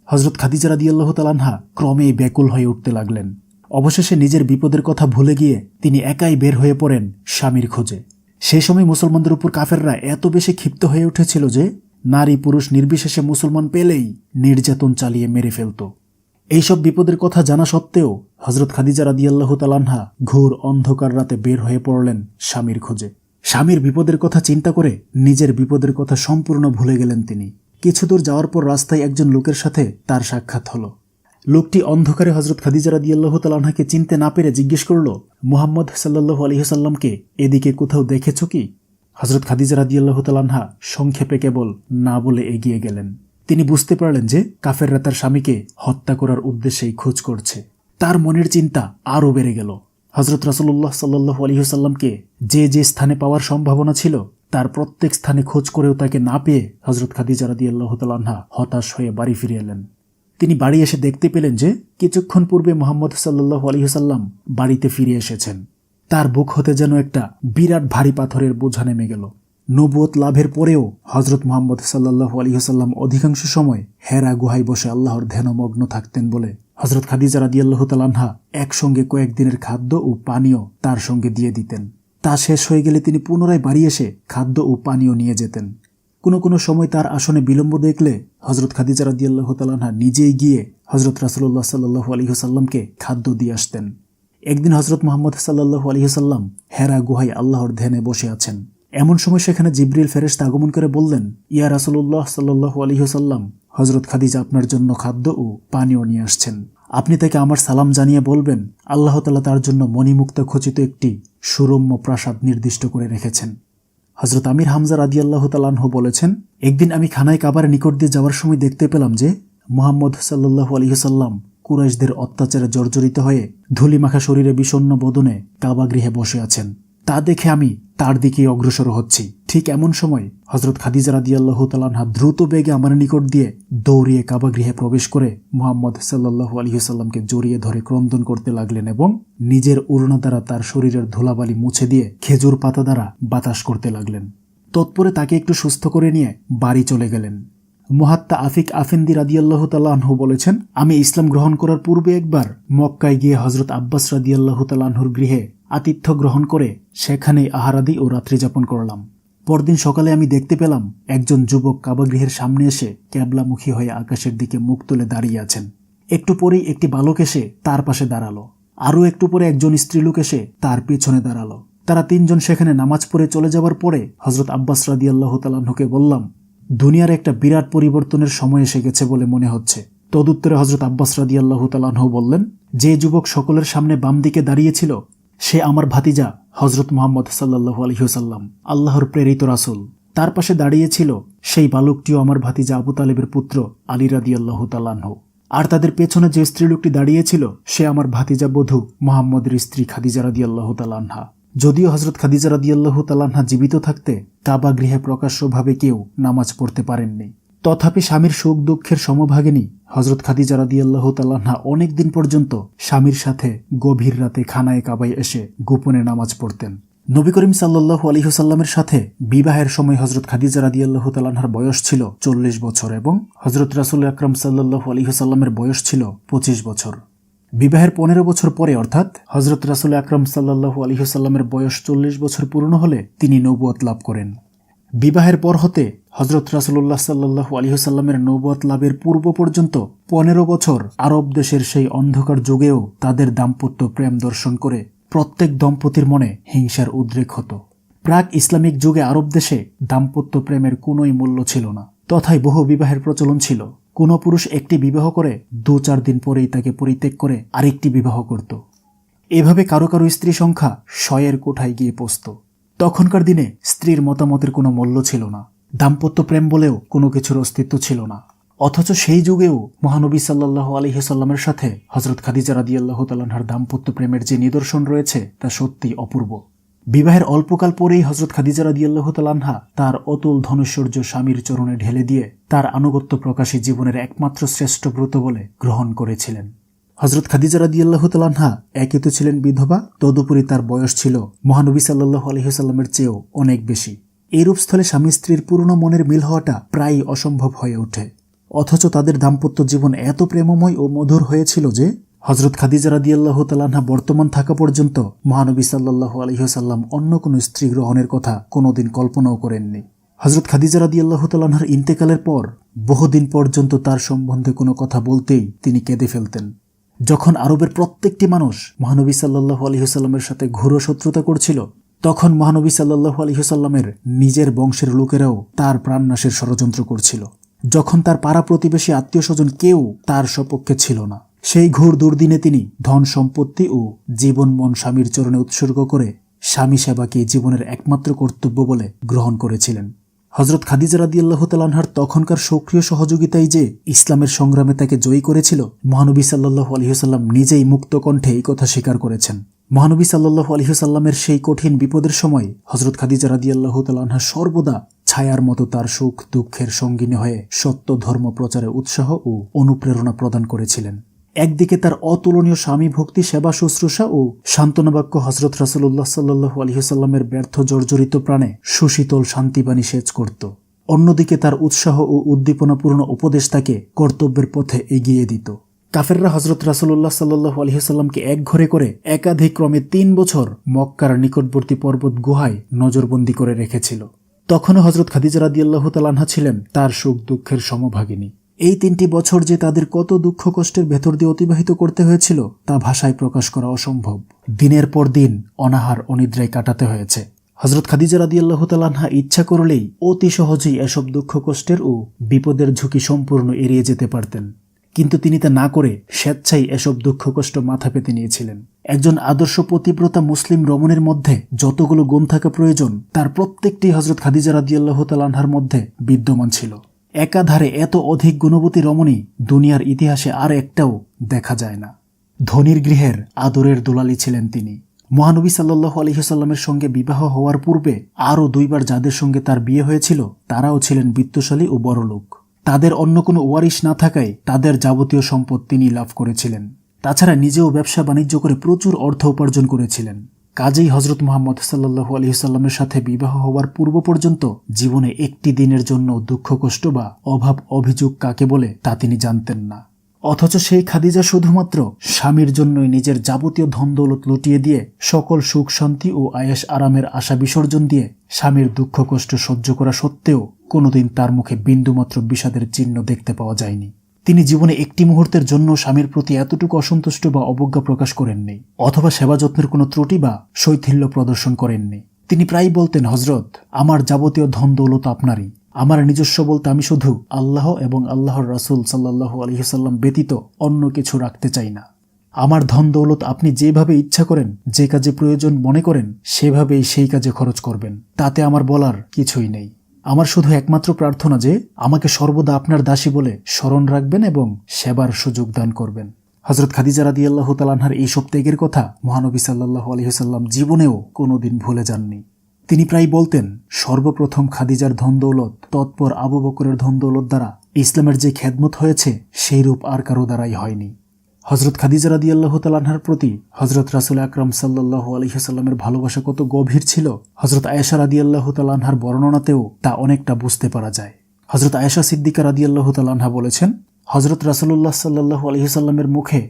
হজরত খাদিজা রাদিয়াল্লাহু তাআলা আনহা ক্রমেই ব্যাকুল হয়ে উঠতে লাগলেন। অবশেষে নিজের বিপদের কথা ভুলে গিয়ে তিনি একাই বের হয়ে পড়েন স্বামীর খোঁজে। সেই সময় মুসলমানদের উপর কাফেররা এত বেশি ক্ষিপ্ত হয়ে উঠেছিল যে নারী পুরুষ নির্বিশেষে মুসলমান পেলেই নির্যাতন চালিয়ে মেরে ফেলত। এইসব বিপদের কথা জানা সত্ত্বেও হজরত খাদিজা রাদিয়াল্লাহু তাআলা আনহা ঘোর অন্ধকার রাতে বের হয়ে পড়লেন স্বামীর খোঁজে। স্বামীর বিপদের কথা চিন্তা করে নিজের বিপদের কথা সম্পূর্ণ ভুলে গেলেন তিনি। কিছু দূর যাওয়ার পর রাস্তায় একজন লোকের সাথে তার সাক্ষাৎ হলো। লোকটি অন্ধকারে হজরত খাদিজা রাদিয়াল্লাহু তাআলা আনহাকে চিনতে না পেরে জিজ্ঞেস করল, মুহাম্মদ সাল্লাল্লাহু আলাইহি ওয়াসাল্লামকে এদিকে কোথাও দেখেছ কি? হজরত খাদিজা রাদিয়াল্লাহু তাআলা আনহা সংক্ষেপে কেবল না বলে এগিয়ে গেলেন। তিনি বুঝতে পারলেন যে কাফেররা তার স্বামীকে হত্যা করার উদ্দেশ্যেই খোঁজ করছে। তার মনের চিন্তা আরও বেড়ে গেল। হজরত রাসূলুল্লাহ সাল্লাল্লাহু আলাইহি ওয়াসাল্লামকে যে যে স্থানে পাওয়ার সম্ভাবনা ছিল তার প্রত্যেক স্থানে খোঁজ করেও তাকে না পেয়ে হজরত খাদিজা রাদিয়াল্লাহু তাআলা আনহা হতাশ হয়ে বাড়ি ফিরে এলেন। তিনি বাড়ি এসে দেখতে পেলেন যে কিছুক্ষণ পূর্বে মুহাম্মদ সাল্লাল্লাহু আলাইহি ওয়াসাল্লাম বাড়িতে ফিরে এসেছেন। তার বুক হতে যেন একটা বিরাট ভারী পাথরের বোঝা নেমে গেল। নবুয়ত লাভের পরেও হজরত মুহাম্মদ সাল্লাল্লাহু আলাইহি ওয়াসাল্লাম অধিকাংশ সময় হেরা গুহায় বসে আল্লাহর ধ্যানমগ্ন থাকতেন বলে হজরত খাদিজা রাদিয়াল্লাহু তাআলা আনহা একসঙ্গে কয়েকদিনের খাদ্য ও পানীয় তার সঙ্গে দিয়ে দিতেন। তা শেষ হয়ে গেলে তিনি পুনরায় বাড়ি এসে খাদ্য ও পানীয় নিয়ে যেতেন। কোনো কোনো সময় তার আসনে বিলম্ব দেখলে হজরত খাদিজা রাদিয়াল্লাহু তাআলা আনহা নিজেই গিয়ে হজরত রাসূলুল্লাহ সাল্লাল্লাহু আলাইহি ওয়াসাল্লামকে খাদ্য দিয়ে আসতেন। একদিন হজরত মুহাম্মদ সাল্লাল্লাহু আলাইহি ওয়াসাল্লাম হেরা গুহায় আল্লাহর ধ্যানে বসে আছেন। এমন সময় সেখানে জিবরিল ফেরেশতা আগমন করে বললেন, ইয়া রাসূলুল্লাহ সাল্লাল্লাহু আলাইহি ওয়াসাল্লাম, হযরত খাদিজা আপনার জন্য খাদ্য ও পানীয় নিয়ে আসছেন। আপনি তাকে আমার সালাম জানিয়ে বলবেন, আল্লাহ তাআলা তার জন্য মণিমুক্ত খচিত একটি সুরম্য প্রাসাদ নির্দিষ্ট করে রেখেছেন। হযরত আমির হামজা রাদিয়াল্লাহু তাআলা আনহু বলেছেন, একদিন আমি খানায় কাবার নিকট দিয়ে যাওয়ার সময় দেখতে পেলাম যে মুহাম্মদ সাল্লাল্লাহু আলাইহি ওয়াসাল্লাম কুরাইশদের অত্যাচারে জর্জরিত হয়ে ধুলিমাখা শরীরে বিষণ্ণ বদনে কাবা গৃহে বসে আছেন। তা দেখে আমি তার দিকে অগ্রসর হচ্ছি। ঠিক এমন সময় হযরত খাদিজা রাদিয়াল্লাহু তাআলা আনহা দ্রুত বেগে আমার নিকট দিয়ে দৌড়িয়ে কাবা গৃহে প্রবেশ করে মুহাম্মদ সাল্লাল্লাহু আলাইহি ওয়াসাল্লামকে জড়িয়ে ধরে ক্রন্দন করতে লাগলেন এবং নিজের ওড়না দ্বারা তার শরীরের ধুলাবালি মুছে দিয়ে খেজুর পাতা দ্বারা বাতাস করতে লাগলেন। তৎপরে তাকে একটু সুস্থ করে নিয়ে বাড়ি চলে গেলেন। মুহাত্তা আফিক আফিন্দি রাদিয়াল্লাহু তাআলা আনহু বলেছেন, আমি ইসলাম গ্রহণ করার পূর্বে একবার মক্কায় গিয়ে হযরত আব্বাস রাদিয়াল্লাহু তাআলা আনহুর গৃহে আতিথ্য গ্রহণ করে সেখানেই আহারাদি ও রাত্রি যাপন করলাম। পরদিন সকালে আমি দেখতে পেলাম একজন যুবক কাবাগৃহের সামনে এসে ক্যাবলামুখী হয়ে আকাশের দিকে মুখ তুলে দাঁড়িয়ে আছেন। একটু পরেই একটি বালক এসে তার পাশে দাঁড়ালো। আরও একটু পরে একজন স্ত্রীলোক এসে তার পেছনে দাঁড়ালো। তারা তিনজন সেখানে নামাজ পড়ে চলে যাওয়ার পরে হযরত আব্বাস রাদিয়াল্লাহু তাআলা আনহুকে বললাম, দুনিয়ার একটা বিরাট পরিবর্তনের সময় এসে গেছে বলে মনে হচ্ছে। তদুত্তরে হযরত আব্বাস রাদিয়াল্লাহু তাআলা আনহু বললেন, যে যুবক সকলের সামনে বাম দিকে দাঁড়িয়েছিল সে আমার ভাতিজা হযরত মুহাম্মদ সাল্লাল্লাহু আলাইহি ওয়াসাল্লাম, আল্লাহর প্রেরিত রাসূল। তার পাশে দাঁড়িয়েছিল সেই বালকটিও আমার ভাতিজা আবু তালেবের পুত্র আলী রাদিয়াল্লাহু তাআলা আনহু। আর তাদের পেছনে যে স্ত্রীলোকটি দাঁড়িয়েছিল সে আমার ভাতিজা বধূ মুহাম্মদের স্ত্রী খাদিজা রাদিয়াল্লাহু তাআলা আনহা। যদিও হযরত খাদিজা রাদিয়াল্লাহু তাআলা আনহা জীবিত থাকতে কাবা গৃহে প্রকাশ্যভাবে কেউ নামাজ পড়তে পারেননি, তথাপি স্বামীর সুখ দুঃখের সমভাগিনী হযরত খাদিজা রাদিয়াল্লাহু তাআলা আনহা অনেকদিন পর্যন্ত স্বামীর সাথে গভীর রাতে খানায় কাবায় এসে গোপনে নামাজ পড়তেন। নবী করিম সাল্লাল্লাহু আলাইহি ওয়াসাল্লামের সাথে বিবাহের সময় হযরত খাদিজা রাদিয়াল্লাহু তাআলা আনহার বয়স ছিল 40 বছর এবং হযরত রাসূল আকরাম সাল্লাল্লাহু আলাইহি ওয়াসাল্লামের বয়স ছিল 25 বছর। বিবাহের 15 বছর পরে অর্থাৎ হযরত রাসূল আকরাম সাল্লাল্লাহু আলাইহি ওয়াসাল্লামের বয়স 40 বছর পূর্ণ হলে তিনি নবুয়ত লাভ করেন। বিবাহের পর হতে হযরত রাসূলুল্লাহ সাল্লাল্লাহু আলাইহি ওয়াসাল্লামের নবুয়ত লাভের পূর্ব পর্যন্ত 15 বছর আরব দেশের সেই অন্ধকার যুগেও তাদের দাম্পত্য প্রেম দর্শন করে প্রত্যেক দম্পতির মনে হিংসার উদ্রেক হতো। প্রাক ইসলামিক যুগে আরব দেশে দাম্পত্য প্রেমের কোনোই মূল্য ছিল না, তথায় বহু বিবাহের প্রচলন ছিল। কোনো পুরুষ একটি বিবাহ করে 2-4 দিন পরেই তাকে পরিত্যাগ করে আরেকটি বিবাহ করত। এভাবে কারো কারো স্ত্রী সংখ্যা 100-এর কোঠায় গিয়ে পৌঁছত। তখনকার দিনে স্ত্রীর মতামতের কোনো মূল্য ছিল না, দাম্পত্য প্রেম বলেও কোনো কিছুর অস্তিত্ব ছিল না। অথচ সেই যুগেও মহানবী সাল্লাল্লাহু আলাইহি ওয়াসাল্লামের সাথে হযরত খাদিজা রাদিয়াল্লাহু তাআলা আনহার দাম্পত্য প্রেমের যে নিদর্শন রয়েছে তা সত্যিই অপূর্ব। বিবাহের অল্পকাল পরেই হযরত খাদিজা রাদিয়াল্লাহু তাআলা আনহা তার অতুল ধনৈশ্বর্য স্বামীর চরণে ঢেলে দিয়ে তার আনুগত্য প্রকাশী জীবনের একমাত্র শ্রেষ্ঠ ব্রত বলে গ্রহণ করেছিলেন। হযরত খাদিজা রাদিয়াল্লাহু তাআলা আনহা একে তো ছিলেন বিধবা, তদুপরি তার বয়স ছিল মহানবী সাল্লাল্লাহু আলাইহি ওয়াসাল্লামের চেয়েও অনেক বেশি। এইরূপ স্থলে স্বামী স্ত্রীর পুরনো মনের মিল হওয়াটা প্রায়ই অসম্ভব হয়ে ওঠে। অথচ তাদের দাম্পত্য জীবন এত প্রেমময় ও মধুর হয়েছিল যে হযরত খাদিজা রাদিয়াল্লাহু তাআলা আনহা বর্তমান থাকা পর্যন্ত মহানবী সাল্লাল্লাহু আলাইহি ওয়াসাল্লাম অন্য কোনো স্ত্রী গ্রহণের কথা কোনোদিন কল্পনাও করেননি। হযরত খাদিজা রাদিয়াল্লাহু তাআলা আনহার ইন্তেকালের পর বহুদিন পর্যন্ত তার সম্বন্ধে কোনো কথা বলতেই তিনি কেঁদে ফেলতেন। যখন আরবের প্রত্যেকটি মানুষ মহানবী সাল্লাল্লাহু আলাইহি ওয়াসাল্লামের সাথে ঘোর শত্রুতা করছিল, তখন মহানবী সাল্লাল্লাহু আলাইহি ওয়াসাল্লামের নিজের বংশের লোকেরাও তার প্রাণনাশের ষড়যন্ত্র করছিল। যখন তার পাড়া প্রতিবেশী আত্মীয় স্বজন কেউ তার সপক্ষে ছিল না, সেই ঘোর দুর্দিনে তিনি ধন সম্পত্তি ও জীবন মন স্বামীর চরণে উৎসর্গ করে স্বামী সেবাকে জীবনের একমাত্র কর্তব্য বলে গ্রহণ করেছিলেন। হযরত খাদিজা রাদিয়াল্লাহু তাআলা আনহার তখনকার সক্রিয় সহযোগিতাই যে ইসলামের সংগ্রামে তাকে জয়ী করেছিল, মহানবী সাল্লাল্লাহু আলাইহি ওয়াসাল্লাম নিজেই মুক্ত কণ্ঠে এই কথা স্বীকার করেছেন। মহানবী সাল্লাল্লাহু আলাইহি ওয়াসাল্লামের সেই কঠিন বিপদের সময় হযরত খাদিজা রাদিয়াল্লাহু তাআলা আনহা সর্বদা ছায়ার মতো তার সুখ দুঃখের সঙ্গিনী হয়ে সত্য ধর্ম প্রচারে উৎসাহ ও অনুপ্রেরণা প্রদান করেছিলেন। একদিকে তার অতুলনীয় স্বামী ভক্তি, সেবা শুশ্রূষা ও সান্ত্বনাবাক্য হযরত রাসূলুল্লাহ সাল্লাল্লাহু আলাইহি ওয়াসাল্লামের ব্যর্থ জর্জরিত প্রাণে সুশীতল শান্তিবাণী সেচ করত। অন্যদিকে তার উৎসাহ ও উদ্দীপনাপূর্ণ উপদেশ তাকে কর্তব্যের পথে এগিয়ে দিত। কাফেররা হযরত রাসূলুল্লাহ সাল্লাল্লাহু আলাইহি ওয়াসাল্লামকে এক ঘরে করে একাধিক্রমে 3 বছর মক্কার নিকটবর্তী পর্বত গুহায় নজরবন্দি করে রেখেছিল। তখনও হযরত খাদিজা রাদিয়াল্লাহু তাআলা আনহা ছিলেন তার সুখ দুঃখের সমভাগিনী। এই 3টি বছর যে তাদের কত দুঃখ কষ্টের ভেতর দিয়ে অতিবাহিত করতে হয়েছিল তা ভাষায় প্রকাশ করা অসম্ভব। দিনের পর দিন অনাহার অনিদ্রায় কাটাতে হয়েছে। হযরত খাদিজা রাদিয়াল্লাহু তাআলা আনহা ইচ্ছা করলেই অতি সহজেই এসব দুঃখ কষ্টের ও বিপদের ঝুঁকি সম্পূর্ণ এড়িয়ে যেতে পারতেন, কিন্তু তিনি তা না করে স্বেচ্ছায় এসব দুঃখ কষ্ট মাথা পেতে নিয়েছিলেন। একজন আদর্শ পতিব্রতা মুসলিম রমণীর মধ্যে যতগুলো গুণ থাকা প্রয়োজন তার প্রত্যেকটি হযরত খাদিজা রাদিয়াল্লাহু তাআলা আনহার মধ্যে বিদ্যমান ছিল। একাধারে এত অধিক গুণবতী রমণী দুনিয়ার ইতিহাসে আর একটাও দেখা যায় না। ধনীর গৃহের আদরের দুলালি ছিলেন তিনি। মহানবী সাল্লাল্লাহু আলাইহি ওয়াসাল্লামের সঙ্গে বিবাহ হওয়ার পূর্বে আরও 2বার যাদের সঙ্গে তার বিয়ে হয়েছিল তারাও ছিলেন বিত্তশালী ও বড়লোক। তাদের অন্য কোনো ওয়ারিশ না থাকায় তাদের যাবতীয় সম্পদ তিনি লাভ করেছিলেন। তাছাড়া নিজেও ব্যবসা বাণিজ্য করে প্রচুর অর্থ উপার্জন করেছিলেন। কাজেই হযরত মুহাম্মদ সাল্লাল্লাহু আলাইহি ওয়াসাল্লামের সাথে বিবাহ হওয়ার পূর্ব পর্যন্ত জীবনে একটি দিনের জন্য দুঃখ কষ্ট বা অভাব অভিযোগ কাকে বলে তা তিনি জানতেন না। অথচ সেই খাদিজা শুধুমাত্র স্বামীর জন্যই নিজের যাবতীয় ধন দৌলত লুটিয়ে দিয়ে সকল সুখ শান্তি ও আয়েশ আরামের আশা বিসর্জন দিয়ে স্বামীর দুঃখ কষ্ট সহ্য করা সত্ত্বেও কোনোদিন তার মুখে বিন্দুমাত্র বিষাদের চিহ্ন দেখতে পাওয়া যায়নি। তিনি জীবনে একটি মুহূর্তের জন্য স্বামীর প্রতি এতটুকু অসন্তুষ্ট বা অবজ্ঞা প্রকাশ করেননি, অথবা সেবা যত্নের কোনো ত্রুটি বা শৈথিল্য প্রদর্শন করেননি। তিনি প্রায়ই বলতেন, হযরত, আমার যাবতীয় ধন দৌলত আপনারই। আমার নিজস্ব বলতে আমি শুধু আল্লাহ এবং আল্লাহর রাসূল সাল্লাল্লাহু আলাইহি ওয়াসাল্লাম ব্যতীত অন্য কিছু রাখতে চাই না। আমার ধন দৌলত আপনি যেভাবে ইচ্ছা করেন, যে কাজে প্রয়োজন মনে করেন সেভাবেই সেই কাজে খরচ করবেন, তাতে আমার বলার কিছুই নেই। আমার শুধু একমাত্র প্রার্থনা যে আমাকে সর্বদা আপনার দাসী বলে স্মরণ রাখবেন এবং সেবার সুযোগ দান করবেন। হযরত খাদিজা রাদিয়াল্লাহু তাআলা আনহার এই সব ত্যাগের কথা মহানবী সাল্লাল্লাহু আলাইহি ওয়াসাল্লাম জীবনেও কোনোদিন ভুলে যাননি। তিনি প্রায় বলতেন, সর্বপ্রথম খাদিজার ধন দৌলত, তৎপর আবু বকরের ধন দৌলত দ্বারা ইসলামের যে খেদমত হয়েছে সেই রূপ আর কারো দ্বারাই হয়নি। হযরত খাদিজা রাদিয়াল্লাহু তাআলা আনহার প্রতি হযরত রাসূল আকরাম সাল্লাল্লাহু আলাইহি ওয়াসাল্লামের ভালোবাসা কত গভীর ছিল হযরত আয়েশা রাদিয়াল্লাহু তাআলা আনহার বর্ণনাতেও তা অনেকটা বুঝতে পারা যায়। হযরত আয়েশা সিদ্দিকা রাদিয়াল্লাহু তাআলা আনহা বলেছেন, হযরত রাসূলুল্লাহ সাল্লাল্লাহু আলাইহি ওয়াসাল্লামের মুখে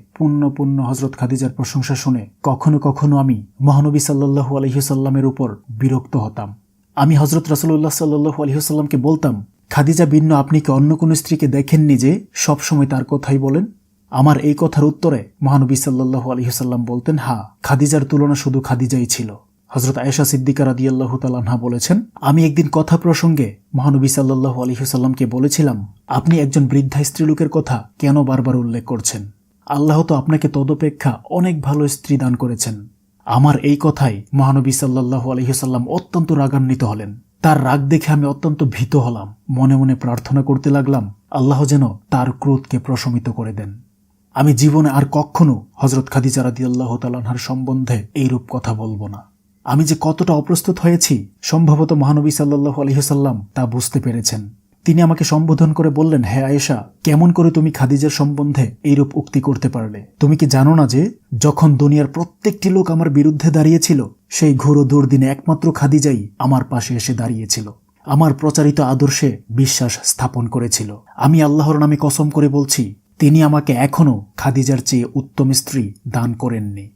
পুণ্য হযরত খাদিজার প্রশংসা শুনে কখনো কখনো আমি মহানবী সাল্লাল্লাহু আলাইহি ওয়াসাল্লামের উপর বিরক্ত হতাম। আমি হযরত রাসূলুল্লাহ সাল্লাল্লাহু আলাইহি ওয়াসাল্লামকে বলতাম, খাদিজা ভিন্ন আপনি কি অন্য কোনো স্ত্রীকে দেখেননি যে সবসময় তার কথাই বলেন? আমার এই কথার উত্তরে মহানবী সাল্লাল্লাহু আলাইহি ওয়াসাল্লাম বলতেন, হ্যাঁ, খাদিজার তুলনা শুধু খাদিজাই ছিল। হযরত আয়েশা সিদ্দিকা রাদিয়াল্লাহু তাআলা আনহা বলেছেন, আমি একদিন কথা প্রসঙ্গে মহানবী সাল্লাল্লাহু আলাইহি ওয়াসাল্লামকে বলেছিলাম, আপনি একজন বৃদ্ধা স্ত্রীলোকের কথা কেন বারবার উল্লেখ করছেন? আল্লাহ তো আপনাকে তদপেক্ষা অনেক ভালো স্ত্রী দান করেছেন। আমার এই কথাই মহানবী সাল্লাল্লাহু আলাইহি ওয়াসাল্লাম অত্যন্ত রাগান্বিত হলেন। তার রাগ দেখে আমি অত্যন্ত ভীত হলাম। মনে মনে প্রার্থনা করতে লাগলাম, আল্লাহ যেন তার ক্রোধকে প্রশমিত করে দেন। আমি জীবনে আর কখনো হযরত খাদিজা রাদিয়াল্লাহু তাআলা আনহার সম্বন্ধে এইরূপ কথা বলবো না। আমি যে কতটা অপ্রস্তুত হয়েছি সম্ভবত মহানবী সাল্লাল্লাহু আলাইহি ওয়াসাল্লাম তা বুঝতে পেরেছেন। তিনি আমাকে সম্বোধন করে বললেন, হে আয়েশা, কেমন করে তুমি খাদিজার সম্বন্ধে এইরূপ উক্তি করতে পারলে? তুমি কি জানো না যে যখন দুনিয়ার প্রত্যেকটি লোক আমার বিরুদ্ধে দাঁড়িয়েছিল, সেই ঘোর দুর্দিনে একমাত্র খাদিজাই আমার পাশে এসে দাঁড়িয়েছিল, আমার প্রচারিত আদর্শে বিশ্বাস স্থাপন করেছিল। আমি আল্লাহর নামে কসম করে বলছি, তিনি আমাকে এখনো খাদিজার চেয়ে উত্তম স্ত্রী দান করেননি।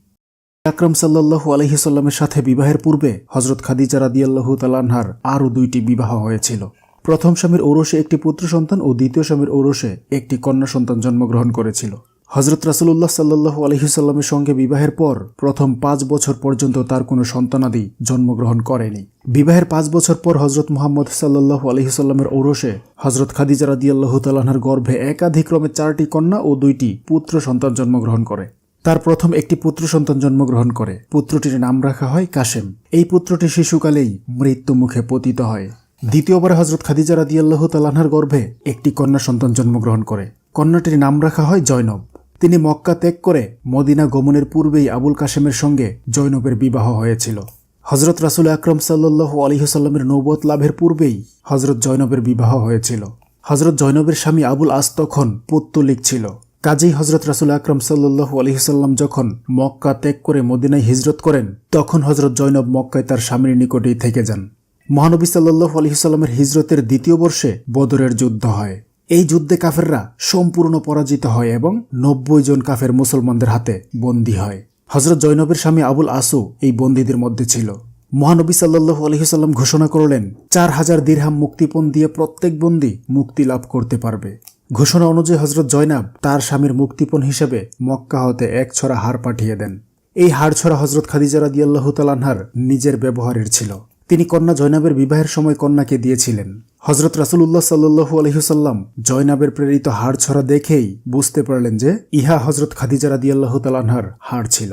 আকরাম সাল্লাল্লাহু আলাইহি ওয়াসাল্লামের সাথে বিবাহের পূর্বে হযরত খাদিজা রাদিয়াল্লাহু তাআলা আনহার আরও 2টি বিবাহ হয়েছিল। প্রথম স্বামীর ঔরসে একটি পুত্র সন্তান ও দ্বিতীয় স্বামীর ঔরসে একটি কন্যা সন্তান জন্মগ্রহণ করেছিল। হযরত রাসূলুল্লাহ সাল্লাল্লাহু আলাইহি ওয়াসাল্লামের সঙ্গে বিবাহের পর প্রথম 5 বছর পর্যন্ত তার কোনো সন্তানাদি জন্মগ্রহণ করেনি। বিবাহের 5 বছর পর হযরত মুহাম্মদ সাল্লাল্লাহু আলাইহি ওয়াসাল্লামের ঔরসে হযরত খাদিজা রাদিয়াল্লাহু তাআলা আনহার গর্ভে একাধিক্রমে 4টি কন্যা ও 2টি পুত্র সন্তান জন্মগ্রহণ করে। তার প্রথম একটি পুত্র সন্তান জন্মগ্রহণ করে। পুত্রটির নাম রাখা হয় কাসেম। এই পুত্রটি শিশুকালেই মৃত্যু মুখে পতিত হয়। দ্বিতীয়বার হযরত খাদিজা রাদিয়াল্লাহু তাআলা আনহার গর্ভে একটি কন্যা সন্তান জন্মগ্রহণ করে। কন্যাটির নাম রাখা হয় জয়নব। তিনি মক্কা ত্যাগ করে মদিনা গমনের পূর্বেই আবুল কাসেমের সঙ্গে জয়নবের বিবাহ হয়েছিল। হযরত রাসূল আকরাম সাল্লাল্লাহু আলাইহি ওয়াসাল্লামের নবুয়ত লাভের পূর্বেই হযরত জয়নবের বিবাহ হয়েছিল। হযরত জয়নবের স্বামী আবুল আস তখন পৌত্তলিক ছিল। কাজেই হযরত রাসূল আকরাম সাল্লাল্লাহু আলাইহি ওয়াসাল্লাম যখন মক্কা ত্যাগ করে মদিনায় হিজরত করেন, তখন হযরত জয়নব মক্কায় তার স্বামীর নিকটেই থেকে যান। মহানবী সাল্লাল্লাহু আলাইহি ওয়াসাল্লামের হিজরতের দ্বিতীয় বর্ষে বদরের যুদ্ধ হয়। এই যুদ্ধে কাফেররা সম্পূর্ণ পরাজিত হয় এবং 90 জন কাফের মুসলমানদের হাতে বন্দী হয়। হযরত জয়নবের স্বামী আবুল আসও এই বন্দীদের মধ্যে ছিল। মহানবী সাল্লাল্লাহু আলাইহি ওয়াসাল্লাম ঘোষণা করলেন, 4000 দিরহাম মুক্তিপণ দিয়ে প্রত্যেক বন্দী মুক্তি লাভ করতে পারবে। ঘোষণা অনুযায়ী হজরত জয়নাব তার স্বামীর মুক্তিপণ হিসেবে মক্কা হতে এক ছড়া হাড় পাঠিয়ে দেন। এই হাড় ছড়া হজরত খাদিজা রাদিয়াল্লাহু তাআলা আনহার নিজের ব্যবহারের ছিল। তিনি কন্যা জয়নাবের বিবাহের সময় কন্যাকে দিয়েছিলেন। হজরত রাসূলুল্লাহ সাল্লাল্লাহু আলাইহি ওয়াসাল্লাম জয়নাবের প্রেরিত হাড় ছড়া দেখেই বুঝতে পারলেন যে ইহা হজরত খাদিজা রাদিয়াল্লাহু তাআলা আনহার হাড় ছিল।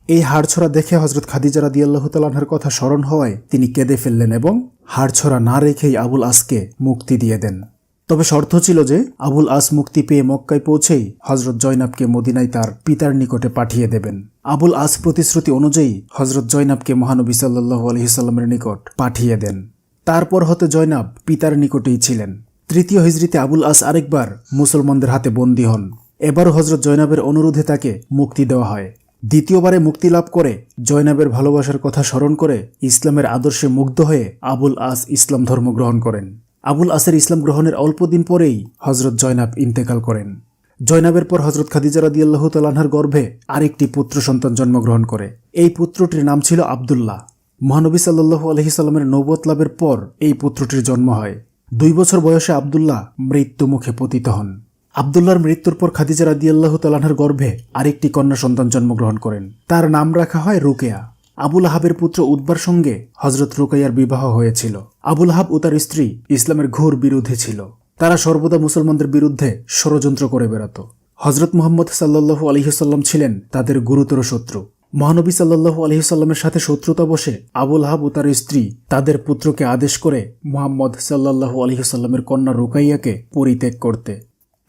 এই হাড় ছড়া দেখে হজরত খাদিজা রাদিয়াল্লাহু তাআলা আনহার কথা স্মরণ হওয়ায় তিনি কেঁদে ফেললেন এবং হাড় ছড়া না রেখেই আবুল আসকে মুক্তি দিয়ে দেন। তবে শর্ত ছিল যে আবুল আস মুক্তি পেয়ে মক্কায় পৌঁছেই হজরত জয়নাবকে মদিনায় তার পিতার নিকটে পাঠিয়ে দেবেন। আবুল আস প্রতিশ্রুতি অনুযায়ী হজরত জয়নাবকে মহানবী সাল্লাল্লাহু আলাইহি সাল্লামের নিকট পাঠিয়ে দেন। তারপর হতে জয়নাব পিতার নিকটেই ছিলেন। তৃতীয় হিজরিতে আবুল আস আরেকবার মুসলমানদের হাতে বন্দী হন। এবারও হজরত জয়নাবের অনুরোধে তাকে মুক্তি দেওয়া হয়। দ্বিতীয়বারে মুক্তি লাভ করে জয়নাবের ভালোবাসার কথা স্মরণ করে ইসলামের আদর্শে মুগ্ধ হয়ে আবুল আস ইসলাম ধর্ম গ্রহণ করেন। আবুল আসের ইসলাম গ্রহণের অল্প দিন পরেই হজরত জয়নাব ইন্তেকাল করেন। জয়নাবের পর হজরত খাদিজা রাদিয়াল্লাহু তাআলা আনহার গর্ভে আরেকটি পুত্র সন্তান জন্মগ্রহণ করে। এই পুত্রটির নাম ছিল আব্দুল্লাহ। মহানবী সাল্লাল্লাহু আলাইহি সাল্লামের নবুয়ত লাভের পর এই পুত্রটির জন্ম হয়। 2 বছর বয়সে আব্দুল্লাহ মৃত্যু মুখে পতিত হন। আব্দুল্লাহর মৃত্যুর পর খাদিজা রাদিয়াল্লাহু তাআলা আনহার গর্ভে আরেকটি কন্যা সন্তান জন্মগ্রহণ করেন। তার নাম রাখা হয় রুকেয়া। আবুল আহাবের পুত্র উতবার সঙ্গে হজরত রুকাইয়ার বিবাহ হয়েছিল। আবুল আহাব ও তার স্ত্রী ইসলামের ঘোর বিরোধী ছিল। তারা সর্বদা মুসলমানদের বিরুদ্ধে ষড়যন্ত্র করে বেড়াত। হজরত মুহাম্মদ সাল্লাল্লাহু আলাইহি সাল্লাম ছিলেন তাদের গুরুতর শত্রু। মহানবী সাল্লাল্লাহু আলাইহি সাল্লামের সাথে শত্রুতা বসে আবুল আহাব ও তার স্ত্রী তাদের পুত্রকে আদেশ করে মুহাম্মদ সাল্লাল্লাহু আলাইহি সাল্লামের কন্যা রুকাইয়াকে পরিত্যাগ করতে।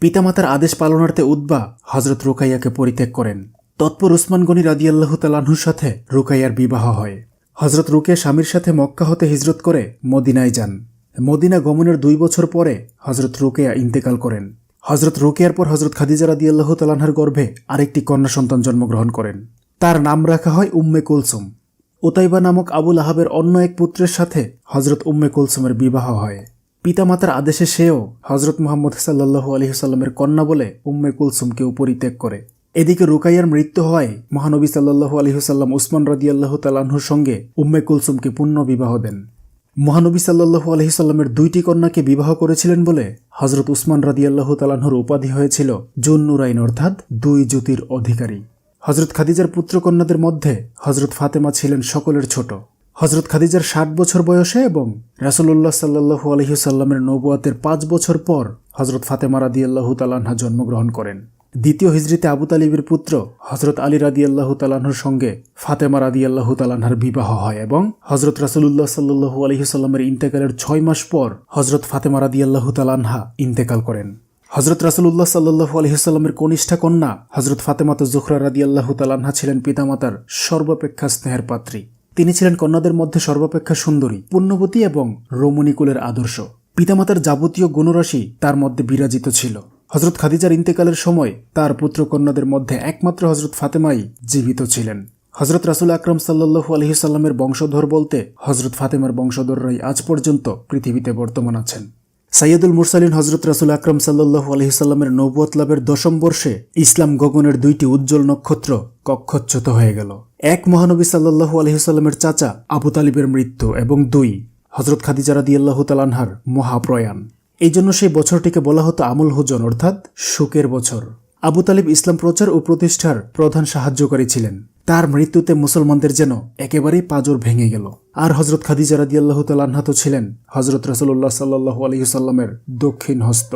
পিতামাতার আদেশ পালনার্থে উতবা হজরত রুকাইয়াকে পরিত্যাগ করেন। তৎপর উসমান গনি রাদিয়াল্লাহু তাআলা আনহুর সাথে রুকাইয়ার বিবাহ হয়। হজরত রুকাইয়া স্বামীর সাথে মক্কা হতে হিজরত করে মদিনায় যান। মদিনা গমনের 2 বছর পরে হজরত রুকাইয়া ইন্তেকাল করেন। হজরত রুকাইয়ার পর হজরত খাদিজা রাদিয়াল্লাহু তাআলা আনহার গর্ভে আরেকটি কন্যা সন্তান জন্মগ্রহণ করেন। তার নাম রাখা হয় উম্মে কুলসুম। উতাইবা নামক আবুল আহাবের অন্য এক পুত্রের সাথে হজরত উম্মে কুলসুমের বিবাহ হয়। পিতামাতার আদেশে সেও হজরত মুহাম্মদ সাল্লাল্লাহু আলাইহি সাল্লামের কন্যা বলে উম্মে কুলসুমকে পরিত্যাগ করে। এদিকে রুকাইয়ার মৃত্যু হওয়ায় মহানবী সাল্লাল্লাহু আলাইহি সাল্লাম উসমান রাদিয়াল্লাহু তাআলা আনহুর সঙ্গে উম্মে কুলসুমকে পুণ্য বিবাহ দেন। মহানবী সাল্লাল্লাহু আলাইহি সাল্লামের 2টি কন্যাকে বিবাহ করেছিলেন বলে হজরত উসমান রাদিয়াল্লাহু তাআলা আনহুর উপাধি হয়েছিল জুন-নুরাইন, অর্থাৎ 2 জ্যোতির অধিকারী। হজরত খাদিজার পুত্রকন্যাদের মধ্যে হজরত ফাতেমা ছিলেন সকলের ছোট। হজরত খাদিজার 60 বছর বয়সে এবং রাসূলুল্লাহ সাল্লাল্লাহু আলাইহি সাল্লামের নবুয়তের 5 বছর পর হজরত ফাতেমা রাদিয়াল্লাহু তাআলা আনহা জন্মগ্রহণ করেন। দ্বিতীয় হিজরিতে আবু তালিবের পুত্র হজরত আলী রাদিয়াল্লাহু তাআলা আনহুর সঙ্গে ফাতেমা রাদিয়াল্লাহু তাআলা আনহার বিবাহ হয় এবং হজরত রাসূলুল্লাহ সাল্লাল্লাহু আলাইহি সাল্লামের ইন্তেকালের 6 মাস পর হজরত ফাতেমা রাদিয়াল্লাহু তাআলা আনহা ইন্তেকাল করেন। হজরত রাসূলুল্লাহ সাল্লাল্লাহু আলাইহি সাল্লামের কনিষ্ঠা কন্যা হজরত ফাতেমাতুজ জোহরা রাদিয়াল্লাহু তাআলা আনহা ছিলেন পিতামাতার সর্বাপেক্ষা স্নেহের পাত্রী। তিনি ছিলেন কন্যাদের মধ্যে সর্বাপেক্ষা সুন্দরী, পুণ্যবতী এবং রমণীকুলের আদর্শ। পিতামাতার যাবতীয় গুণরাশি তার মধ্যে বিরাজিত ছিল। হজরত খাদিজার ইন্তেকালের সময় তার পুত্রকন্যাদের মধ্যে একমাত্র হজরত ফাতেমাই জীবিত ছিলেন। হজরত রাসূল আকরাম সাল্লাল্লাহু আলাইহি সাল্লামের বংশধর বলতে হজরত ফাতেমার বংশধররাই আজ পর্যন্ত পৃথিবীতে বর্তমান আছেন। সাইয়্যিদুল মুরসালিন হজরত রাসূল আকরাম সাল্লাল্লাহু আলাইহি সাল্লামের নবুয়ত লাভের 10ম বর্ষে ইসলাম গগনের 2টি উজ্জ্বল নক্ষত্র কক্ষচ্যুত হয়ে গেল। 1 মহানবী সাল্লাল্লাহু আলাইহি সাল্লামের চাচা আবু তালিবের মৃত্যু এবং 2 হজরত খাদিজা রাদিয়াল্লাহু তাআলা আনহার মহাপ্রয়াণ। এই জন্য সেই বছরটিকে বলা হতো আমুল হুজন, অর্থাৎ সুখের বছর। আবু তালিব ইসলাম প্রচার ও প্রতিষ্ঠার প্রধান সাহায্যকারী ছিলেন। তার মৃত্যুতে মুসলমানদের যেন একেবারেই পাঁজর ভেঙে গেল। আর হজরত খাদিজা রাদিয়াল্লাহু তাআলা আনহা তো ছিলেন হজরত রাসূলুল্লাহ সাল্লাল্লাহু আলাইহি সাল্লামের দক্ষিণ হস্ত।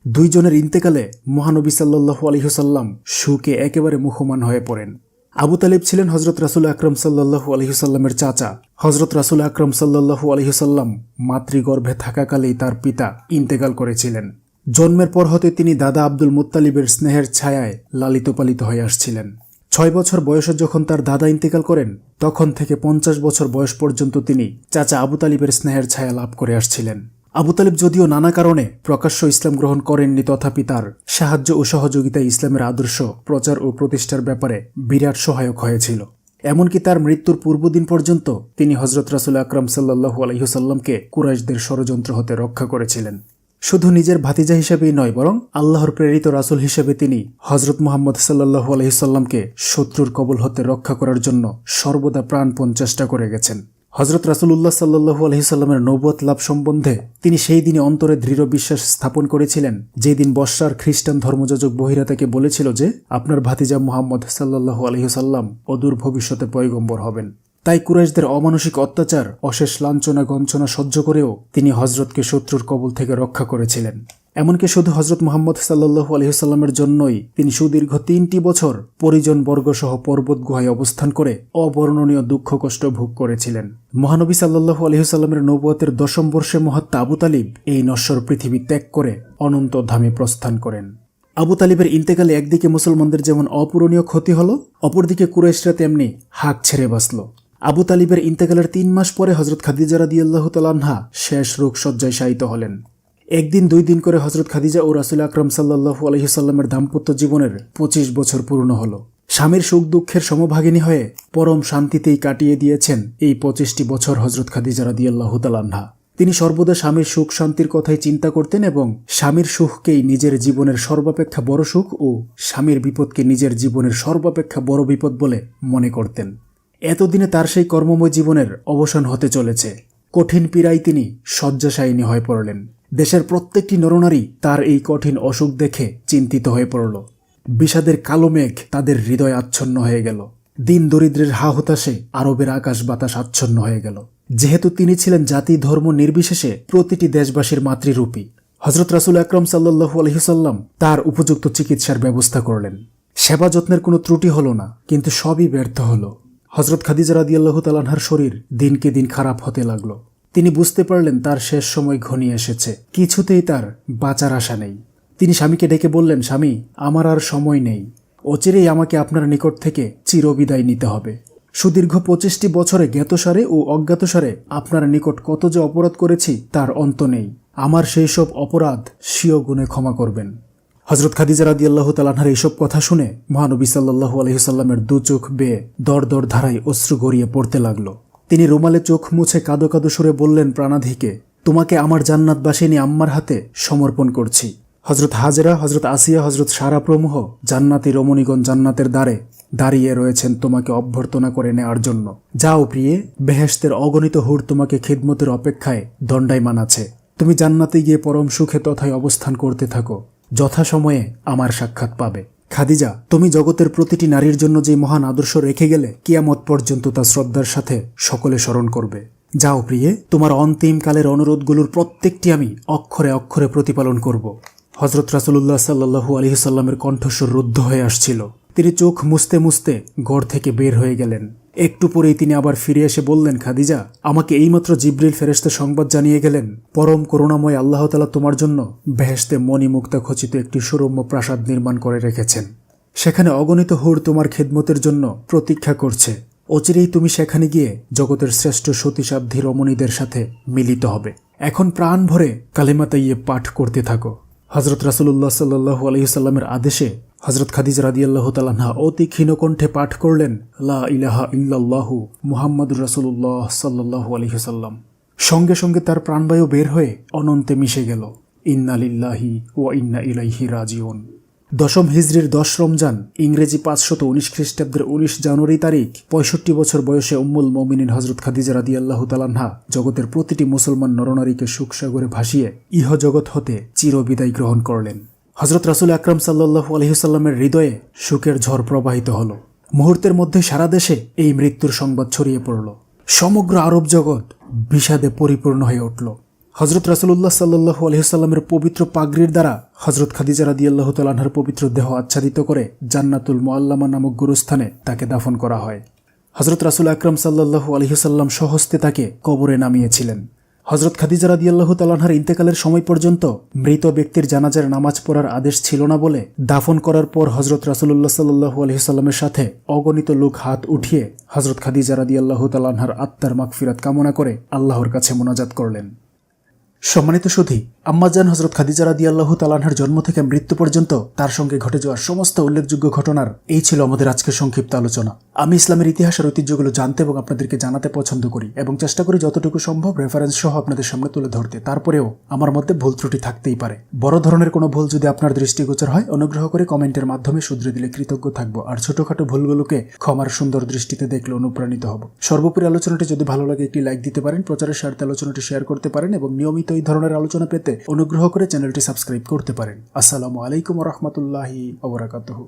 2 জনের ইন্তেকালে মহানবী সাল্লাল্লাহু আলাইহি সাল্লাম শোকে একেবারে মুহ্যমান হয়ে পড়েন। আবু তালিব ছিলেন হজরত রাসূল আকরাম সাল্লাল্লাহু আলাইহি সাল্লামের চাচা। হজরত রাসূল আকরাম সাল্লাল্লাহু আলাইহি সাল্লাম মাতৃগর্ভে থাকাকালেই তার পিতা ইন্তেকাল করেছিলেন। জন্মের পর হতে তিনি দাদা আব্দুল মুত্তালিবের স্নেহের ছায়ায় লালিত পালিত হয়ে আসছিলেন। 6 বছর বয়সে যখন তার দাদা ইন্তেকাল করেন তখন থেকে 50 বছর বয়স পর্যন্ত তিনি চাচা আবু তালিবের স্নেহের ছায়া লাভ করে আসছিলেন। আবু তালিব যদিও নানা কারণে প্রকাশ্য ইসলাম গ্রহণ করেননি, তথাপি তার সাহায্য ও সহযোগিতায় ইসলামের আদর্শ প্রচার ও প্রতিষ্ঠার ব্যাপারে বিরাট সহায়ক হয়েছিল। এমনকি তার মৃত্যুর পূর্বদিন পর্যন্ত তিনি হজরত রাসূল আকরাম সাল্লাল্লাহু আলাইহি সাল্লামকে কুরাইশদের ষড়যন্ত্র হতে রক্ষা করেছিলেন। শুধু নিজের ভাতিজা হিসেবেই নয়, বরং আল্লাহর প্রেরিত রাসূল হিসেবে তিনি হজরত মুহাম্মদ সাল্লাল্লাহু আলাইহি সাল্লামকে শত্রুর কবল হতে রক্ষা করার জন্য সর্বদা প্রাণপণ চেষ্টা করে গেছেন। হজরত রাসূলুল্লাহ সাল্লাল্লাহু আলাইহি সাল্লামের নবুয়ত লাভ সম্বন্ধে তিনি সেই দিনে অন্তরে দৃঢ় বিশ্বাস স্থাপন করেছিলেন, যেদিন বর্ষার খ্রিস্টান ধর্মযাজক বহিরা তাকে বলেছিল যে আপনার ভাতিজা মুহাম্মদ সাল্লাল্লাহু আলাইহি সাল্লাম অদূর ভবিষ্যতে পয়গম্বর হবেন। তাই কুরাইশদের অমানসিক অত্যাচার, অশেষ লাঞ্ছনা গঞ্ছনা সহ্য করেও তিনি হজরতকে শত্রুর কবল থেকে রক্ষা করেছিলেন। এমনকি শুধু হজরত মুহাম্মদ সাল্লাল্লাহু আলাইহি সাল্লামের জন্যই তিনি সুদীর্ঘ 3টি বছর পরিজন বর্গসহ পর্বত গুহায় অবস্থান করে অবর্ণনীয় দুঃখ কষ্ট ভোগ করেছিলেন। মহানবী সাল্লাল্লাহু আলাইহি সাল্লামের নবুয়তের 10ম বর্ষে মহাত্মা আবু তালিব এই নশ্বর পৃথিবী ত্যাগ করে অনন্ত ধামে প্রস্থান করেন। আবু তালিবের ইন্তেকালে একদিকে মুসলমানদের যেমন অপূরণীয় ক্ষতি হল, অপরদিকে কুরাইশরা তেমনি হাঁক ছেড়ে বাঁচল। আবু তালিবের ইন্তেকালের 3 মাস পরে হজরত খাদিজা রাদিয়াল্লাহু তাআলা আনহা শেষ রোগ শয্যায় শায়িত হলেন। একদিন 2 দিন করে হজরত খাদিজা ও রাসূল আকরাম সাল্লাল্লাহু আলাইহি সাল্লামের দাম্পত্য জীবনের 25 বছর পূর্ণ হল। স্বামীর সুখ দুঃখের সমভাগিনী হয়ে পরম শান্তিতেই কাটিয়ে দিয়েছেন এই 25টি বছর হজরত খাদিজা রাদিয়াল্লাহু তাআলা আনহা। তিনি সর্বদা স্বামীর সুখ শান্তির কথাই চিন্তা করতেন এবং স্বামীর সুখকেই নিজের জীবনের সর্বাপেক্ষা বড় সুখ ও স্বামীর বিপদকে নিজের জীবনের সর্বাপেক্ষা বড় বিপদ বলে মনে করতেন। এতদিনে তার সেই কর্মময় জীবনের অবসান হতে চলেছে। কঠিন পীড়ায় তিনি শয্যাশায়িনী হয়ে পড়লেন। দেশের প্রত্যেকটি নরনারী তার এই কঠিন অসুখ দেখে চিন্তিত হয়ে পড়ল। বিষাদের কালো মেঘ তাদের হৃদয় আচ্ছন্ন হয়ে গেল। দিন দরিদ্রের হা হতাশে আরবের আকাশ বাতাস আচ্ছন্ন হয়ে গেল। যেহেতু তিনি ছিলেন জাতি ধর্ম নির্বিশেষে প্রতিটি দেশবাসীর মাতৃরূপী, হজরত রাসূল আকরাম সাল্লাল্লাহু আলাইহি সাল্লাম তার উপযুক্ত চিকিৎসার ব্যবস্থা করলেন। সেবা যত্নের কোনো ত্রুটি হল না, কিন্তু সবই ব্যর্থ হল। হজরত খাদিজা রাদিয়াল্লাহু তাআলা আনহার শরীর দিনকে দিন খারাপ হতে লাগলো। তিনি বুঝতে পারলেন তার শেষ সময় ঘনিয়ে এসেছে, কিছুতেই তার বাঁচার আশা নেই। তিনি স্বামীকে ডেকে বললেন, স্বামী, আমার আর সময় নেই, অচিরেই আমাকে আপনার নিকট থেকে চিরবিদায় নিতে হবে। সুদীর্ঘ 25টি বছরে জ্ঞাতসারে ও অজ্ঞাতসারে আপনার নিকট কত যে অপরাধ করেছি তার অন্ত নেই। আমার সেই সব অপরাধ স্বীয় গুণে ক্ষমা করবেন। হজরত খাদিজা রাদিয়াল্লাহু তাআলা আনহার এইসব কথা শুনে মহানবী সাল্লাল্লাহু আলাইহি সাল্লামের 2 চোখ বেয়ে দর দর ধারায় অশ্রু গড়িয়ে পড়তে লাগলো। তিনি রুমালে চোখ মুছে কাঁদো কাঁদো সুরে বললেন, প্রাণাধিকে, তোমাকে আমার জান্নাতবাসিনী আম্মার হাতে সমর্পণ করছি। হজরত হাজেরা, হজরত আসিয়া, হজরত সারা প্রমুখ জান্নাতি রমণীগণ জান্নাতের দ্বারে দাঁড়িয়ে রয়েছেন তোমাকে অভ্যর্থনা করে নেওয়ার জন্য। যাও প্রিয়ে, বেহেশতের অগণিত হুর তোমাকে খিদমতের অপেক্ষায় দণ্ডায়মান আছে। তুমি জান্নাতে গিয়ে পরম সুখে তথায় অবস্থান করতে থাকো, যথাসময়ে আমার সাক্ষাৎ পাবে। খাদিজা, তুমি জগতের প্রতিটি নারীর জন্য যে মহান আদর্শ রেখে গেলে, কিয়ামত পর্যন্ত তা শ্রদ্ধার সাথে সকলে স্মরণ করবে। যাও প্রিয়ে, তোমার অন্তিম কালের অনুরোধগুলোর প্রত্যেকটি আমি অক্ষরে অক্ষরে প্রতিপালন করব। হজরত রাসূলুল্লাহ সাল্লাল্লাহু আলাইহি সাল্লামের কণ্ঠস্বর রুদ্ধ হয়ে আসছিল। তিনি চোখ মুছতে মুছতে ঘর থেকে বের হয়ে গেলেন। একটু পরেই তিনি আবার ফিরে এসে বললেন, খাদিজা, আমাকে এইমাত্র জিবরিল ফেরেশতা সংবাদ জানিয়ে গেলেন, পরম করুণাময় আল্লাহ তাআলা তোমার জন্য বেহেশতে মণিমুক্তা খচিত একটি সুরম্য প্রাসাদ নির্মাণ করে রেখেছেন। সেখানে অগণিত হুর তোমার খেদমতের জন্য প্রতীক্ষা করছে। অচিরেই তুমি সেখানে গিয়ে জগতের শ্রেষ্ঠ সতীসাধ্যী রমণীদের সাথে মিলিত হবে। এখন প্রাণ ভরে কালেমা তাইয়্যিব পাঠ করতে থাকো। হজরত রাসূলুল্লাহ সাল্লাল্লাহু আলাইহি সাল্লামের আদেশে হজরত খাদিজা রাদিয়াল্লাহু তাআলা আনহা অতি ক্ষীণ কণ্ঠে পাঠ করলেন, লা ইলাহা ইল্লাল্লাহু মুহাম্মাদুর রাসূলুল্লাহ সাল্লাল্লাহু আলাইহি সাল্লাম। সঙ্গে সঙ্গে তার প্রাণবায়ু বের হয়ে অনন্তে মিশে গেল। ইন্না লিল্লাহি ওয়া ইন্না ইলাইহি রাজিউন। 10ম হিজরির 10 রমজান, ইংরেজি 519 খ্রিস্টাব্দের 19 জানুয়ারি তারিখ, 65 বছর বয়সে উম্মুল মুমিনিন হজরত খাদিজা রাদিয়াল্লাহু তাআলা আনহা জগতের প্রতিটি মুসলমান নরনারীকে সুখসাগরে ভাসিয়ে ইহ জগৎ হতে চিরবিদায় গ্রহণ করলেন। হজরত রাসূল আকরাম সাল্লাল্লাহু আলাইহি সাল্লামের হৃদয়ে সুখের ঝড় প্রবাহিত হল। মুহূর্তের মধ্যে সারা দেশে এই মৃত্যুর সংবাদ ছড়িয়ে পড়ল। সমগ্র আরব জগৎ বিষাদে পরিপূর্ণ হয়ে উঠল। হজরত রাসূলুল্লাহ সাল্লাল্লাহু আলাইহি সাল্লামের পবিত্র পাগড়ির দ্বারা হজরত খাদিজা রাদিয়াল্লাহু তাআলা আনহার পবিত্র দেহ আচ্ছাদিত করে জান্নাতুল মুআল্লামা নামক গুরুস্থানে তাকে দাফন করা হয়। হজরত রাসূল আকরাম সাল্লাল্লাহু আলাইহি সাল্লাম স্বহস্তে তাকে কবরে নামিয়েছিলেন। হজরত খাদিজা রাদিয়াল্লাহু তাআলা আনহার ইন্তেকালের সময় পর্যন্ত মৃত ব্যক্তির জানাজার নামাজ পড়ার আদেশ ছিল না বলে দাফন করার পর হজরত রাসূলুল্লাহ সাল্লাল্লাহু আলাইহি সাল্লামের সাথে অগণিত লোক হাত উঠিয়ে হজরত খাদিজা রাদিয়াল্লাহু তাআলা আনহার আত্মার মাগফিরাত কামনা করে আল্লাহর কাছে মোনাজাত করলেন। সম্মানিত সুধী, আম্মাজান হযরত খাদিজা রাদিয়াল্লাহু তাআলা আনহার জন্ম থেকে মৃত্যু পর্যন্ত তার সঙ্গে ঘটে যাওয়া সমস্ত উল্লেখযোগ্য ঘটনার এই ছিল আমাদের আজকের সংক্ষিপ্ত আলোচনা। আমি ইসলামের ইতিহাসের ঐতিহ্যগুলো জানতে এবং আপনাদেরকে জানাতে পছন্দ করি এবং চেষ্টা করি যতটুকু সম্ভব রেফারেন্স সহ আপনাদের সামনে তুলে ধরতে। তারপরেও আমার মধ্যে ভুল ত্রুটি থাকতেই পারে। বড় ধরনের কোনো ভুল যদি আপনার দৃষ্টিগোচর হয়, অনুগ্রহ করে কমেন্টের মাধ্যমে শুধরে দিলে কৃতজ্ঞ থাকব। আর ছোটখাটো ভুলগুলোকে ক্ষমার সুন্দর দৃষ্টিতে দেখলে অনুপ্রাণিত হব। সর্বোপরি আলোচনাটি যদি ভালো লাগে একটি লাইক দিতে পারেন, প্রচারের স্বার্থে আলোচনাটি শেয়ার করতে পারেন এবং নিয়মিত এই ধরনের আলোচনা পেতে অনুগ্রহ করে চ্যানেলটি সাবস্ক্রাইব করতে পারেন। আসসালামু আলাইকুম ওয়া রাহমাতুল্লাহি ওয়া বারাকাতুহু।